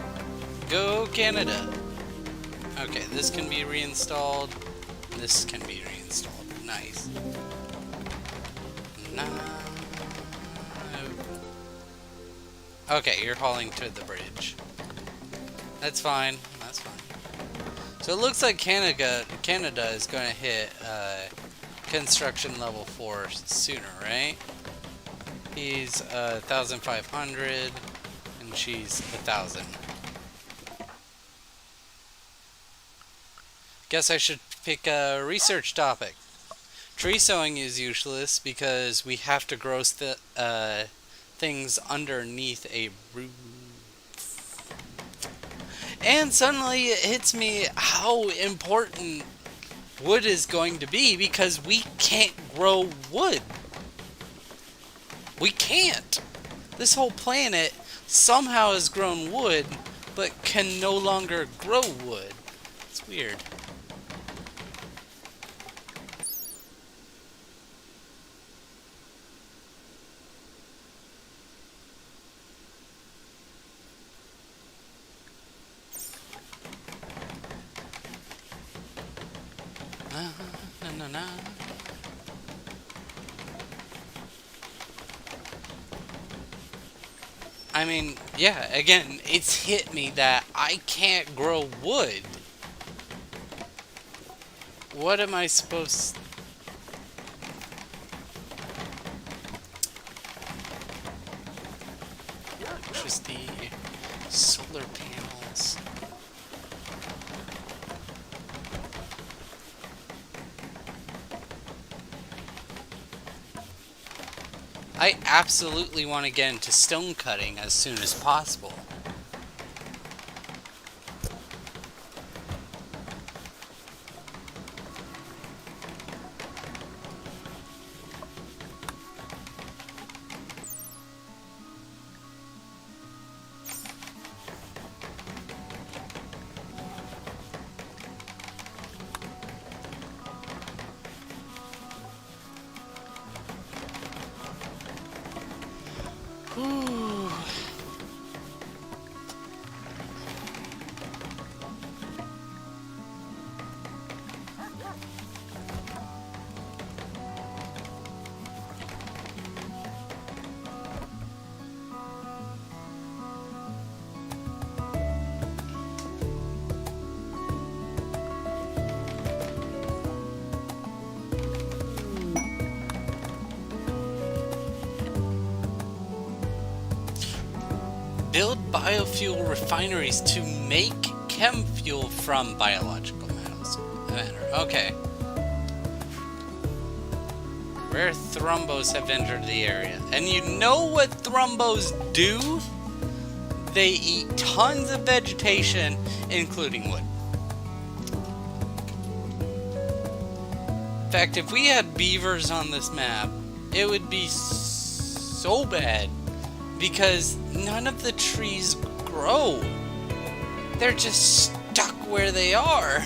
Go Canada! Okay, this can be reinstalled. This can be reinstalled. Nice. Okay, you're hauling to the bridge. That's fine. That's fine. So it looks like Canada is going to hit construction level 4 sooner, right? He's 1,500. She's 1,000. Guess I should pick a research topic. Tree sowing is useless because we have to grow things underneath a roof. And suddenly it hits me how important wood is going to be because we can't grow wood. We can't. This whole planet somehow has grown wood, but can no longer grow wood. It's weird. na na na. I mean, yeah, again, it's hit me that I can't grow wood. What am I supposed... Electricity, solar panels. I absolutely want to get into stone cutting as soon as possible. Ooh. Build biofuel refineries to make chem fuel from biological matter. Okay. Rare thrumbos have entered the area. And you know what thrumbos do? They eat tons of vegetation, including wood. In fact, if we had beavers on this map, it would be so bad. Because none of the trees grow. They're just stuck where they are.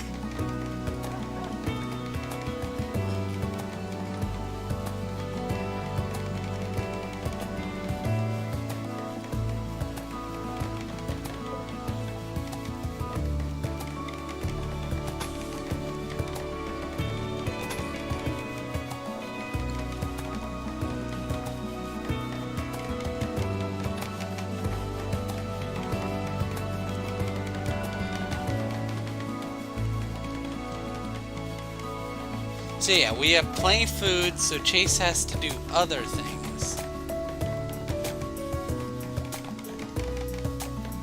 So yeah, we have plenty of food, so Chase has to do other things.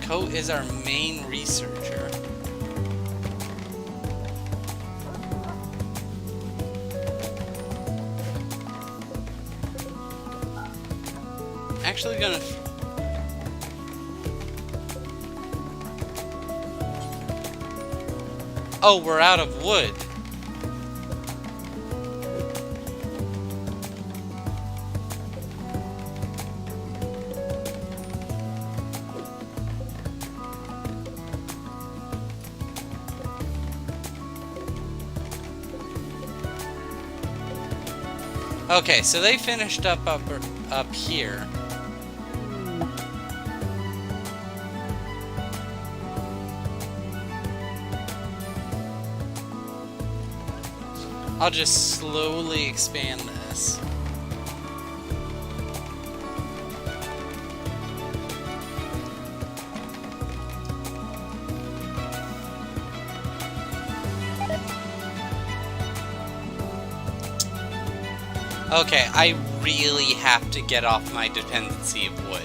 Coat is our main researcher. Actually gonna... Oh, we're out of wood. Okay, so they finished up here. I'll just slowly expand this. Okay, I really have to get off my dependency of wood.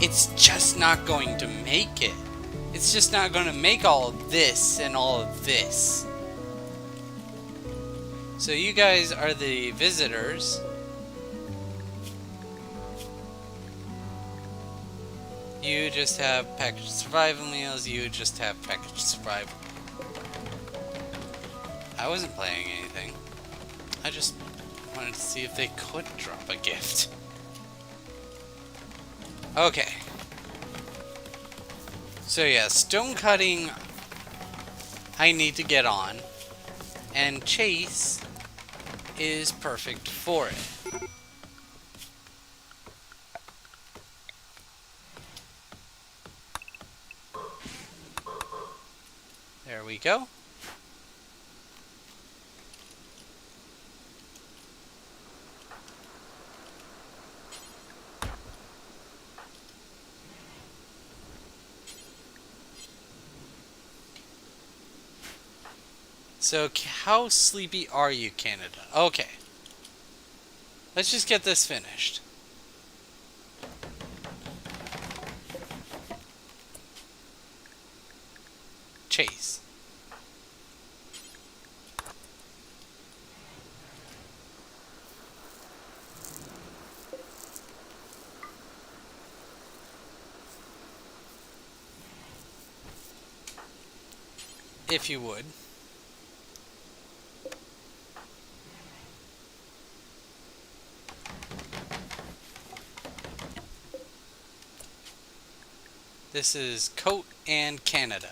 It's just not going to make it. It's just not going to make all of this and all of this. So you guys are the visitors. You just have packaged survival meals. You just have packaged survival. I wasn't playing anything. I just wanted to see if they could drop a gift. Okay. So yeah, stone cutting I need to get on. And Chase is perfect for it. There we go. So, how sleepy are you, Canada? Okay. Let's just get this finished. Chase. If you would. This is Coat and Canada.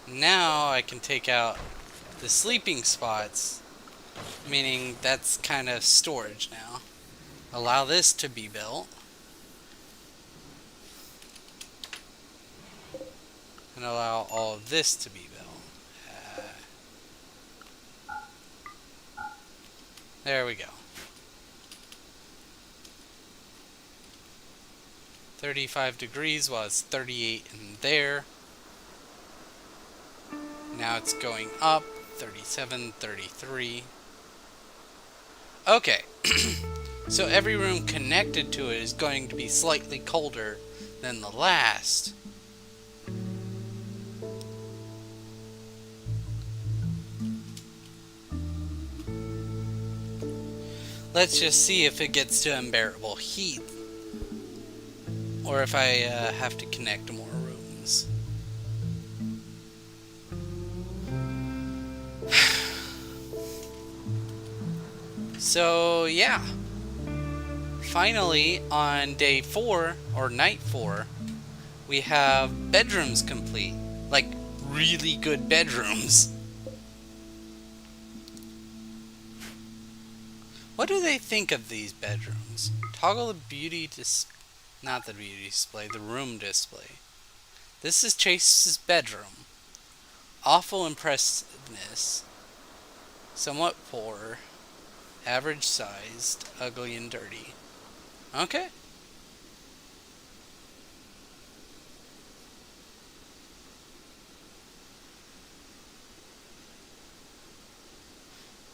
Now I can take out the sleeping spots, meaning that's kind of storage now. Allow this to be built. And allow all of this to be built. There we go. 35 degrees while it's 38 in there. Now it's going up, 37, 33. Okay, so every room connected to it is going to be slightly colder than the last. Let's just see if it gets to unbearable heat, or if I have to connect more rooms. So yeah, finally on day 4 or night 4, we have bedrooms complete, like really good bedrooms. What do they think of these bedrooms? Toggle the beauty not the beauty display, the room display. This is Chase's bedroom. Awful impressiveness. Somewhat poor. Average sized. Ugly and dirty. Okay.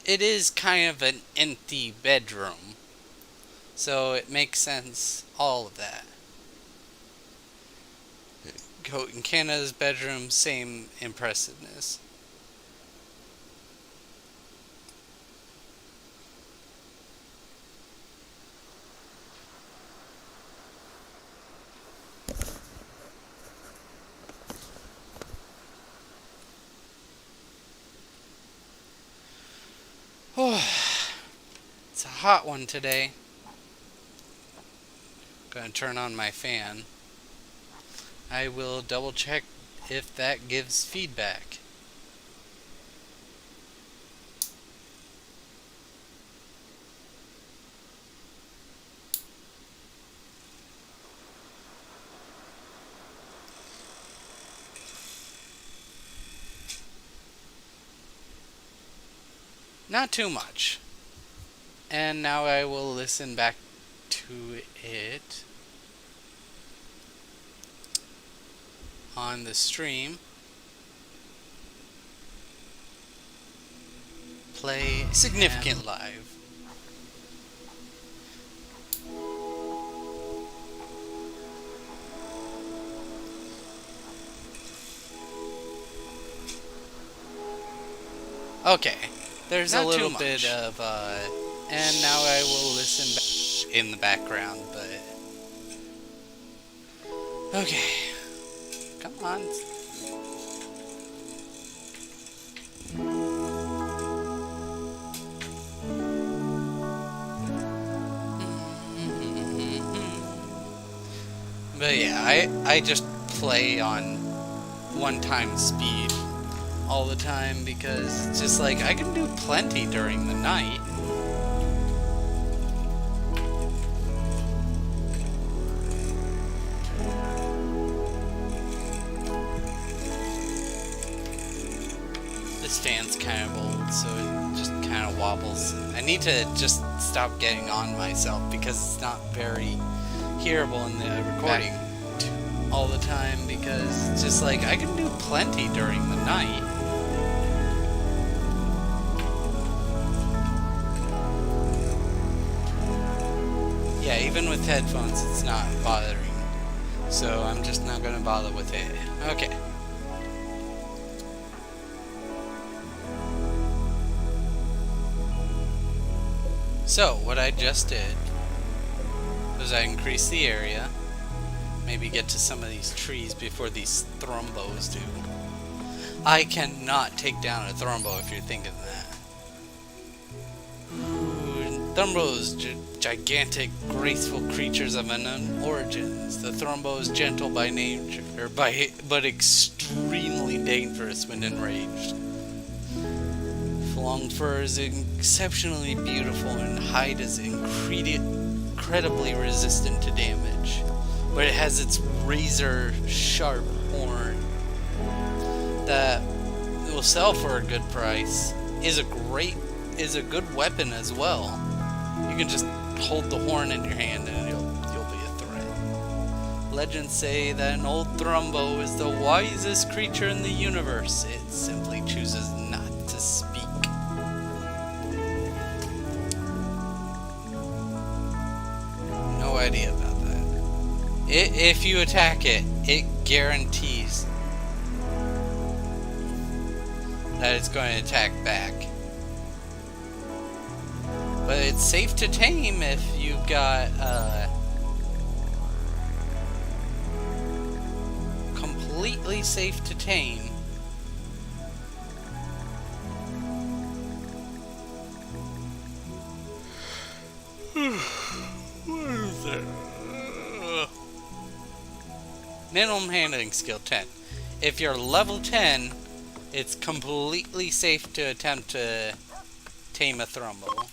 It is kind of an empty bedroom. So it makes sense, all of that. Coat in Canada's bedroom, same impressiveness. It's a hot one today. Gonna turn on my fan. I will double check if that gives feedback. Not too much. And now I will listen back to it on the stream. Play significant live. Okay, there's a little bit of and now I will listen in the background, but okay, come on. But yeah, I just play on 1x speed all the time because it's just like I can do plenty during the night. This fan's kind of old, so it just kind of wobbles. I need to just stop getting on myself because it's not very hearable in the recording. all the time because it's just like I can do plenty during the night. Yeah, even with headphones, it's not bothering. So I'm just not gonna bother with it. Okay. So, what I just did was I increased the area. Maybe get to some of these trees before these thrombos do. I cannot take down a thrombo if you're thinking that. Thrombos, gigantic, graceful creatures of unknown origins. The thrombo is gentle by nature, but extremely dangerous when enraged. Long fur is exceptionally beautiful and hide is incredibly resistant to damage. But it has its razor sharp horn that will sell for a good price. Is a good weapon as well. You can just hold the horn in your hand and you'll be a threat. Legends say that an old thrombo is the wisest creature in the universe. It simply chooses not to speak. No idea about that. If you attack it, it guarantees that it's going to attack back. But it's safe to tame if you've got completely safe to tame. What is it? Minimum handling skill 10. If you're level 10, it's completely safe to attempt to tame a thrombo.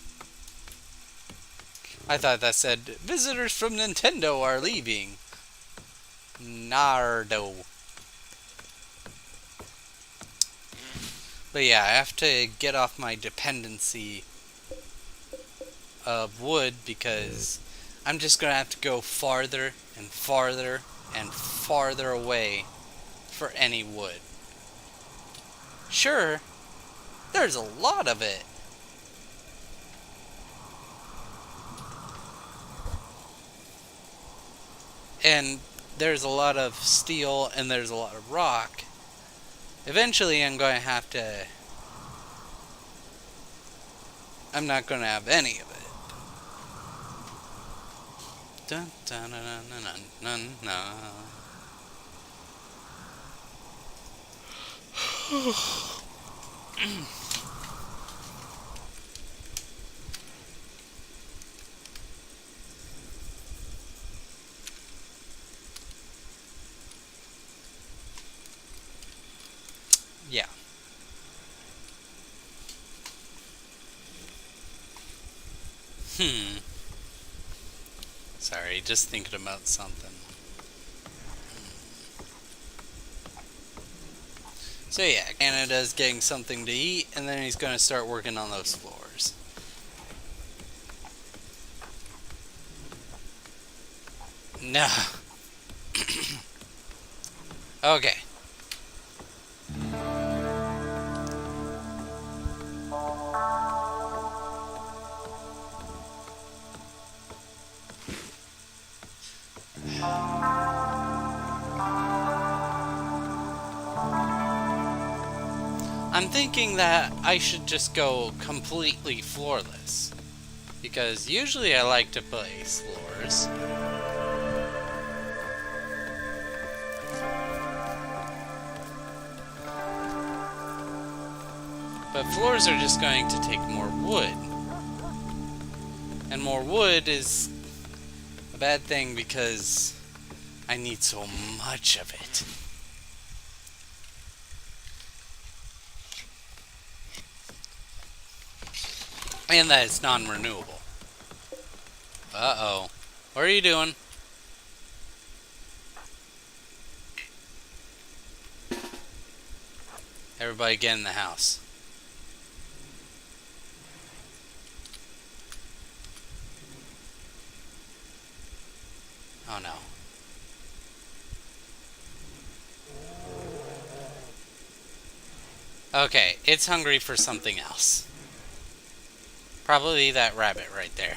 I thought that said, visitors from Nintendo are leaving. Nardo. But yeah, I have to get off my dependency of wood because I'm just going to have to go farther and farther and farther away for any wood. Sure, there's a lot of it. And there's a lot of steel and there's a lot of rock. Eventually I'm going to have to... I'm not going to have any of it. Dun, dun, dun, dun, dun, dun, dun. Yeah. Sorry, just thinking about something. So yeah, Canada's getting something to eat, and then he's going to start working on those floors. No. Okay. I'm thinking that I should just go completely floorless, because usually I like to place floors. But floors are just going to take more wood. And more wood is a bad thing because I need so much of it. And that it's non-renewable. Uh-oh. What are you doing? Everybody get in the house. Oh no. Okay, it's hungry for something else. Probably that rabbit right there.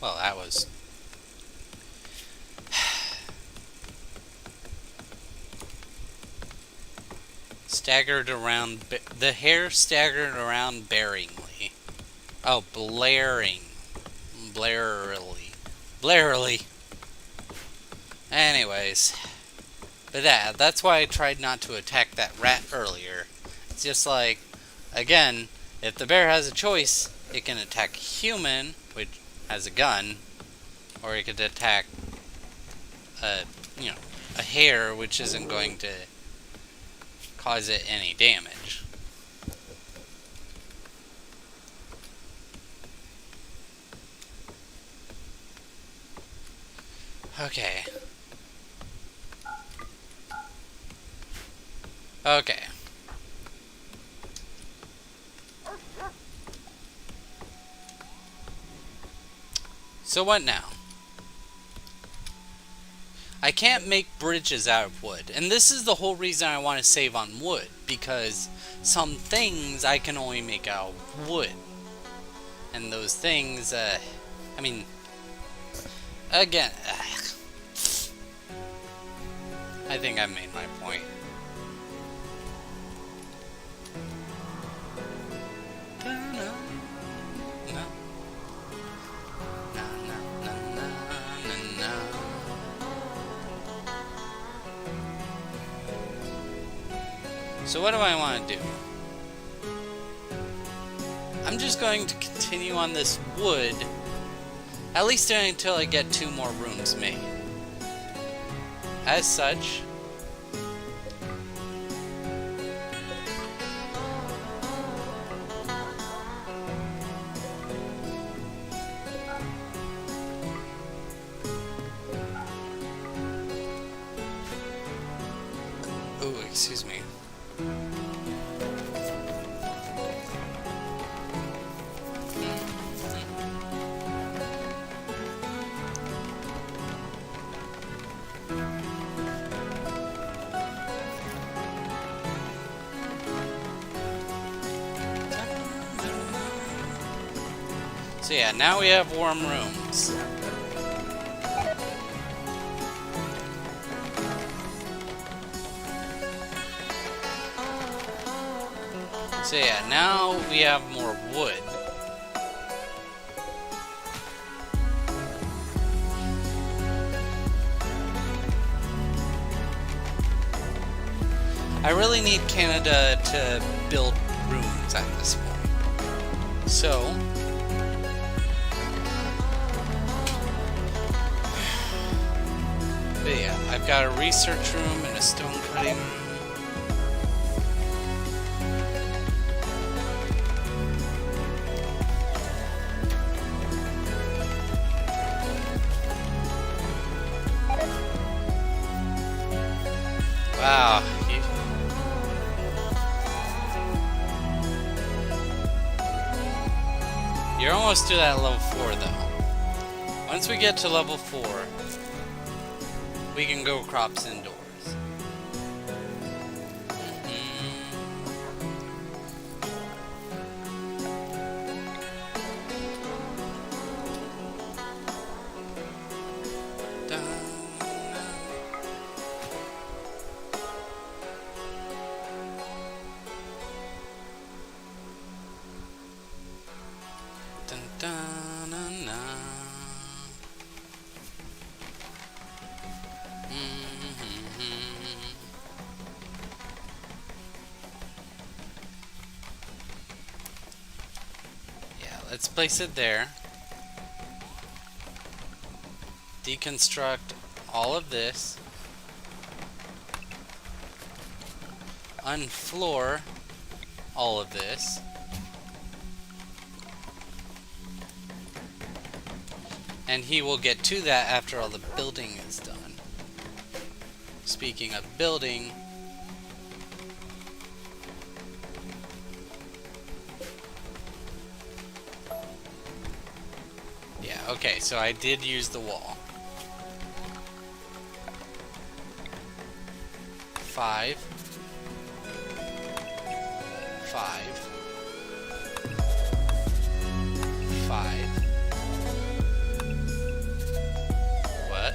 Well, that was... staggered around... the hare staggered around bearingly. Oh, blaring. Blarily. Blarily. Anyways. But that's why I tried not to attack that rat earlier. It's just like, again, if the bear has a choice, it can attack human, which has a gun, or it could attack a hare, which isn't going to cause it any damage. Okay. Okay. So what now? I can't make bridges out of wood, and this is the whole reason I want to save on wood, because some things I can only make out of wood. And those things, I mean, again, I think I made my point. So what do I want to do? I'm just going to continue on this wood, at least until I get 2 more rooms made. As such, ooh, excuse me. So yeah, now we have warm rooms. So yeah, now we have more wood. I really need Canada to build rooms at this point. So... but yeah, I've got a research room and a stone cutting room. Wow. You're almost to that level 4 though. Once we get to level 4, we can go crops indoors. Let's place it there. Deconstruct all of this. Unfloor all of this. And he will get to that after all the building is done. Speaking of building, Yeah, okay, so I did use the wall. 5. 5. 5. What?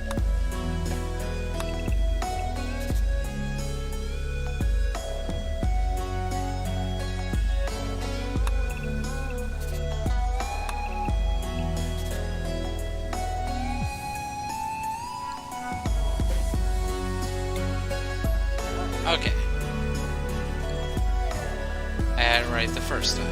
Okay. I had it right the first time.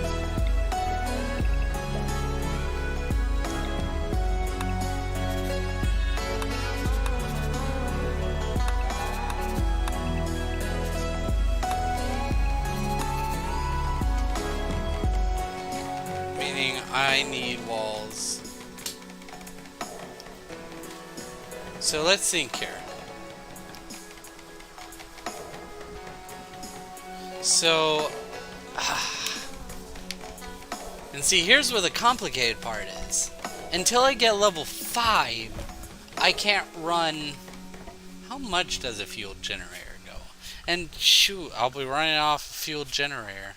Meaning I need walls. So let's think here. So, and see, here's where the complicated part is. Until I get level 5, I can't run... How much does a fuel generator go? And shoot, I'll be running off a fuel generator.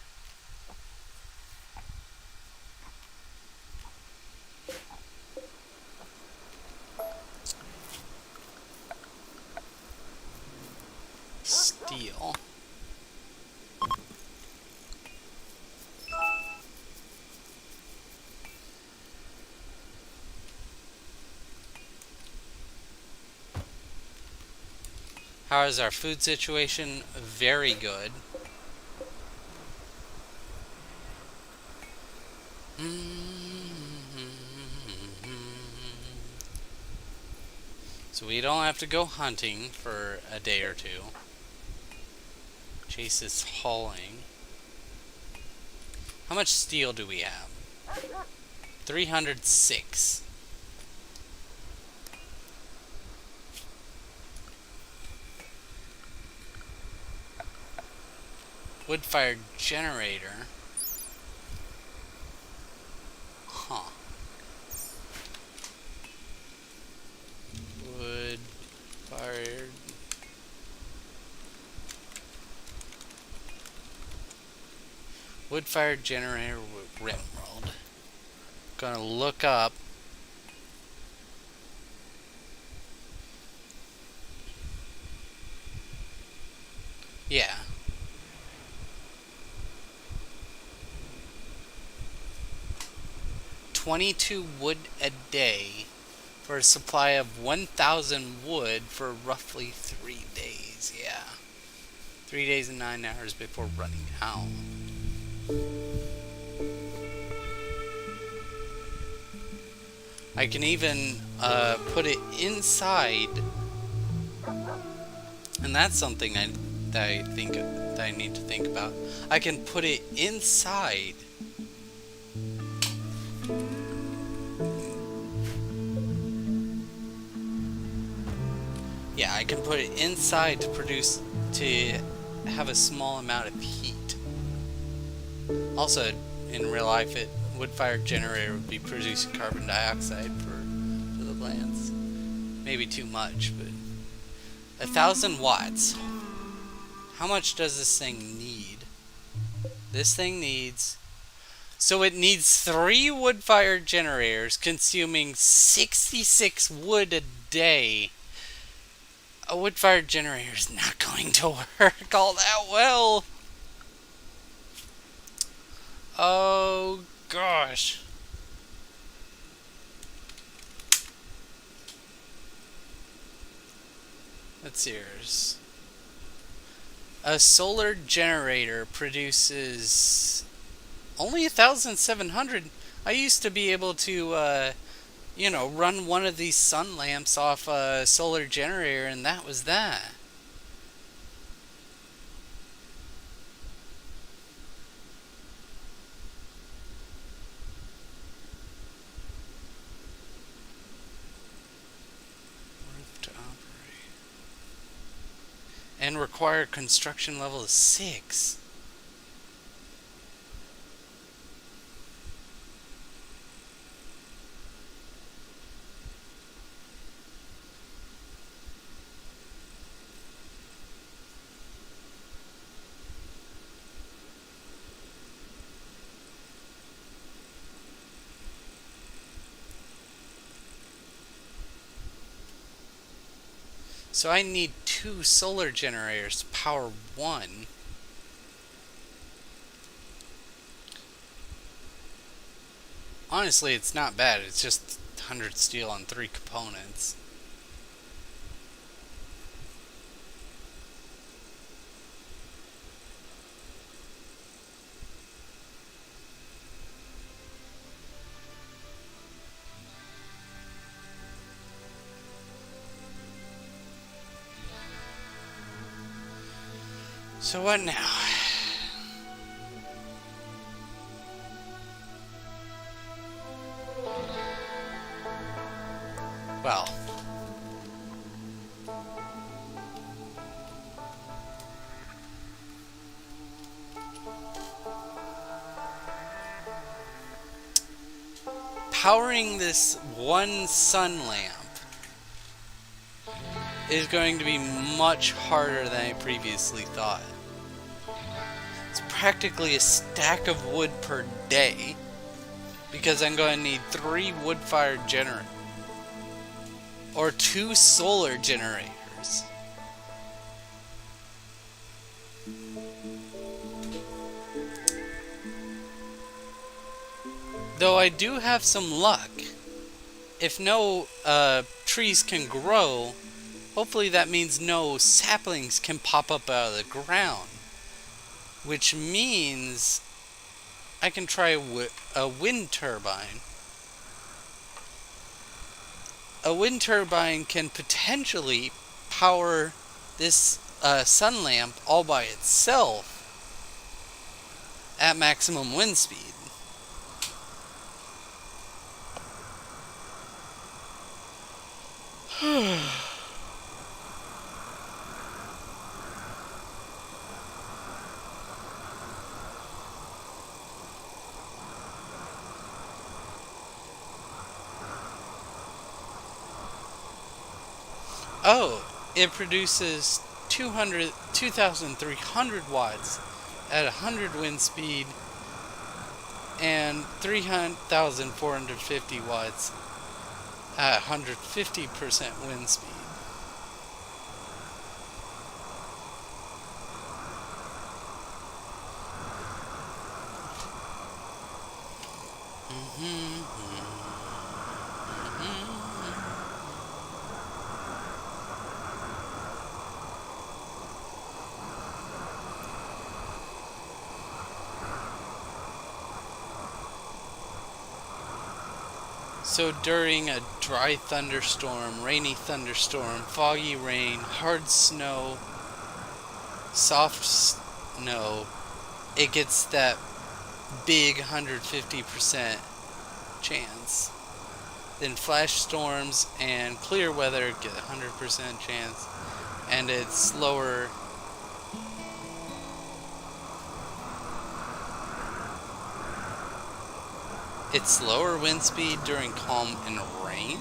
Steel. How is our food situation? Very good. So we don't have to go hunting for a day or two. Chase is hauling. How much steel do we have? 306. Wood-fired generator. Huh. Wood-fired. Wood-fired generator with Rimworld. Gonna look up. Yeah. 22 wood a day for a supply of 1,000 wood for roughly 3 days. Yeah. 3 days and 9 hours before running out. I can even put it inside, and that's something that I need to think about. I can put it inside. Yeah, I can put it inside to have a small amount of heat. Also, in real life, wood-fired generator would be producing carbon dioxide for the plants. Maybe too much, but 1,000 watts. How much does this thing need? This thing needs... So it needs 3 wood-fired generators consuming 66 wood a day. A wood-fired generator is not going to work all that well. Oh, gosh. Let's see yours. A solar generator produces only 1,700. I used to be able to, run one of these sun lamps off a solar generator, and that was that. To operate. And require construction level of 6. So I need 2 solar generators to power 1. Honestly, it's not bad. It's just 100 steel on 3 components. So what now? Well, powering this one sun lamp is going to be much harder than I previously thought. It's practically a stack of wood per day, because I'm going to need 3 wood-fired generators. Or 2 solar generators. Though I do have some luck. If no trees can grow, hopefully that means no saplings can pop up out of the ground. Which means I can try a wind turbine. A wind turbine can potentially power this sun lamp all by itself at maximum wind speed. Oh, it produces 2,300 watts at 100 wind speed and 3,450 watts at 150% wind speed. So during a dry thunderstorm, rainy thunderstorm, foggy rain, hard snow, soft snow, it gets that big 150% chance. Then flash storms and clear weather get 100% chance, and it's lower. It's lower wind speed during calm and rain?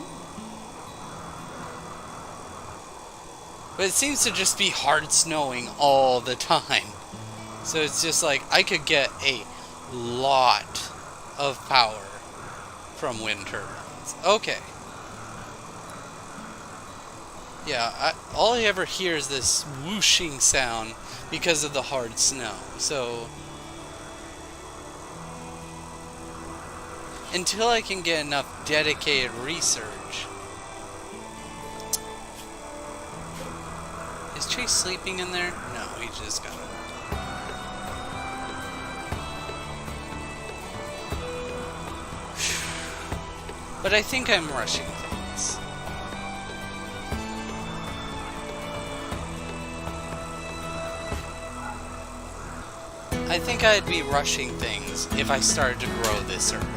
But it seems to just be hard snowing all the time. So it's just like, I could get a lot of power from wind turbines. Okay. Yeah, all I ever hear is this whooshing sound because of the hard snow. So until I can get enough dedicated research. Is Chase sleeping in there? No, he just got up. But I think I'm rushing things. I think I'd be rushing things if I started to grow this early.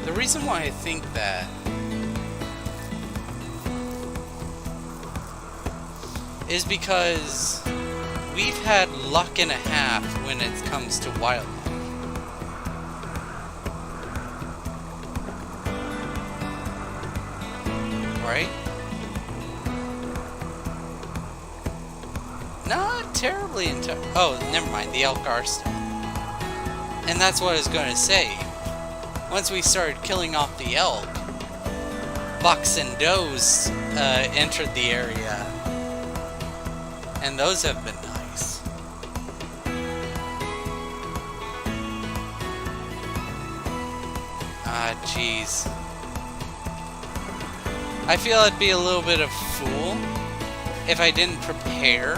The reason why I think that is because we've had luck and a half when it comes to wildlife. Right? Not terribly oh, never mind, the elk are still. And that's what I was going to say. Once we started killing off the elk, bucks and does entered the area, and those have been nice. Ah, jeez. I feel I'd be a little bit of a fool if I didn't prepare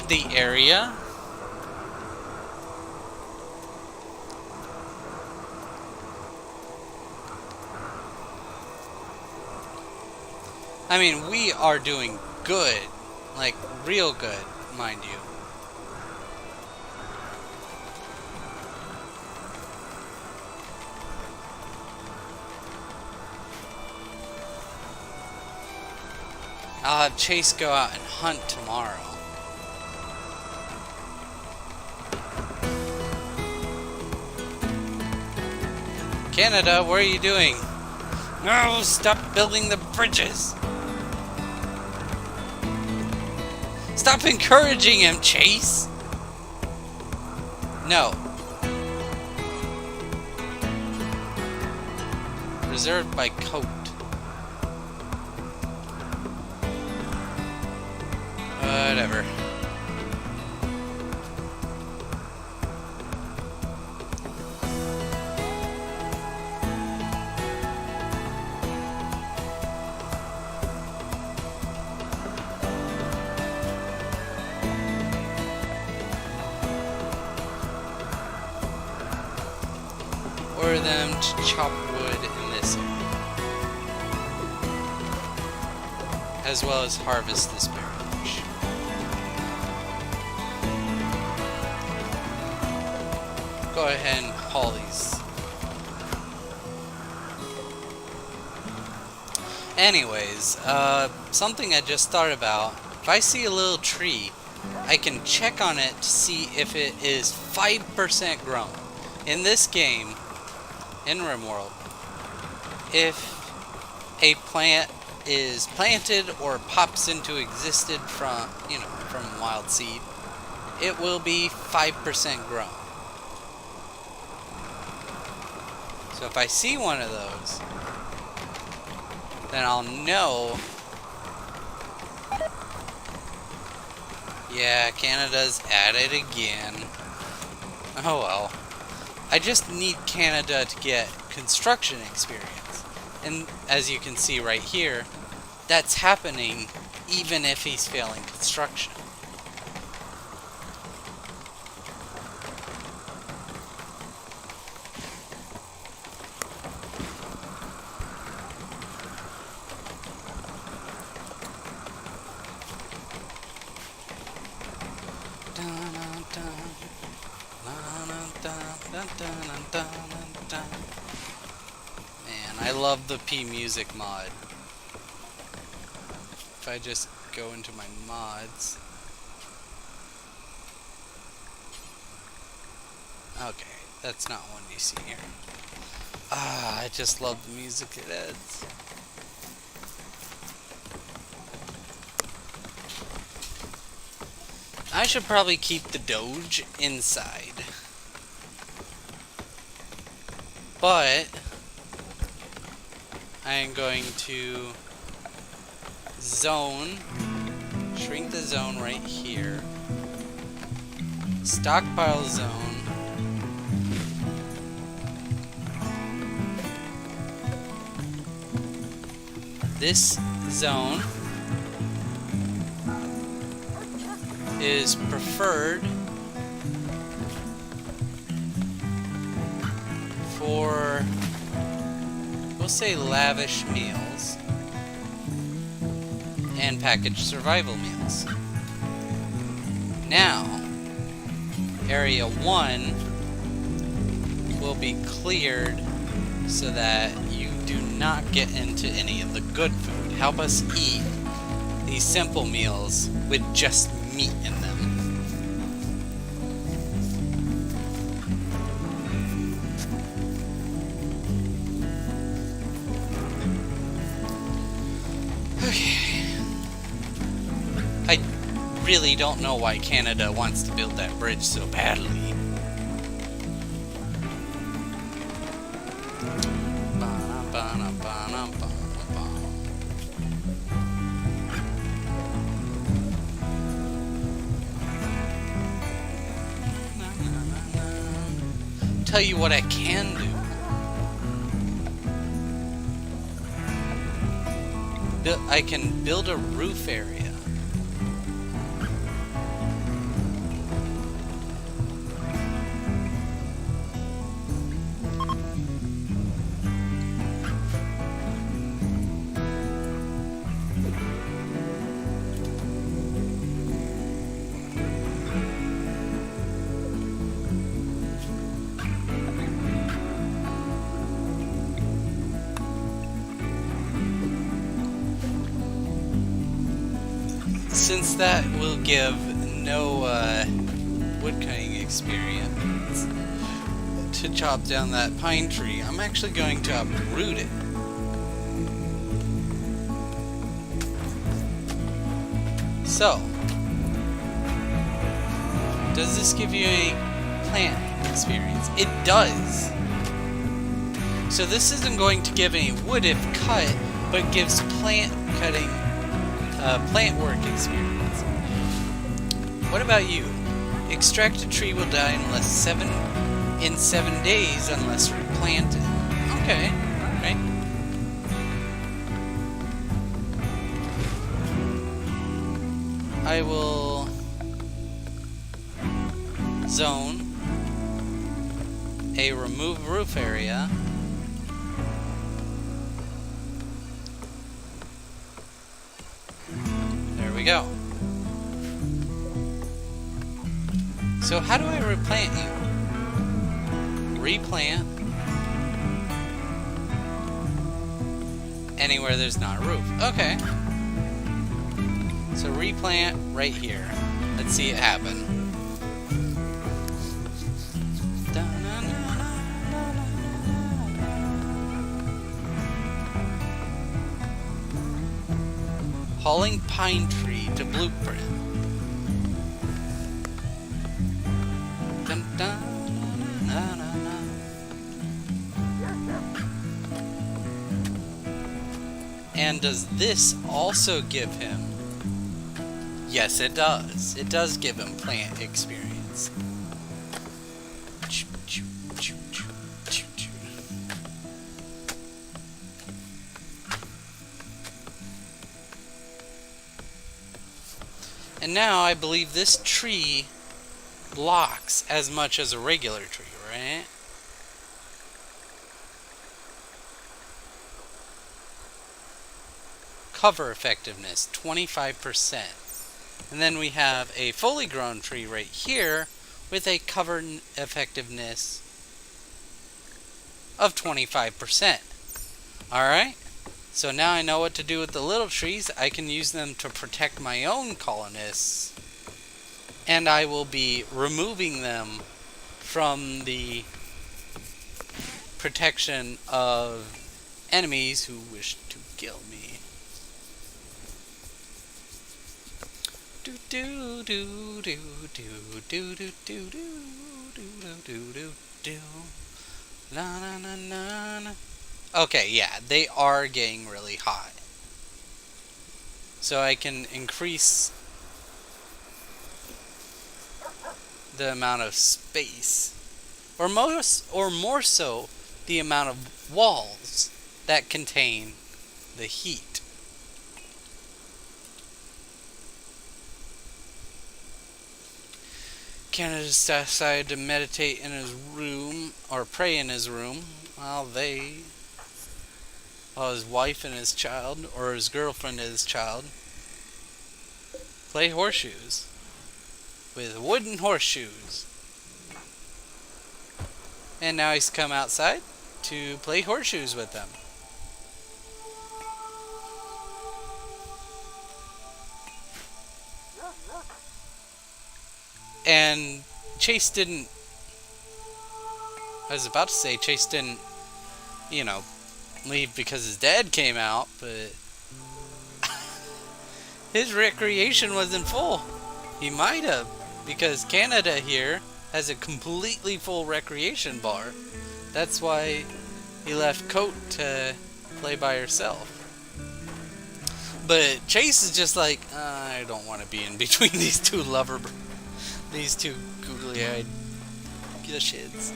the area. I mean, we are doing good. Like, real good, mind you. I'll have Chase go out and hunt tomorrow. Canada, what are you doing? No, stop building the bridges! Stop encouraging him, Chase! No. Reserved by coat. Whatever. Order them to chop wood in this area, as well as harvest this berry bush. Go ahead and haul these. Anyways, something I just thought about. If I see a little tree, I can check on it to see if it is 5% grown. In this game, in Rimworld, if a plant is planted or pops into existence from, from wild seed, it will be 5% grown. So if I see one of those, then I'll know. Yeah, Canada's at it again. Oh well. I just need Canada to get construction experience. And as you can see right here, that's happening even if he's failing construction. Man, I love the P Music mod. If I just go into my mods. Okay, that's not one you see here. Ah, I just love the music it adds. I should probably keep the Doge inside. But I am going to shrink the zone right here. Stockpile zone. This zone is preferred for, we'll say, lavish meals and packaged survival meals. Now, Area 1 will be cleared so that you do not get into any of the good food. Help us eat these simple meals with just meat in them. Okay. I really don't know why Canada wants to build that bridge so badly. Tell you what I can do. I can build a roof area. Since that will give no woodcutting experience to chop down that pine tree, I'm actually going to uproot it. So, does this give you a plant experience? It does. So this isn't going to give any wood if cut, but gives plant cutting plant work experience. What about you? Extracted tree will die in 7 days unless replanted. Okay, alright. I will zone a remove roof area. Go. So how do I replant you? Replant anywhere there's not a roof. Okay. So replant right here. Let's see it happen. Hauling pine tree to blueprint. Dun, dun, na, na, na. And does this also give him? Yes, it does. It does give him plant experience. And now I believe this tree blocks as much as a regular tree, right? Cover effectiveness, 25%. And then we have a fully grown tree right here with a cover effectiveness of 25%. Alright? So now I know what to do with the little trees. I can use them to protect my own colonists. And I will be removing them from the protection of enemies who wish to kill me. Do do do do do do do do do do do do. Na na na na na. Okay, yeah, they are getting really hot. So I can increase the amount of space, or more so, the amount of walls that contain the heat. Canada decided to meditate in his room, or pray in his room, while his wife and his child, or his girlfriend and his child, play horseshoes. With wooden horseshoes. And now he's come outside to play horseshoes with them. And Chase didn't... I was about to say Chase didn't, leave because his dad came out, but his recreation wasn't full. He might have, because Canada here has a completely full recreation bar. That's why He left Coat to play by herself. But Chase is just like, I don't want to be in between these two these two googly-eyed shitheads.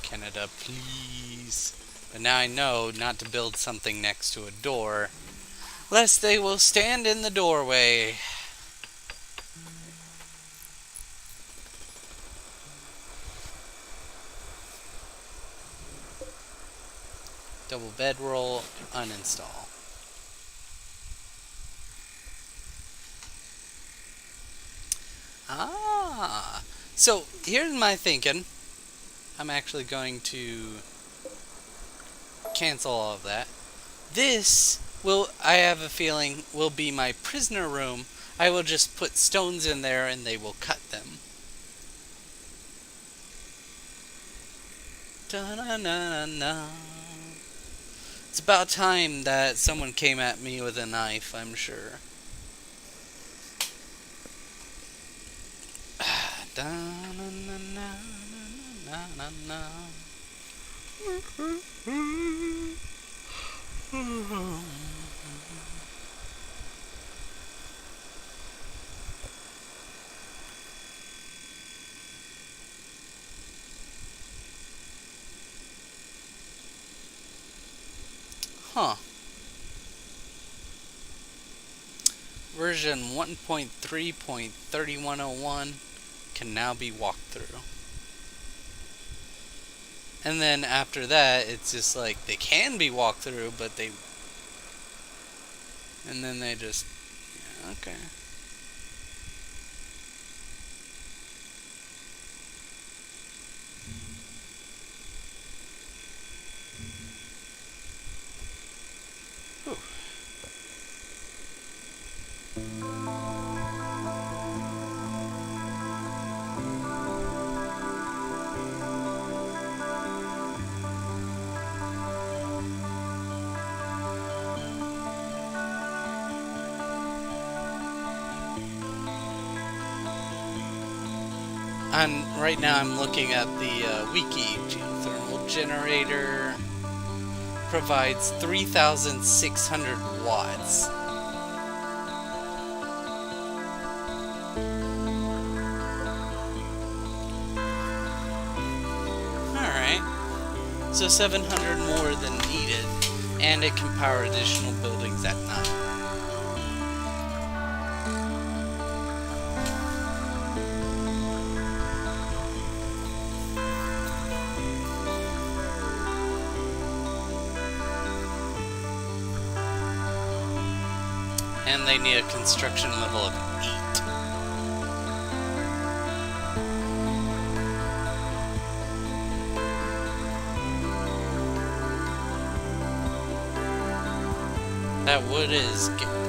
Canada, please. But now I know not to build something next to a door, lest they will stand in the doorway. Double bedroll, uninstall. Ah, so here's my thinking. I'm actually going to cancel all of that. This will, I have a feeling, will be my prisoner room. I will just put stones in there and they will cut them. Da-na-na-na-na. It's about time that someone came at me with a knife, I'm sure. Da-na-na-na-na-na-na-na. Huh. Version 1.3.3101 can now be walked through. And then after that, it's just like they can be walked through, but they... And then they just... Yeah, okay. Whew. Right now I'm looking at the wiki. Geothermal generator provides 3,600 watts. Alright. So 700 more than needed, and it can power additional buildings at night. And they need a construction level of 8.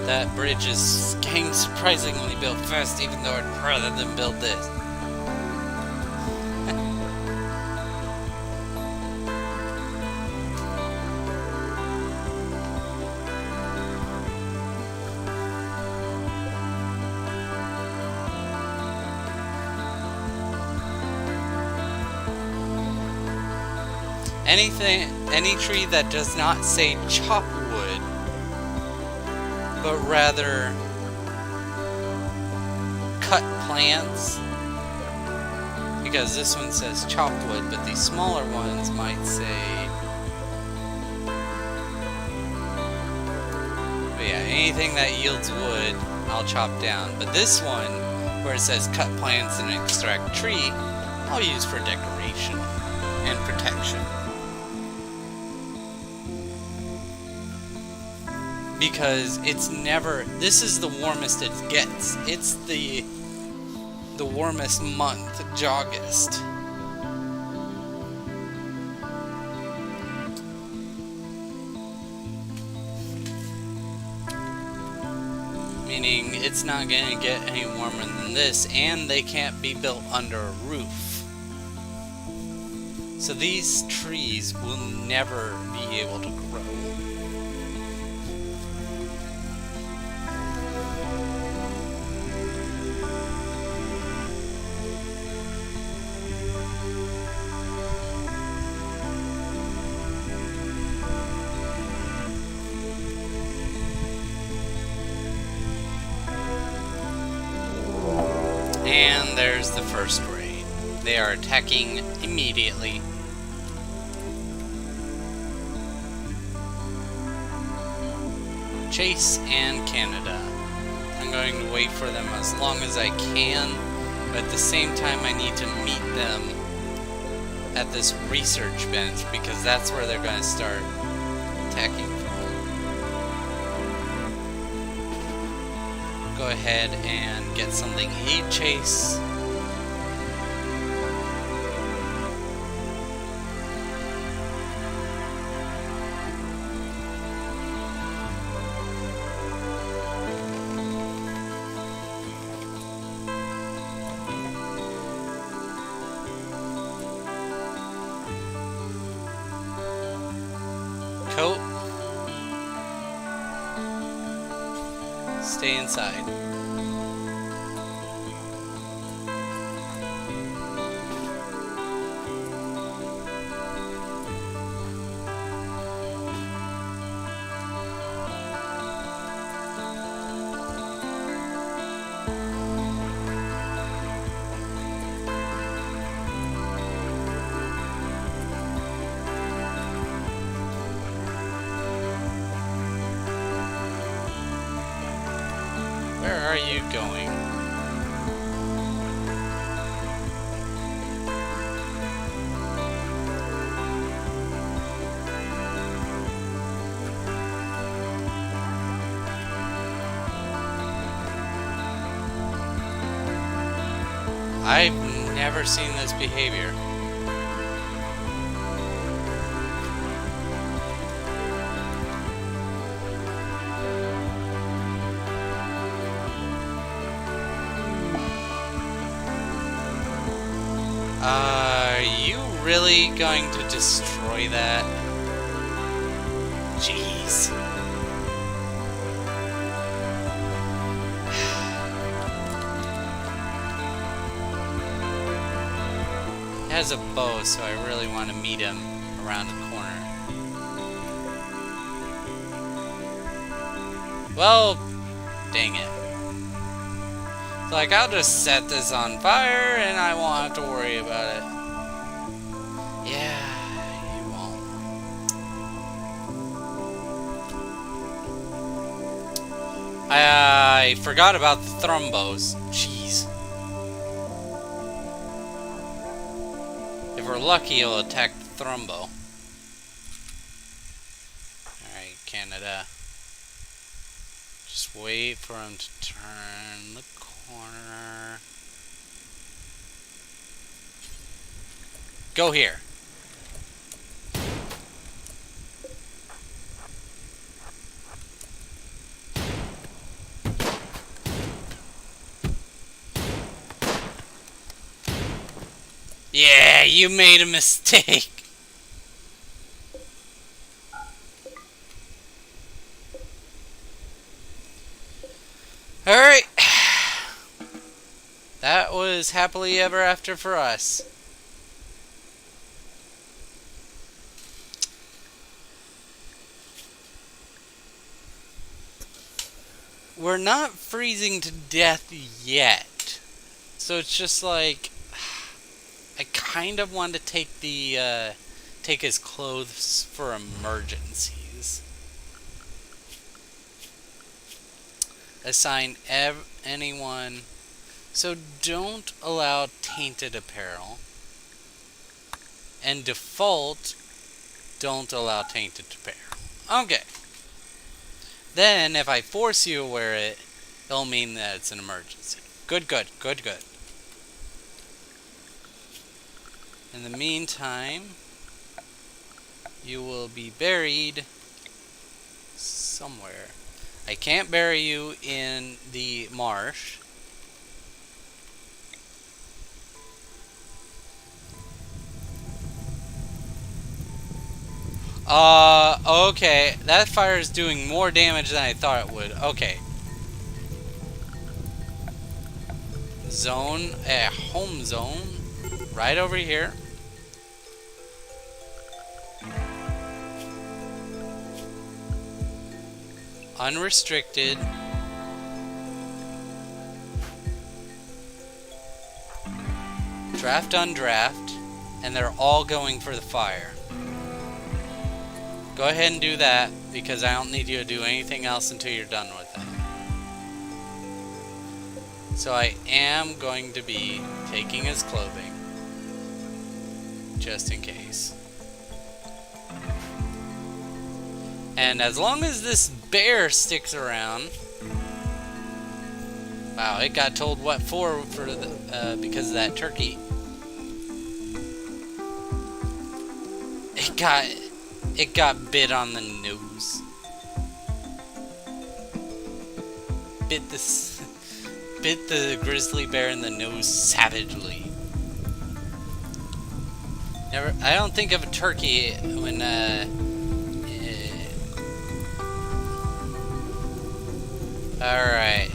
That bridge is getting surprisingly built fast, even though I'd rather than build this. Any tree that does not say chop wood, but rather cut plants, because this one says chopped wood, but these smaller ones might say, but yeah, anything that yields wood, I'll chop down. But this one, where it says cut plants and extract tree, I'll use for decoration and protection. Because it's never... This is the warmest it gets. It's the warmest month, August. Meaning it's not going to get any warmer than this, and they can't be built under a roof. So these trees will never be able to grow. And there's the first raid. They are attacking immediately. Chase and Canada. I'm going to wait for them as long as I can, but at the same time I need to meet them at this research bench because that's where they're going to start attacking from. Go ahead and get something. Aid Chase. Coat. Stay inside. Where are you going? I've never seen this behavior. Are you really going to destroy that? Jeez. He has a bow, so I really want to meet him around the corner. Well, dang it. Like, I'll just set this on fire and I won't have to worry about it. Yeah, you won't. I forgot about the thrombos. Jeez. If we're lucky, it'll attack the thrombo. Alright, Canada. Just wait for him to turn the corner. Go here. Yeah, you made a mistake. Alright. That was happily ever after for us. We're not freezing to death yet. So it's just like, I kind of want to take take his clothes for emergencies. Assign anyone. So don't allow tainted apparel. And default, don't allow tainted apparel. Okay. Then, if I force you to wear it, it'll mean that it's an emergency. Good, good, good, good. In the meantime, you will be buried somewhere. I can't bury you in the marsh. Okay. That fire is doing more damage than I thought it would. Okay. Zone, home zone. Right over here. Unrestricted. Draft on draft. And they're all going for the fire. Go ahead and do that, because I don't need you to do anything else until you're done with that. So I am going to be taking his clothing, just in case. And as long as this bear sticks around... Wow, it got told what for the, because of that turkey. It got bit on the nose. Bit the grizzly bear in the nose savagely. I don't think of a turkey when Alright.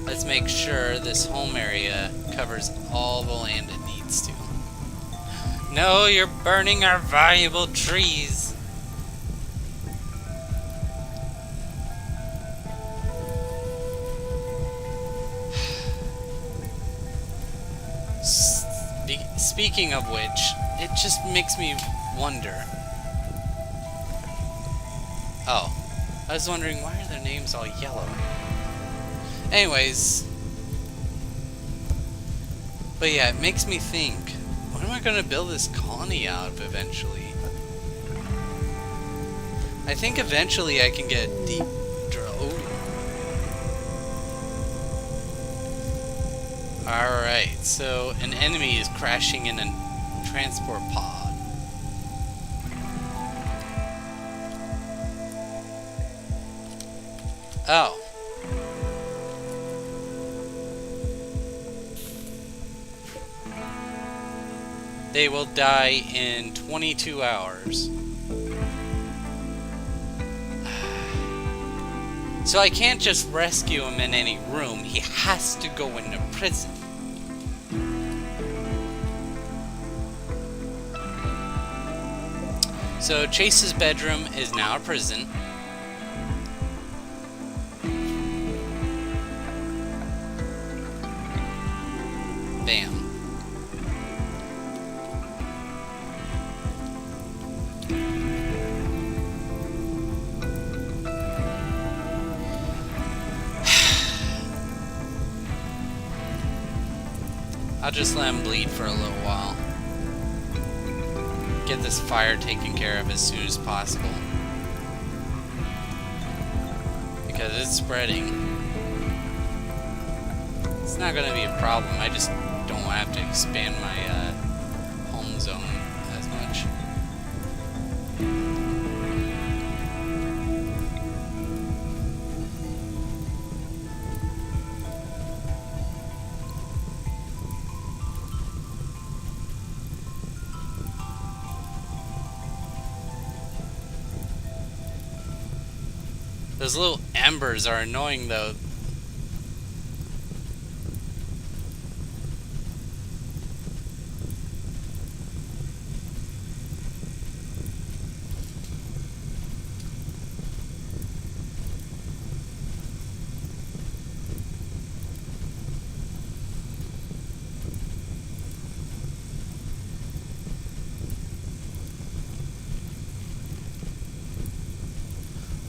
Let's make sure this home area covers all the land it needs to. No, you're burning our valuable trees. Speaking of which, it just makes me wonder. Oh, I was wondering, why are their names all yellow? Anyways. But yeah, it makes me think, what am I going to build this colony out of eventually? I think eventually I can get a deep drill. Alright, so an enemy is crashing in a transport pod. Oh. They will die in 22 hours. So I can't just rescue him in any room. He has to go into prison. So Chase's bedroom is now a prison. Bam. I'll just let him bleed for a little while. Get this fire taken care of as soon as possible. Because it's spreading. It's not going to be a problem. I just don't have to expand my home zone as much. Those little embers are annoying though.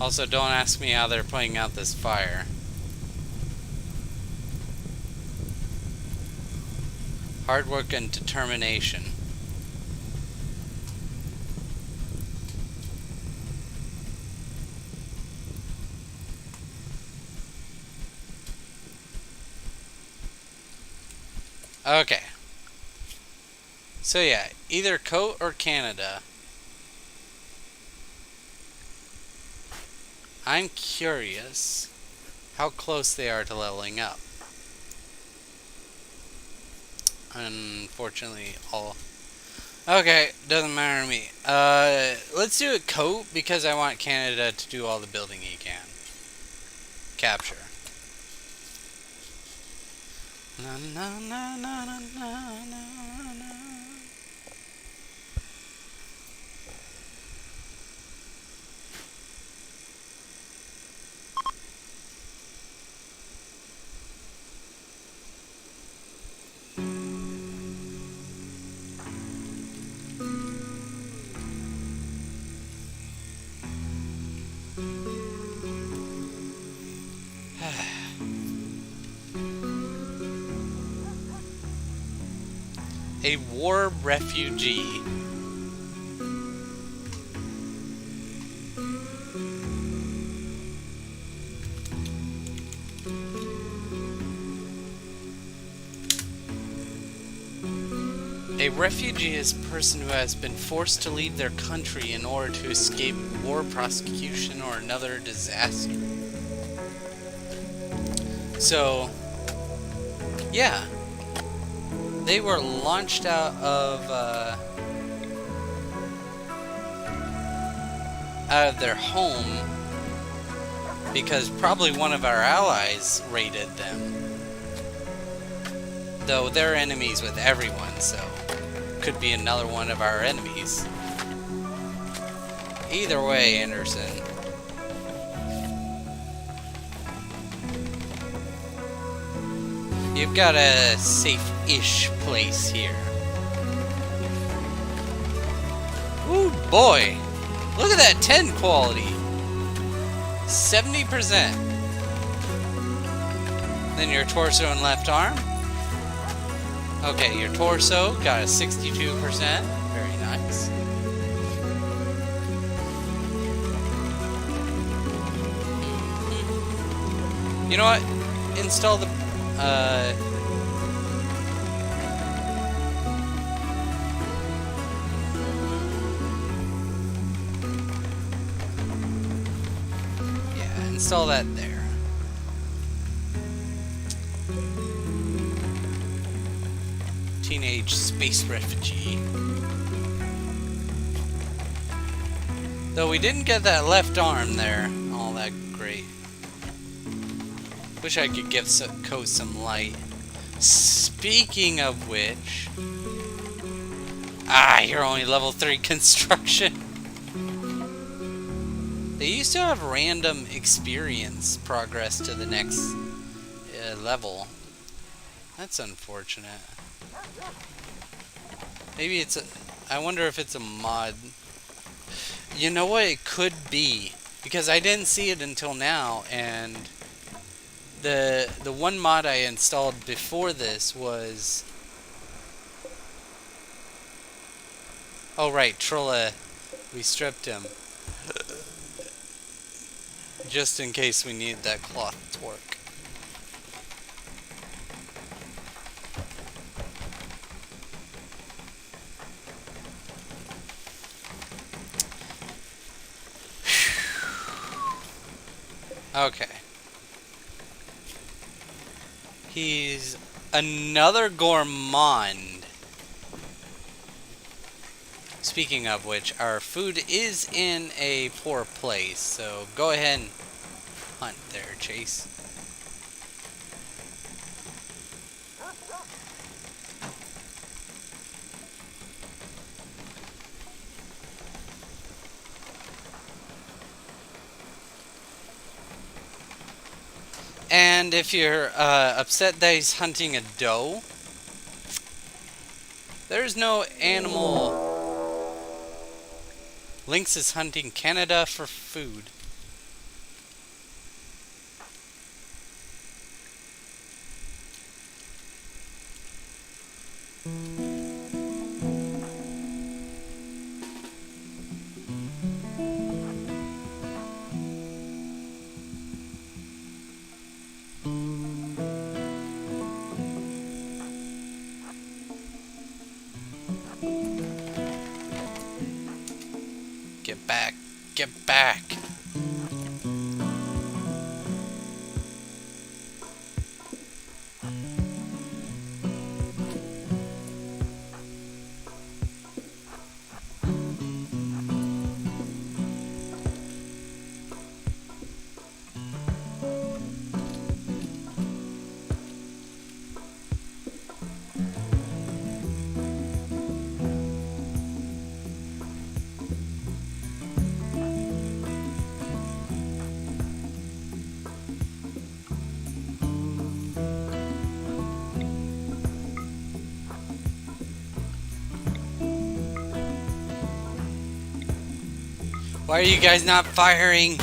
Also, don't ask me how they're putting out this fire. Hard work and determination. Okay. So yeah, either coat or Canada. I'm curious how close they are to leveling up. Unfortunately, all... Okay, doesn't matter to me. Let's do a coat because I want Canada to do all the building he can. Capture. Na, na, na, na, na, na, na, na. A war refugee. A refugee is a person who has been forced to leave their country in order to escape war, prosecution, or another disaster. So, yeah. They were launched out of their home because probably one of our allies raided them. Though they're enemies with everyone, so could be another one of our enemies. Either way, Anderson. You've got a safe-ish place here. Ooh, boy! Look at that 10 quality! 70%. Then your torso and left arm. Okay, your torso got a 62%. Very nice. You know what? Install the... yeah, install that there. Teenage space refugee. Though we didn't get that left arm there all that great. Wish I could give Coast some light. Speaking of which... Ah, you're only level 3 construction. They used to have random experience progress to the next level. That's unfortunate. Maybe it's a... I wonder if it's a mod. You know what it could be? Because I didn't see it until now, and... The one mod I installed before this was... Oh right, Trolla. We stripped him. Just in case we need that cloth to work. Okay. He's another gourmand. Speaking of which, our food is in a poor place, so go ahead and hunt there, Chase. And if you're upset that he's hunting a doe, there's no animal. Lynx is hunting Canada for food. Get back. Get back. Why are you guys not firing?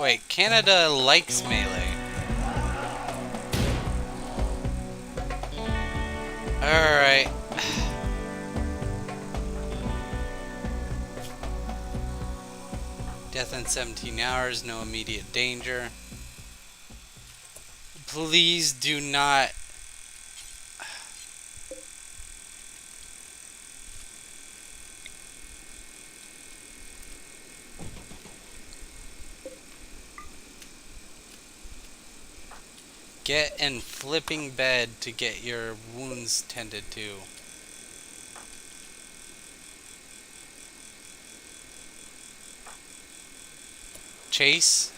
Wait, Canada likes melee. Alright. Death in 17 hours, no immediate danger. Please do not... Get in flipping bed to get your wounds tended to. Chase?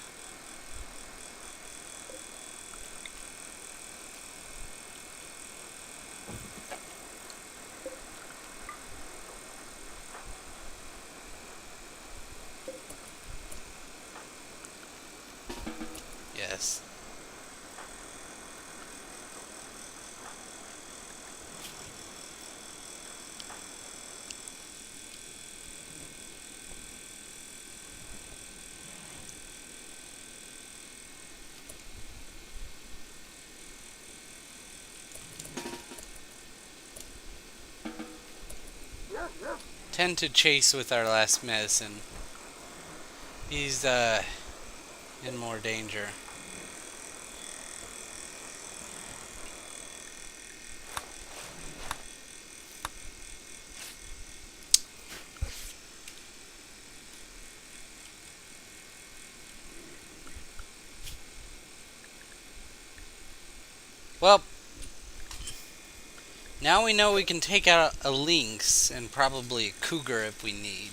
Yes. Tend to Chase with our last medicine. He's in more danger. Well, now we know we can take out a lynx and probably a cougar if we need.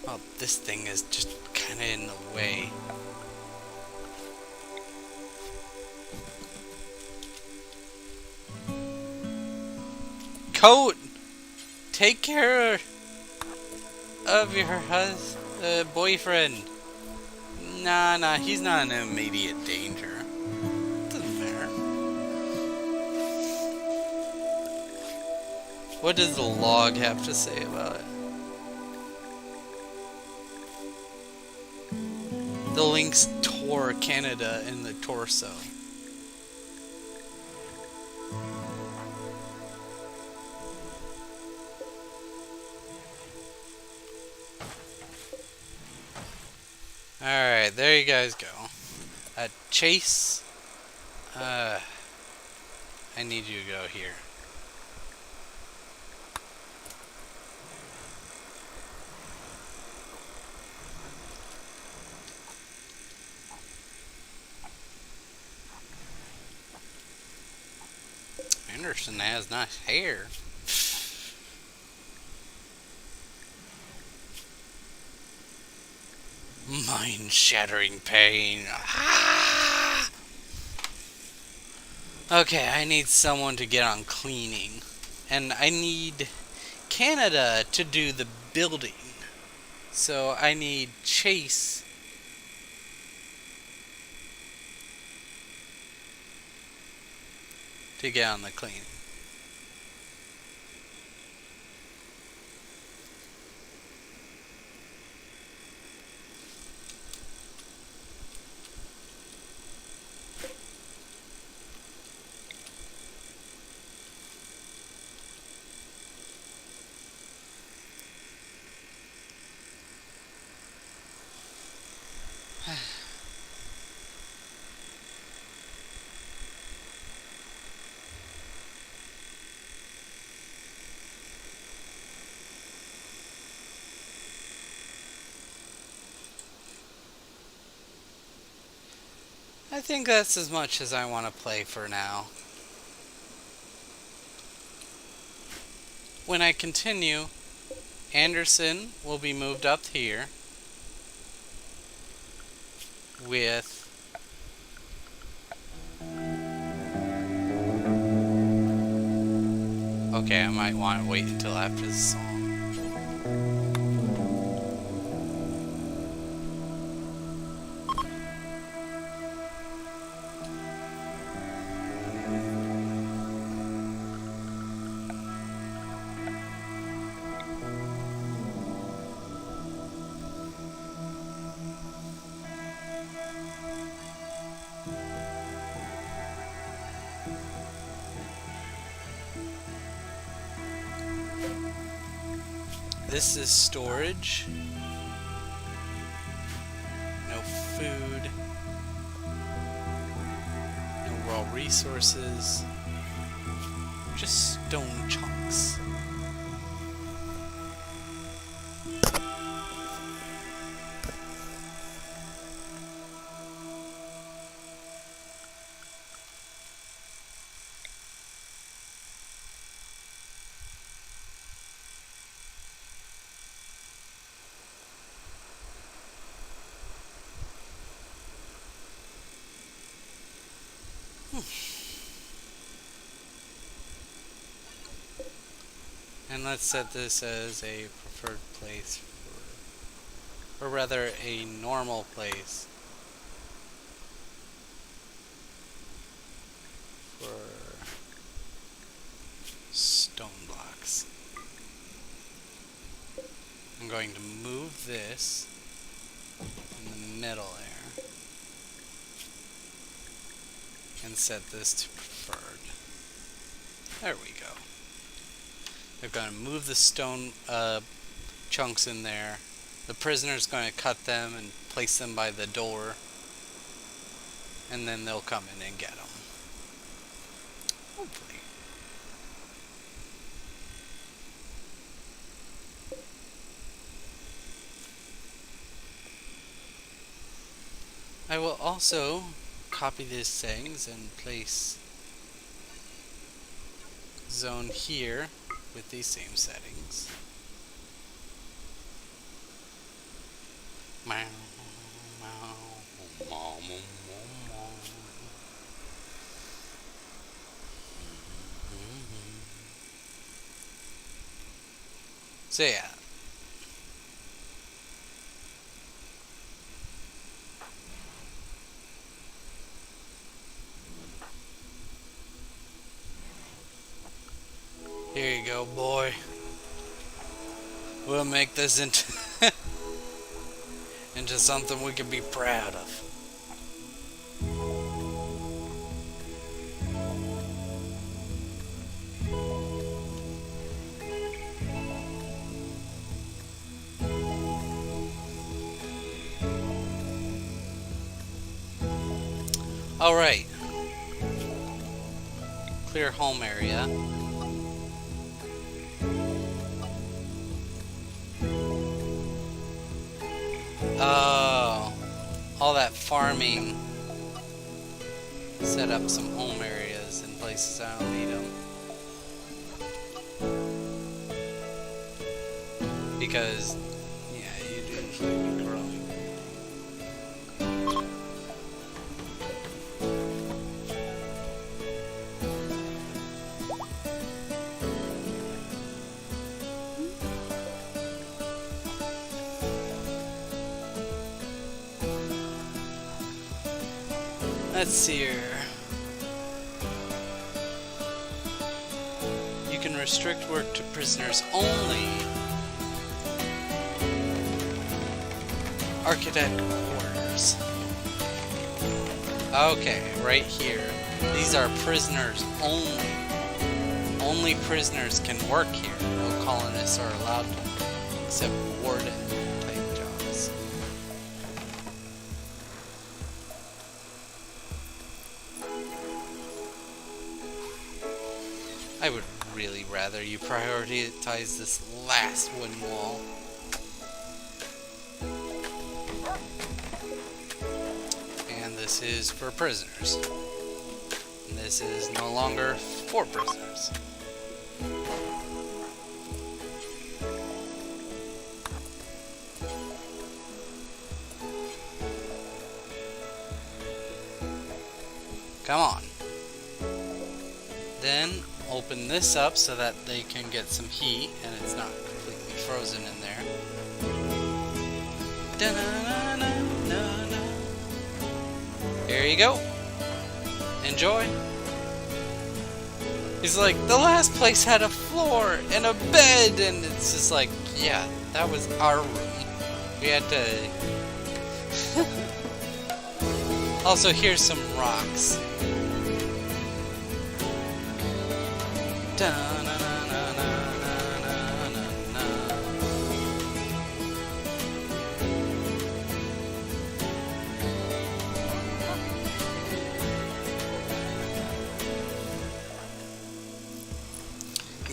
Well, this thing is just kind of in the way. Coat! Take care of your boyfriend. Nah, he's not in immediate danger. Doesn't matter. What does the log have to say about it? The lynx tore Canada in the torso. Alright, there you guys go. Chase. I need you to go here. Anderson has nice hair. Mind-shattering pain. Ah! Okay, I need someone to get on cleaning. And I need Canada to do the building. So I need Chase to get on the cleaning. I think that's as much as I want to play for now. When I continue, Anderson will be moved up here with okay, I might want to wait until after the song. This is storage. No food. No raw resources. Just stone chunks. And let's set this as a preferred place for, or rather a normal place for stone blocks. I'm going to move this in the middle there and set this to preferred. There we go. They're going to move the stone chunks in there. The prisoner's going to cut them and place them by the door. And then they'll come in and get them. Hopefully. I will also copy these things and place zone here with these same settings. So yeah. Here you go, boy. We'll make this into into something we can be proud of. All right. Clear home area. Oh, all that farming set up some home areas in places I don't need them. Because, yeah, you do food growing. Let's see here. You can restrict work to prisoners only. Architect quarters. Okay, right here. These are prisoners only. Only prisoners can work here. No colonists are allowed to, except warden type jobs. I would really rather you prioritize this last wooden wall. And this this is for prisoners. And this is no longer for prisoners. Come on. Then open this up so that they can get some heat and it's not completely frozen in there. Here you go. Enjoy. He's like, the last place had a floor and a bed, and it's just like, yeah, that was our room. We had to... Also, here's some rocks.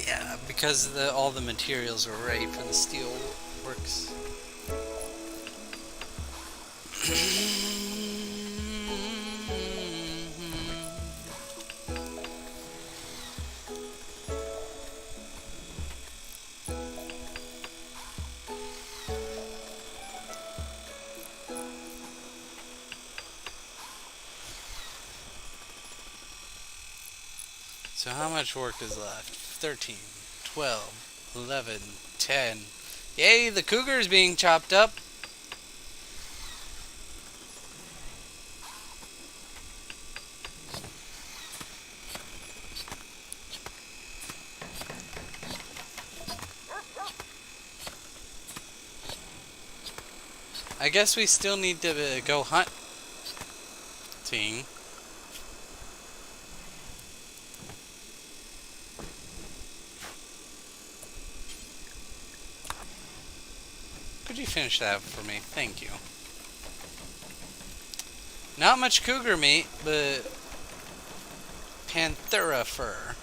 Yeah, because all the materials are ready for the steel works. So how much work is left? 13, 12, 11, 10. Yay, the cougar is being chopped up. I guess we still need to go hunting. Could you finish that for me? Thank you. Not much cougar meat, but panthera fur.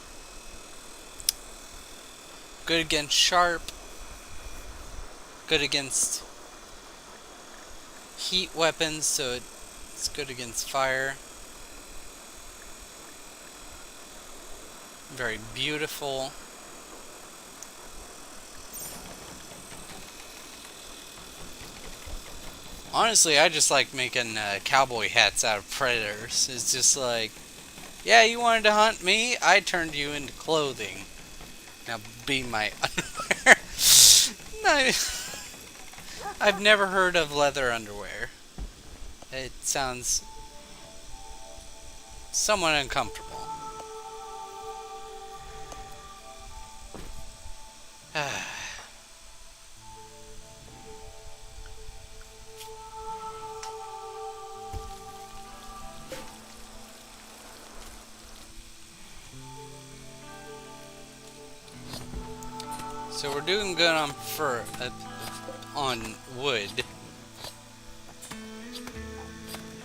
Good against sharp. Good against heat weapons, so it's good against fire. Very beautiful. Honestly, I just like making cowboy hats out of predators. It's just like, yeah, you wanted to hunt me? I turned you into clothing. Now be my underwear. No, I've never heard of leather underwear. It sounds somewhat uncomfortable. So we're doing good on fur, on wood.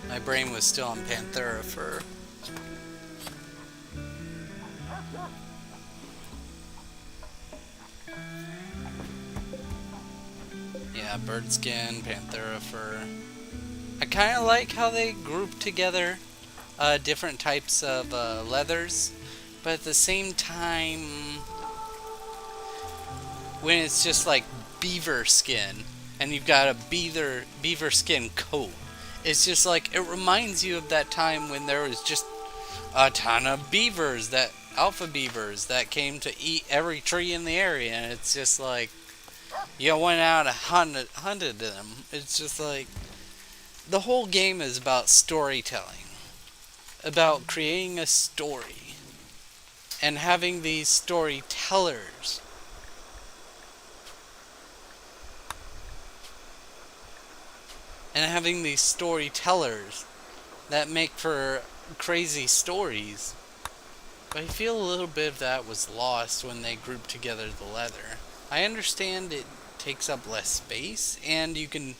My brain was still on panthera fur. Yeah, bird skin, panthera fur. I kind of like how they group together different types of leathers, but at the same time, when it's just like beaver skin and you've got a beaver skin coat, it's just like, it reminds you of that time when there was just a ton of beavers, that alpha beavers that came to eat every tree in the area, and it's just like you went out and hunted them. It's just like the whole game is about storytelling, about creating a story and having these storytellers that make for crazy stories. But I feel a little bit of that was lost when they grouped together the leather. I understand it takes up less space, and you can,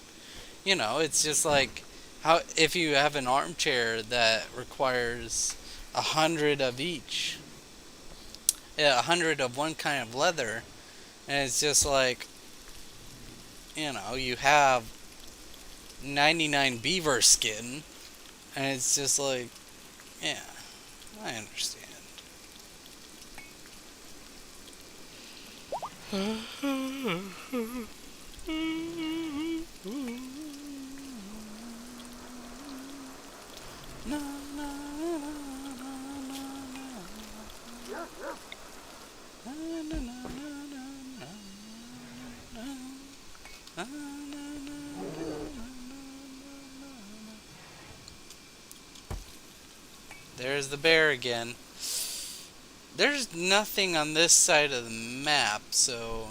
it's just like how if you have an armchair that requires 100 of each, 100 of one kind of leather, and it's just like, you have 99 beaver skin, And it's just like, yeah, I understand. There's the bear again. There's nothing on this side of the map, so...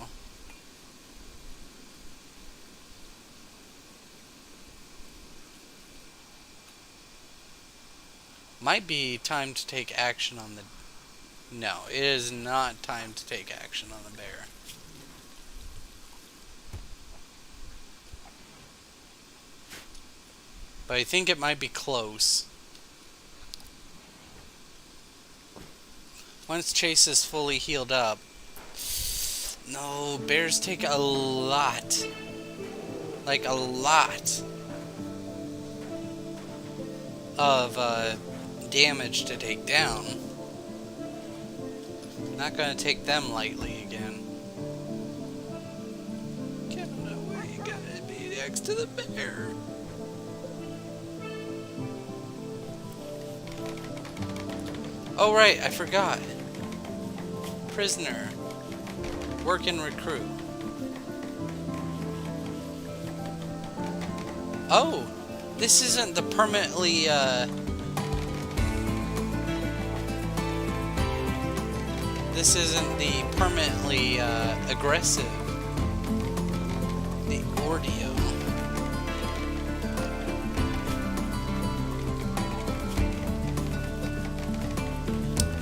Might be time to take action on the... No, it is not time to take action on the bear. But I think it might be close. Once Chase is fully healed up... No, bears take a lot. Like a lot of damage to take down. Not gonna take them lightly again. Get away, you gotta be next to the bear. Oh right, I forgot. Prisoner. Work and recruit. Oh! This isn't the permanently, This isn't the permanently, aggressive. The Ordio.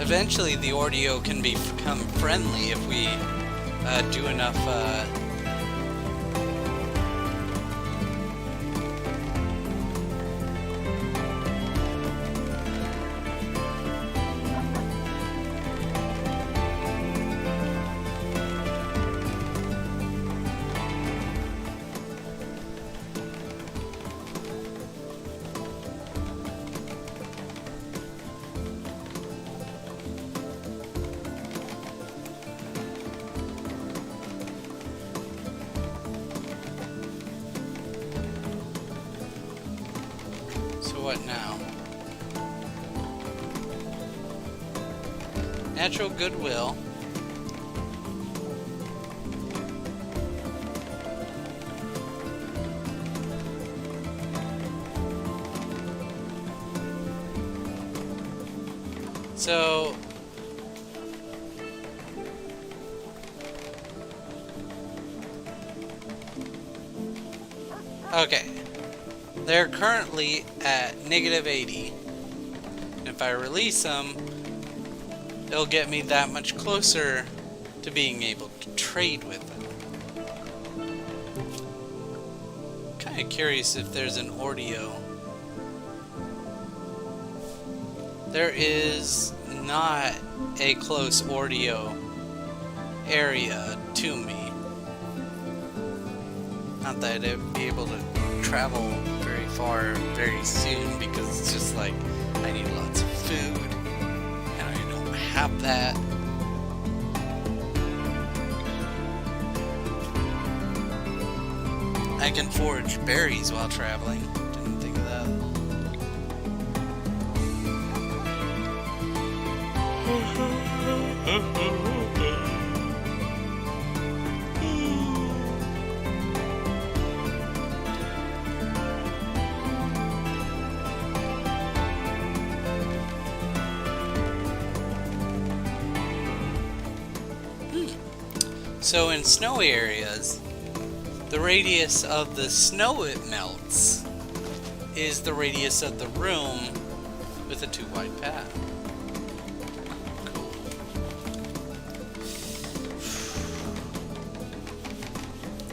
Eventually the Ordio can become friendly if we, do enough, what now? Natural goodwill. So okay. They're currently at -80. And if I release them, it'll get me that much closer to being able to trade with them. Kind of curious if there's an Ordio. There is not a close Ordio area to me. Not that I'd be able to travel very far very soon, because it's just like I need lots of food and I don't have that. I can forage berries while traveling. Didn't think of that. So in snowy areas, the radius of the snow it melts is the radius of the room with a 2-wide path. Cool.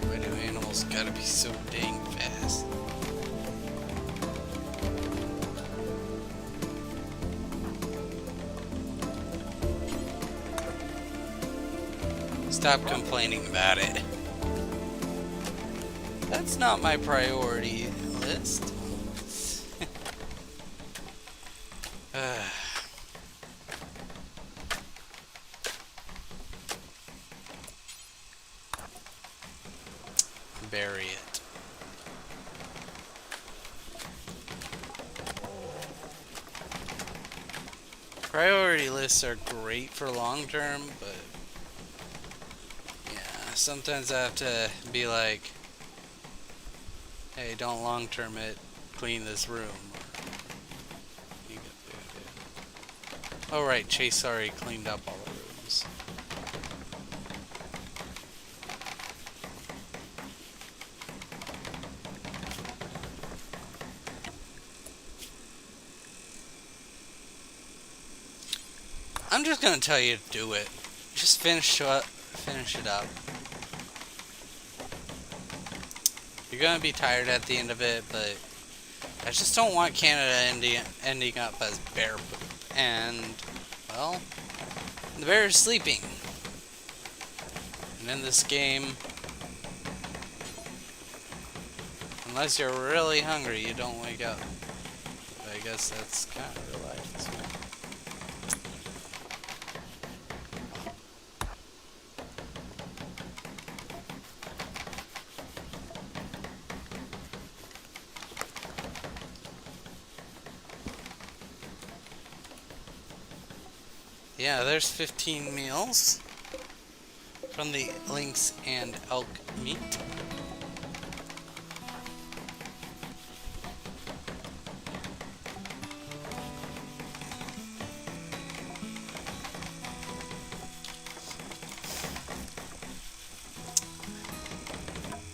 Why do animals gotta be so dang fast? Stop complaining about it. That's not my priority list. bury it. Priority lists are great for long term, but yeah, sometimes I have to be like, hey, don't long term it, clean this room. Oh right, Chase already cleaned up all the rooms. I'm just gonna tell you to do it. Just finish it up. You're gonna be tired at the end of it, but I just don't want Canada ending up as bear poop. And, well, the bear is sleeping. And in this game, unless you're really hungry, you don't wake up. But I guess that's kind of real life, isn't it? Yeah, there's 15 meals from the lynx and elk meat.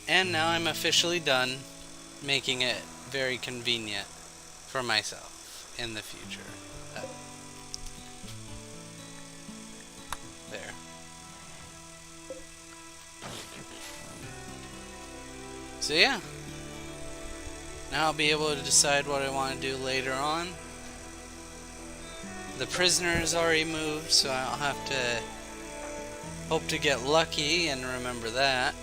And now I'm officially done making it very convenient for myself in the future. There. So yeah. Now I'll be able to decide what I want to do later on. The prisoner is already moved, so I'll have to hope to get lucky and remember that.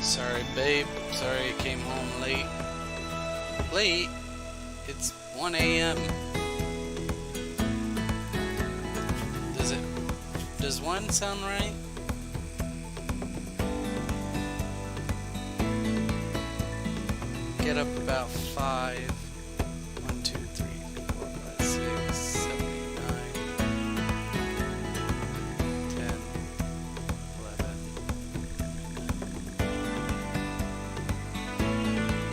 Sorry, babe. Sorry I came home late. Late? It's 1 a.m. Does 1 sound right? Get up about 5. 1, 2, 3, 4, 5, 6, 7, 8, 9, 10, 11.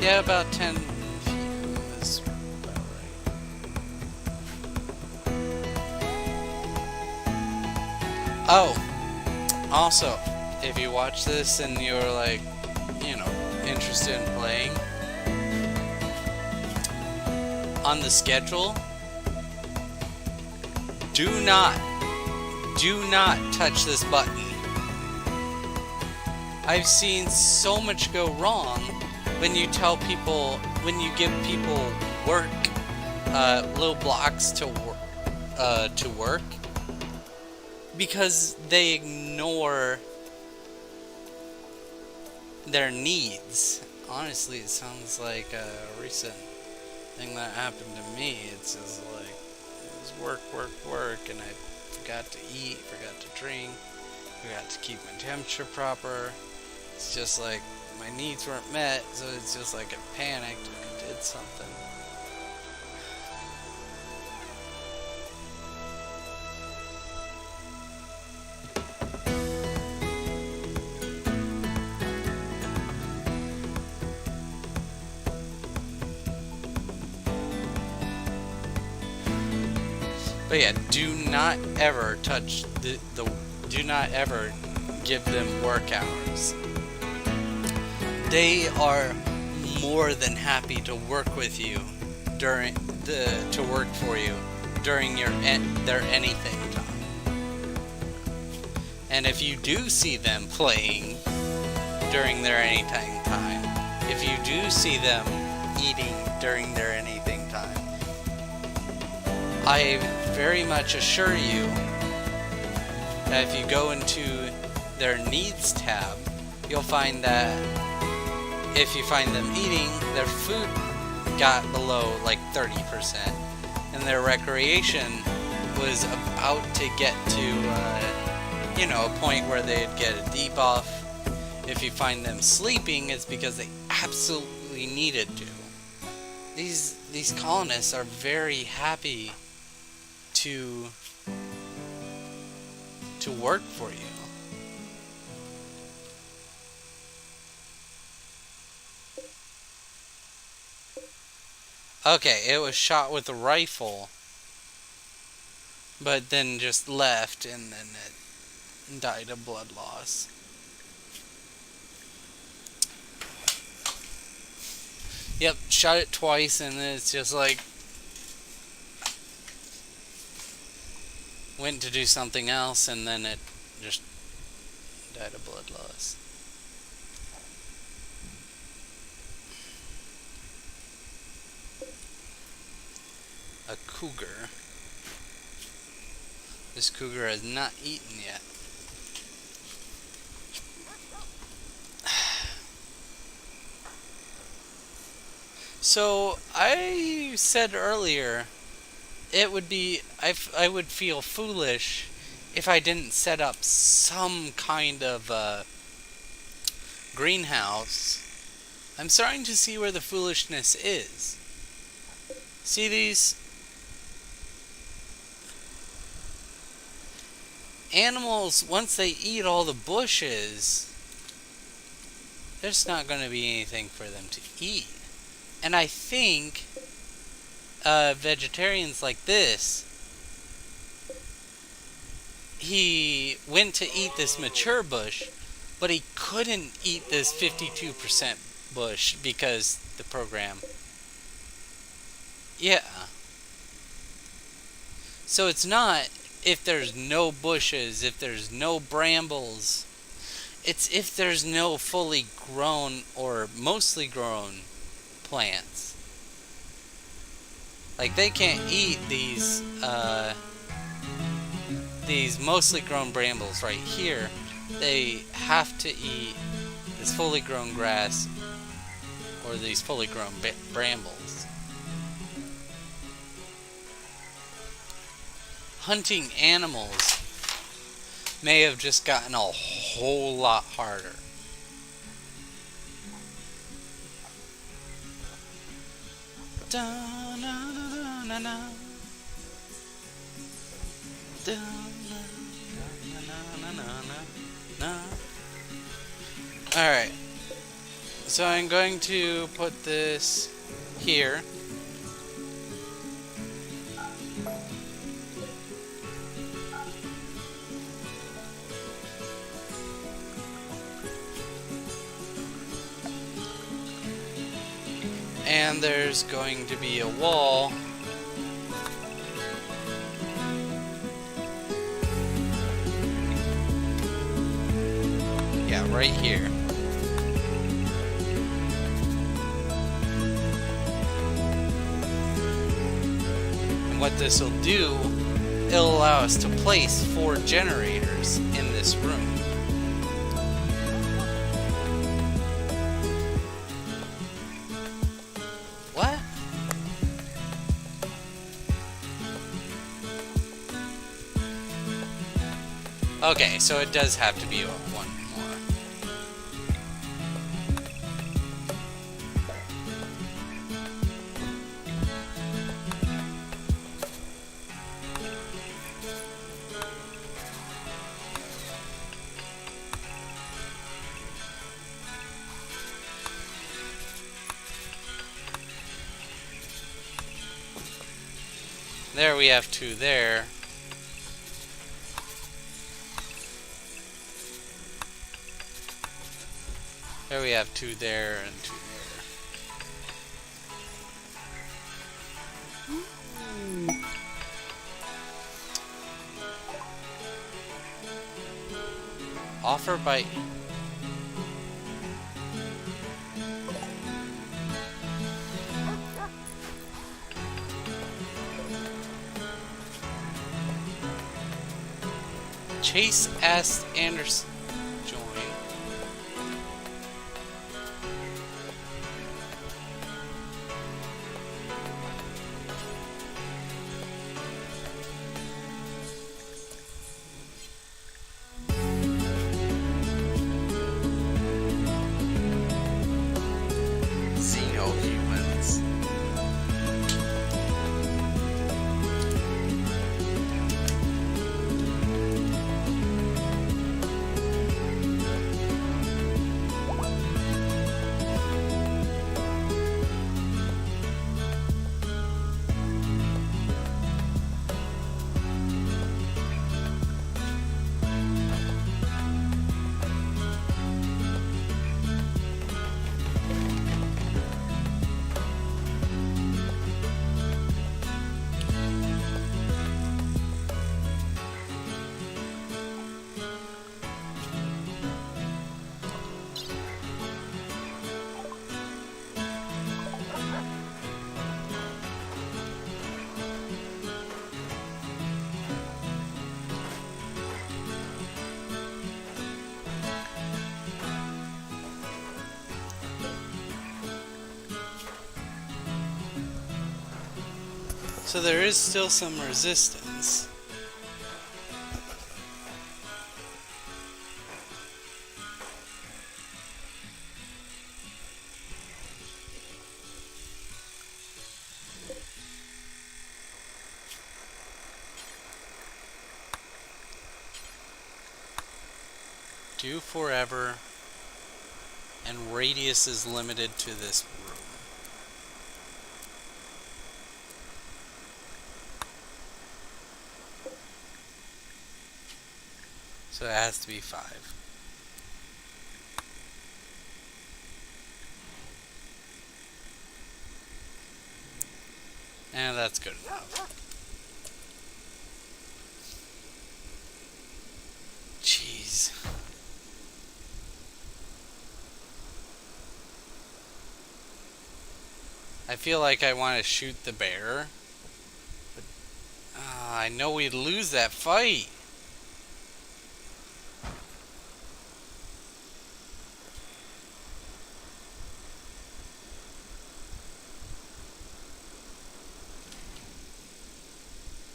Yeah, about 10 is about right. Oh, also, if you watch this and you're like, you know, interested in playing, on the schedule, do not touch this button. I've seen so much go wrong when you tell people, when you give people work, little blocks to work, because they ignore their needs. Honestly, it sounds like a recent thing that happened to me. It's just like, it was work, and I forgot to eat, forgot to drink, forgot to keep my temperature proper. It's just like my needs weren't met, so it's just like I panicked and did something. But yeah, do not ever touch do not ever give them work hours. They are more than happy to work with you during to work for you during their anything time. And if you do see them playing during their anything time, if you do see them eating during their anything time, I very much assure you that if you go into their needs tab, you'll find that if you find them eating, their food got below like 30%, and their recreation was about to get to, you know, a point where they'd get a debuff. If you find them sleeping, it's because they absolutely needed to. These colonists are very happy to work for you. Okay, it was shot with a rifle, but then just left, and then it died of blood loss. Yep, shot it twice, and then it's just like went to do something else, and then it just died of blood loss. A cougar. This cougar has not eaten yet. So, I said earlier, it would be, I would feel foolish if I didn't set up some kind of greenhouse. I'm starting to see where the foolishness is. See these? Animals, once they eat all the bushes, there's not going to be anything for them to eat. And I think vegetarians like this, he went to eat this mature bush, but he couldn't eat this 52% bush because the program. Yeah. So it's not if there's no bushes, if there's no brambles. It's if there's no fully grown or mostly grown plants. Like, they can't eat these mostly grown brambles right here. They have to eat this fully grown grass or these fully grown brambles. Hunting animals may have just gotten a whole lot harder. Alright, so I'm going to put this here. And there's going to be a wall right here. And what this will do, it'll allow us to place 4 generators in this room. What? Okay, so it does have to be one more. There we have 2 there. There we have 2 there and 2 there. Offer by... Chase asked Anderson to join. So there is still some resistance. Do forever, and radius is limited to this room. So it has to be 5. And that's good enough. Jeez. I feel like I want to shoot the bear. But I know we'd lose that fight.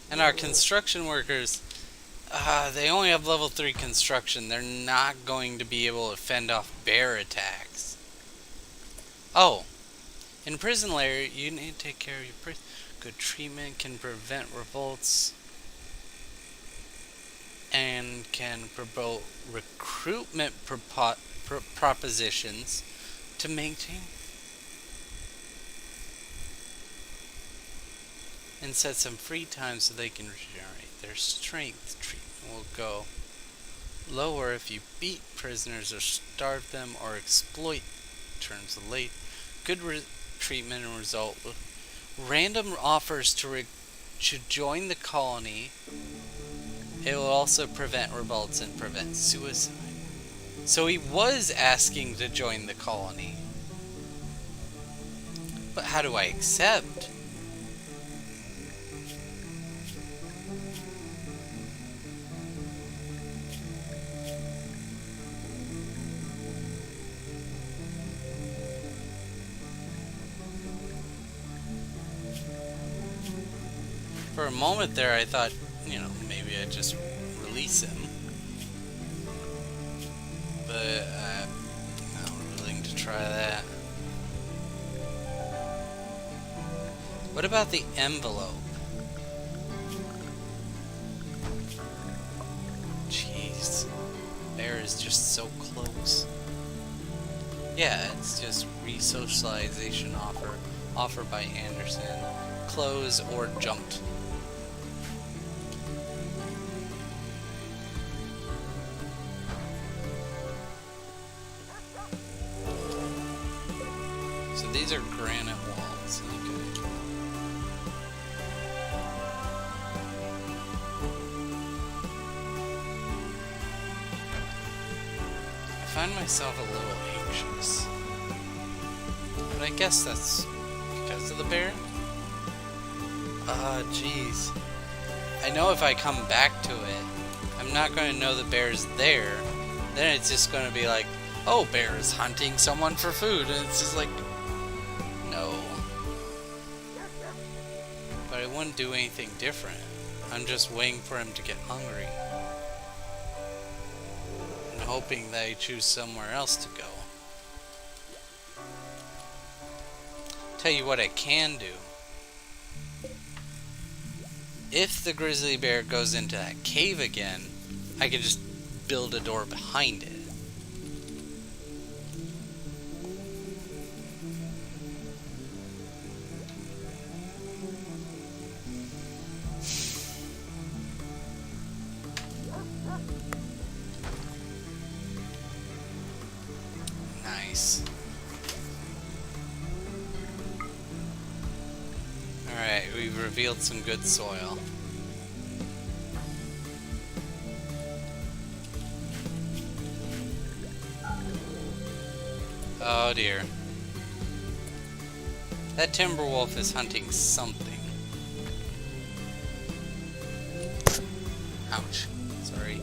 And our construction workers, they only have level 3 construction. They're not going to be able to fend off bear attacks. Oh, in prison lair, you need to take care of your prison. Good treatment can prevent revolts and can promote recruitment propositions to maintain and set some free time so they can regenerate. Their strength treatment will go lower if you beat prisoners or starve them or exploit terms late. Good treatment and result. Random offers to join the colony. It will also prevent revolts and prevent suicide. So he was asking to join the colony. But how do I accept? For a moment there, I thought, maybe I'd just release him. But I'm not willing to try that. What about the envelope? Jeez. Bear is just so close. Yeah, it's just re-socialization offered by Anderson. Close or jumped. So these are granite walls. Okay. I find myself a little anxious. But I guess that's because of the bear? Jeez. I know if I come back to it, I'm not going to know the bear's there. Then it's just going to be like, oh, bear is hunting someone for food. And it's just like, no. But I wouldn't do anything different. I'm just waiting for him to get hungry. And hoping that I choose somewhere else to go. Tell you what I can do. If the grizzly bear goes into that cave again, I can just build a door behind it. Nice. Alright, we've revealed some good soil. Oh dear. That timber wolf is hunting something. Ouch. Sorry.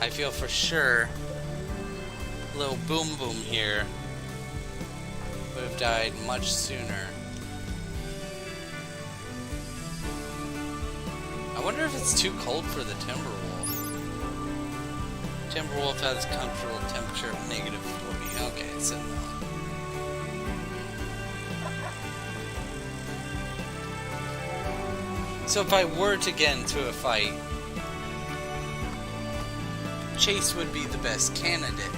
I feel for sure little boom boom here would have died much sooner. I wonder if it's too cold for the Timberwolf. Timberwolf has controlled temperature of -40. Okay, so no. So if I were to get into a fight, Chase would be the best candidate.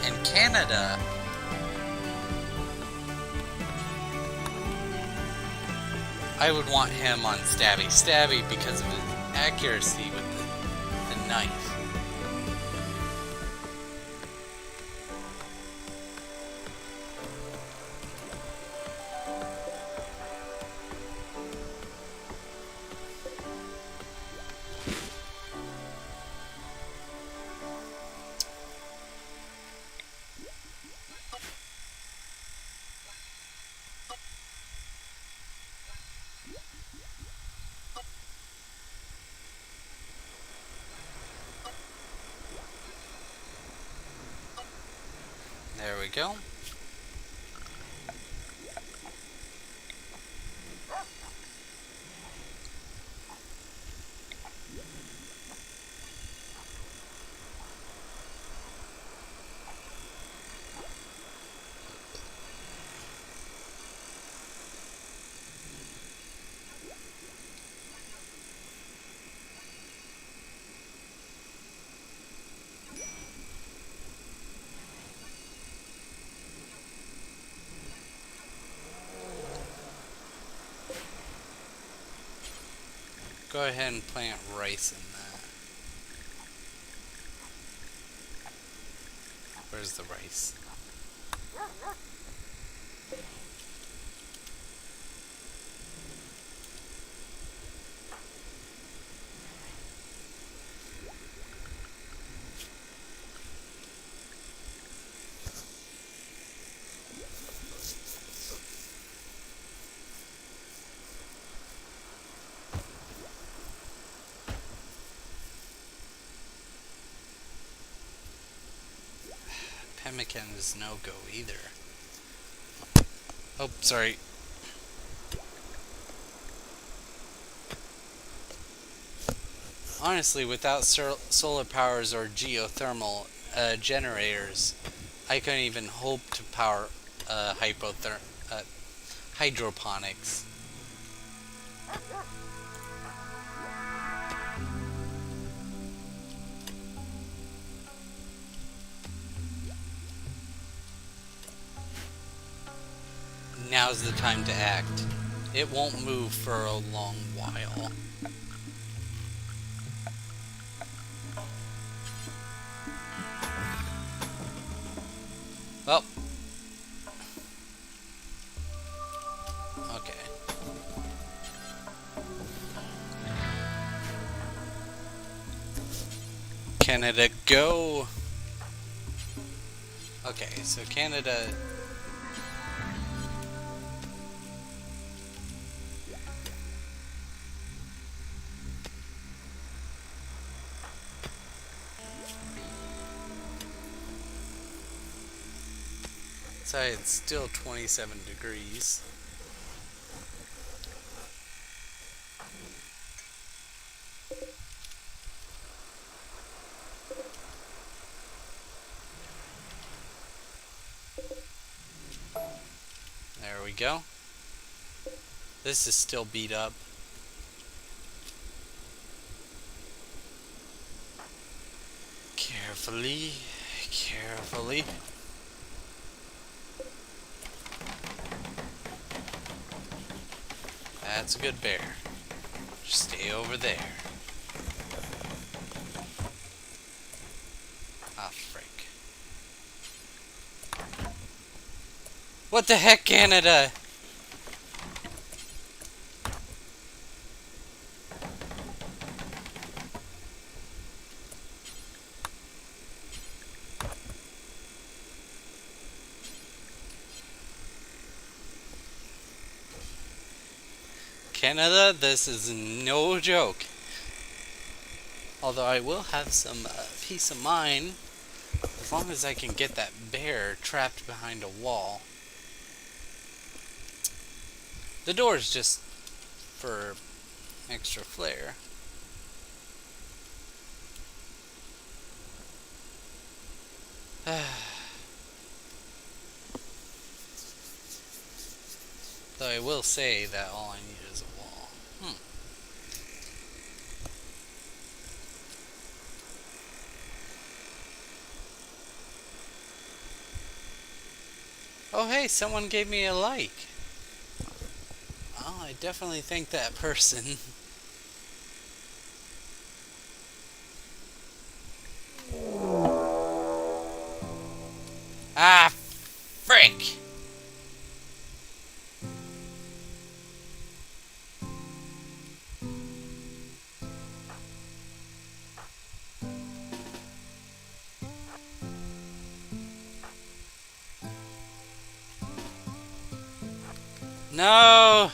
And Canada, I would want him on Stabby. Stabby because of his accuracy with the knife. There we go. Go ahead and plant rice in that. Where's the rice? Pemmican is no-go either. Oh, sorry. Honestly, without solar powers or geothermal generators, I couldn't even hope to power hydroponics. Now's the time to act. It won't move for a long while. Well. Okay. Canada, go! Okay, so Canada... So it's still 27 degrees. There we go. This is still beat up. Carefully, carefully. That's a good bear. Just stay over there. Ah, frick. What the heck, Canada? Canada, this is no joke. Although I will have some peace of mind As long as I can get that bear trapped behind a wall. The door's just for extra flair. Though I will say that all I need is a wall. Oh hey, someone gave me a like. Oh, I definitely thank that person. Ah, frick! No!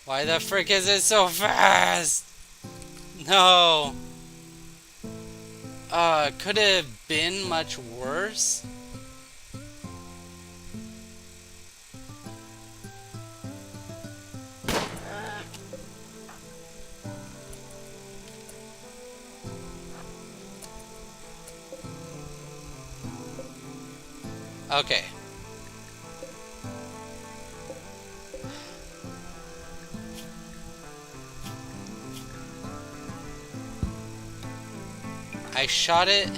Why the frick is it so fast? No! Could it have been much worse? Okay. I shot it.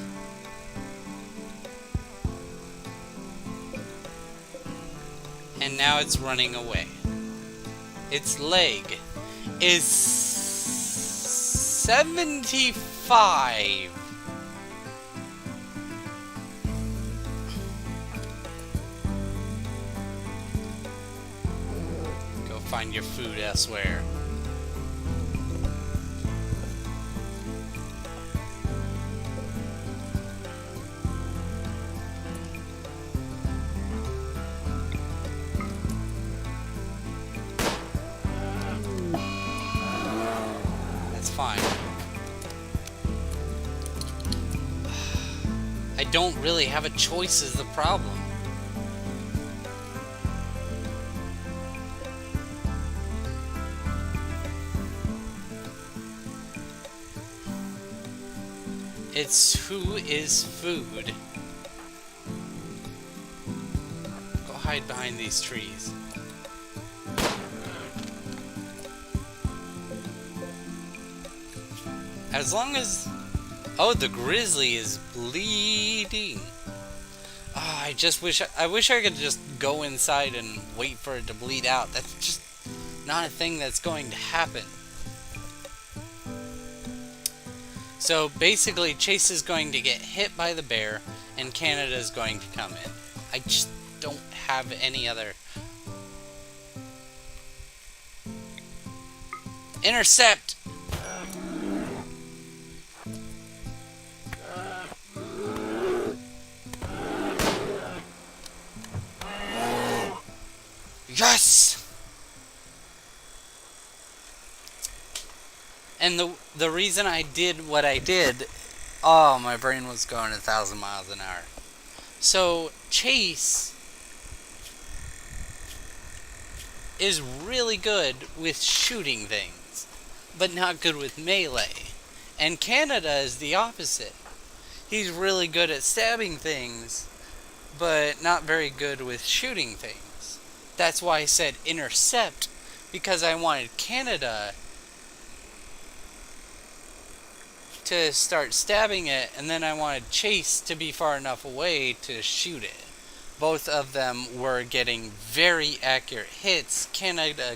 And now it's running away. Its leg is 75. Go find your food elsewhere. Fine. I don't really have a choice is the problem. It's who is food. Go hide behind these trees. As long as... Oh, the grizzly is bleeding. Oh, I wish I could just go inside and wait for it to bleed out. That's just not a thing that's going to happen. So basically, Chase is going to get hit by the bear, and Canada is going to come in. I just don't have any other... Intercept! Yes! And the reason I did what I did, oh, my brain was going 1,000 miles an hour. So, Chase is really good with shooting things, but not good with melee. And Canada is the opposite. He's really good at stabbing things, but not very good with shooting things. That's why I said intercept, because I wanted Canada to start stabbing it, and then I wanted Chase to be far enough away to shoot it. Both of them were getting very accurate hits. Canada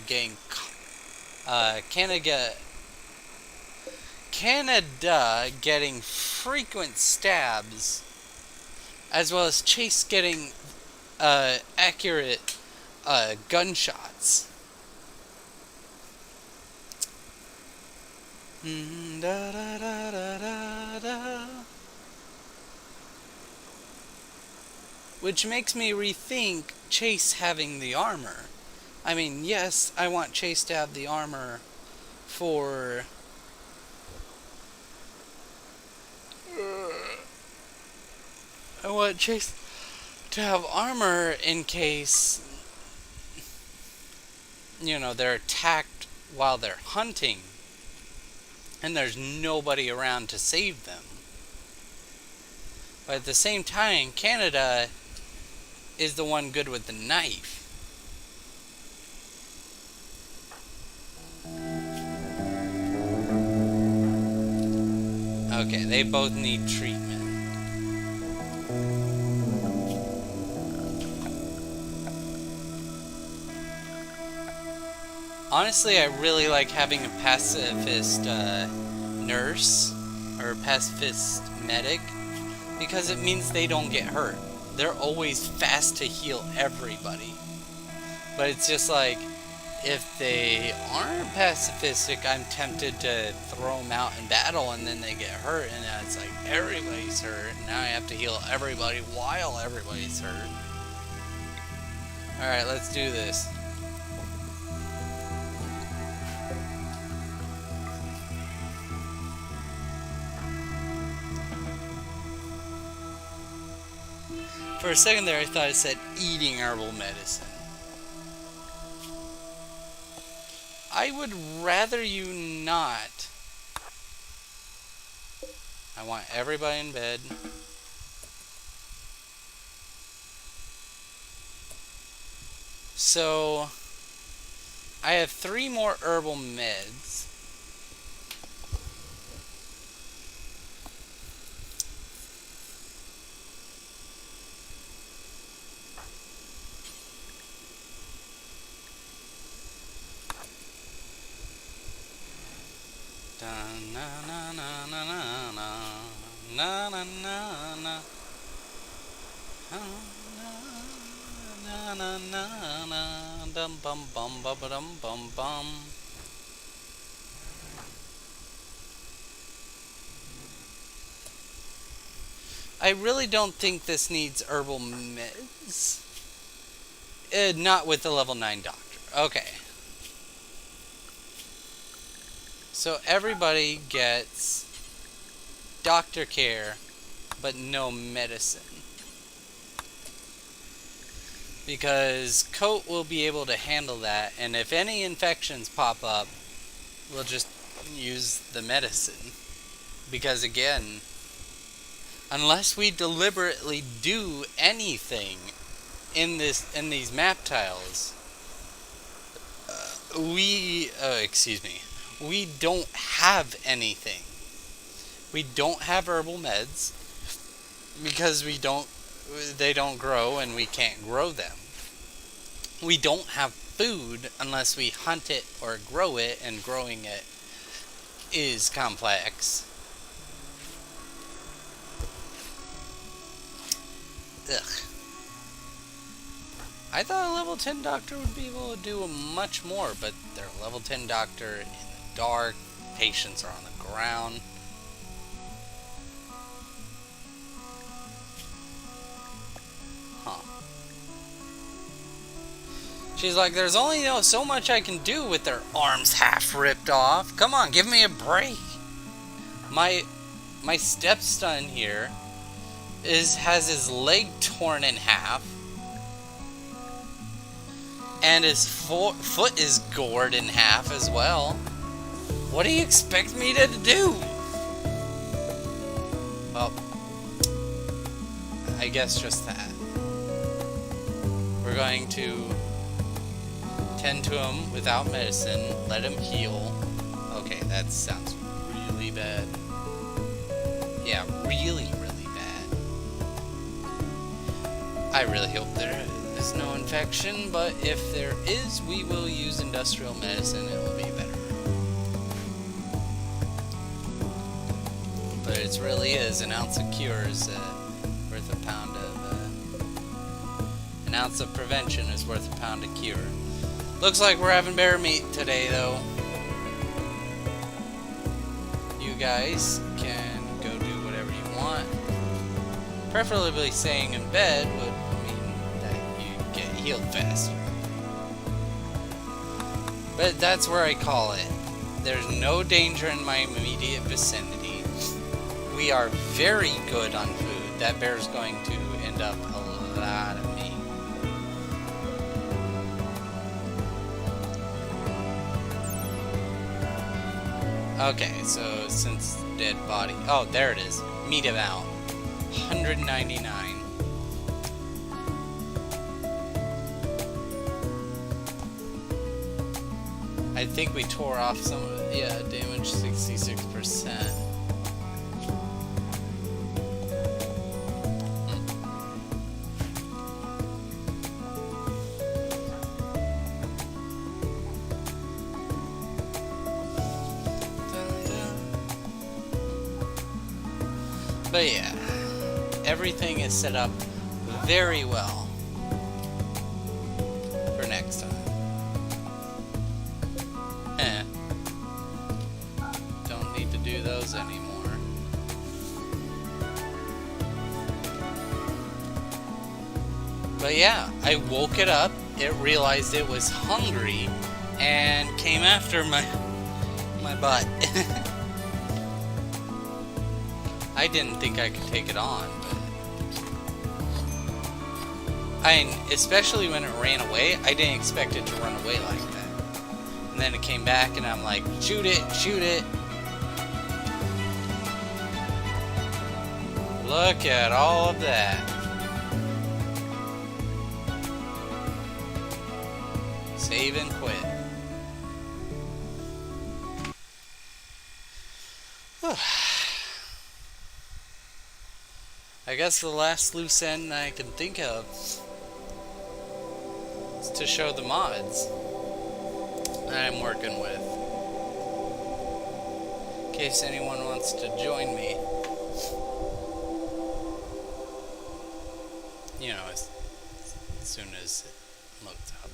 getting frequent stabs, as well as Chase getting accurate gunshots. Da, da, da, da, da, da. Which makes me rethink Chase having the armor. I mean, yes, I want Chase to have the armor for want Chase to have armor in case, you know, they're attacked while they're hunting and there's nobody around to save them. But at the same time, Canada is the one good with the knife. Okay, they both need treatment. Honestly, I really like having a pacifist nurse or pacifist medic because it means they don't get hurt. They're always fast to heal everybody. But it's just like, if they aren't pacifistic, I'm tempted to throw them out in battle and then they get hurt, and now it's like everybody's hurt. Now I have to heal everybody while everybody's hurt. Alright, let's do this. For a second there, I thought it said eating herbal medicine. I would rather you not. I want everybody in bed. So, I have 3 more herbal meds. Na na na na na na na na na na na na na dum bum bum bum bum bum bum. I really don't think this needs herbal meds. Not with the level 9 doctor. Okay. So everybody gets doctor care, but no medicine. Because Coat will be able to handle that, and if any infections pop up, we'll just use the medicine. Because again, unless we deliberately do anything in these map tiles, we don't have anything. We don't have herbal meds because they don't grow and we can't grow them. We don't have food unless we hunt it or grow it, and growing it is complex. Ugh. I thought a level 10 doctor would be able to do much more, but they're a level 10 doctor in the dark, patients are on the ground. Huh. She's like, there's only so much I can do with their arms half ripped off. Come on, give me a break. My stepson here has his leg torn in half. And his foot is gored in half as well. What do you expect me to do? Well, I guess just that. We're going to tend to him without medicine, let him heal. Okay, that sounds really bad. Yeah, really, really bad. I really hope there is no infection, but if there is, we will use industrial medicine. It will be better. But it really is an ounce of cure is worth a pound of an ounce of prevention is worth a pound of cure. Looks like we're having bear meat today, though. You guys can go do whatever you want. Preferably staying in bed would get healed faster. But that's where I call it. There's no danger in my immediate vicinity. We are very good on food. That bear's going to cleaned up a lot of meat. Okay, so since dead body... Oh, there it is. Meat amount. 199. I think we tore off some of it. Yeah, damage 66%. But yeah, everything is set up very well for next time. Don't need to do those anymore. But yeah, I woke it up, it realized it was hungry, and came after my butt. I didn't think I could take it on, but especially when it ran away, I didn't expect it to run away like that. And then it came back and I'm like, shoot it, shoot it. Look at all of that. Save and quit. I guess the last loose end I can think of is to show the mods that I'm working with. In case anyone wants to join me. You know, as soon as it loads up.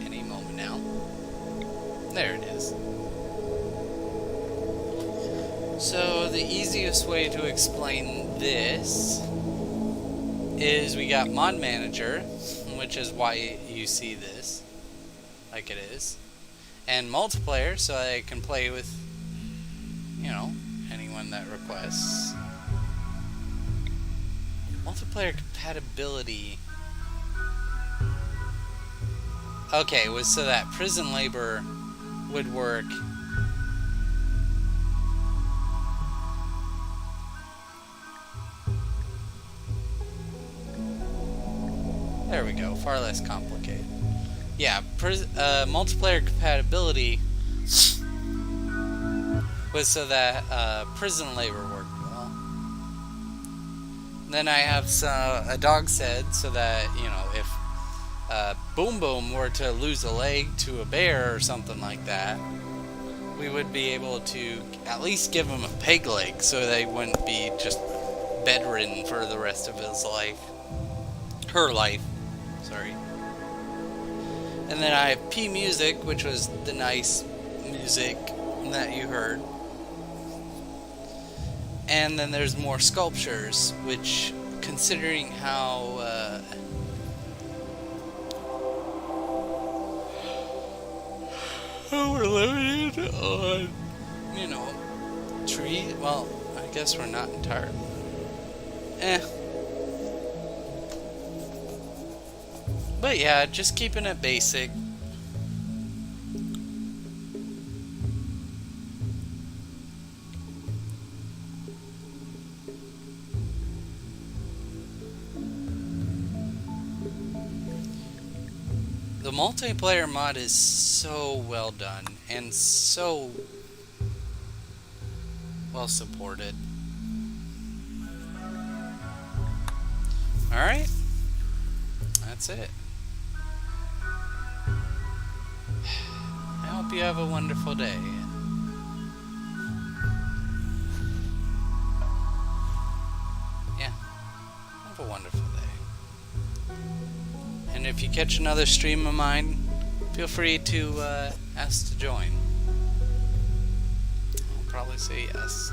Any moment now. There it is. So the easiest way to explain this is we got Mod Manager, which is why you see this like it is, and multiplayer, so I can play with, you know, anyone that requests. Multiplayer compatibility. Okay, was so that prison labor would work. There we go, far less complicated. Yeah, multiplayer compatibility was so that prison labor worked well. Then I have a dog said so that, you know, if Boom Boom were to lose a leg to a bear or something like that, we would be able to at least give him a peg leg so they wouldn't be just bedridden for the rest of his life. Her life. Sorry. And then I have P Music, which was the nice music that you heard. And then there's more sculptures, which, considering how we're limited on, you know, tree. Well, I guess we're not entirely. But yeah, just keeping it basic. The multiplayer mod is so well done and so well supported. Alright, that's it. I hope you have a wonderful day. Yeah, have a wonderful day. And if you catch another stream of mine, feel free to ask to join. I'll probably say yes.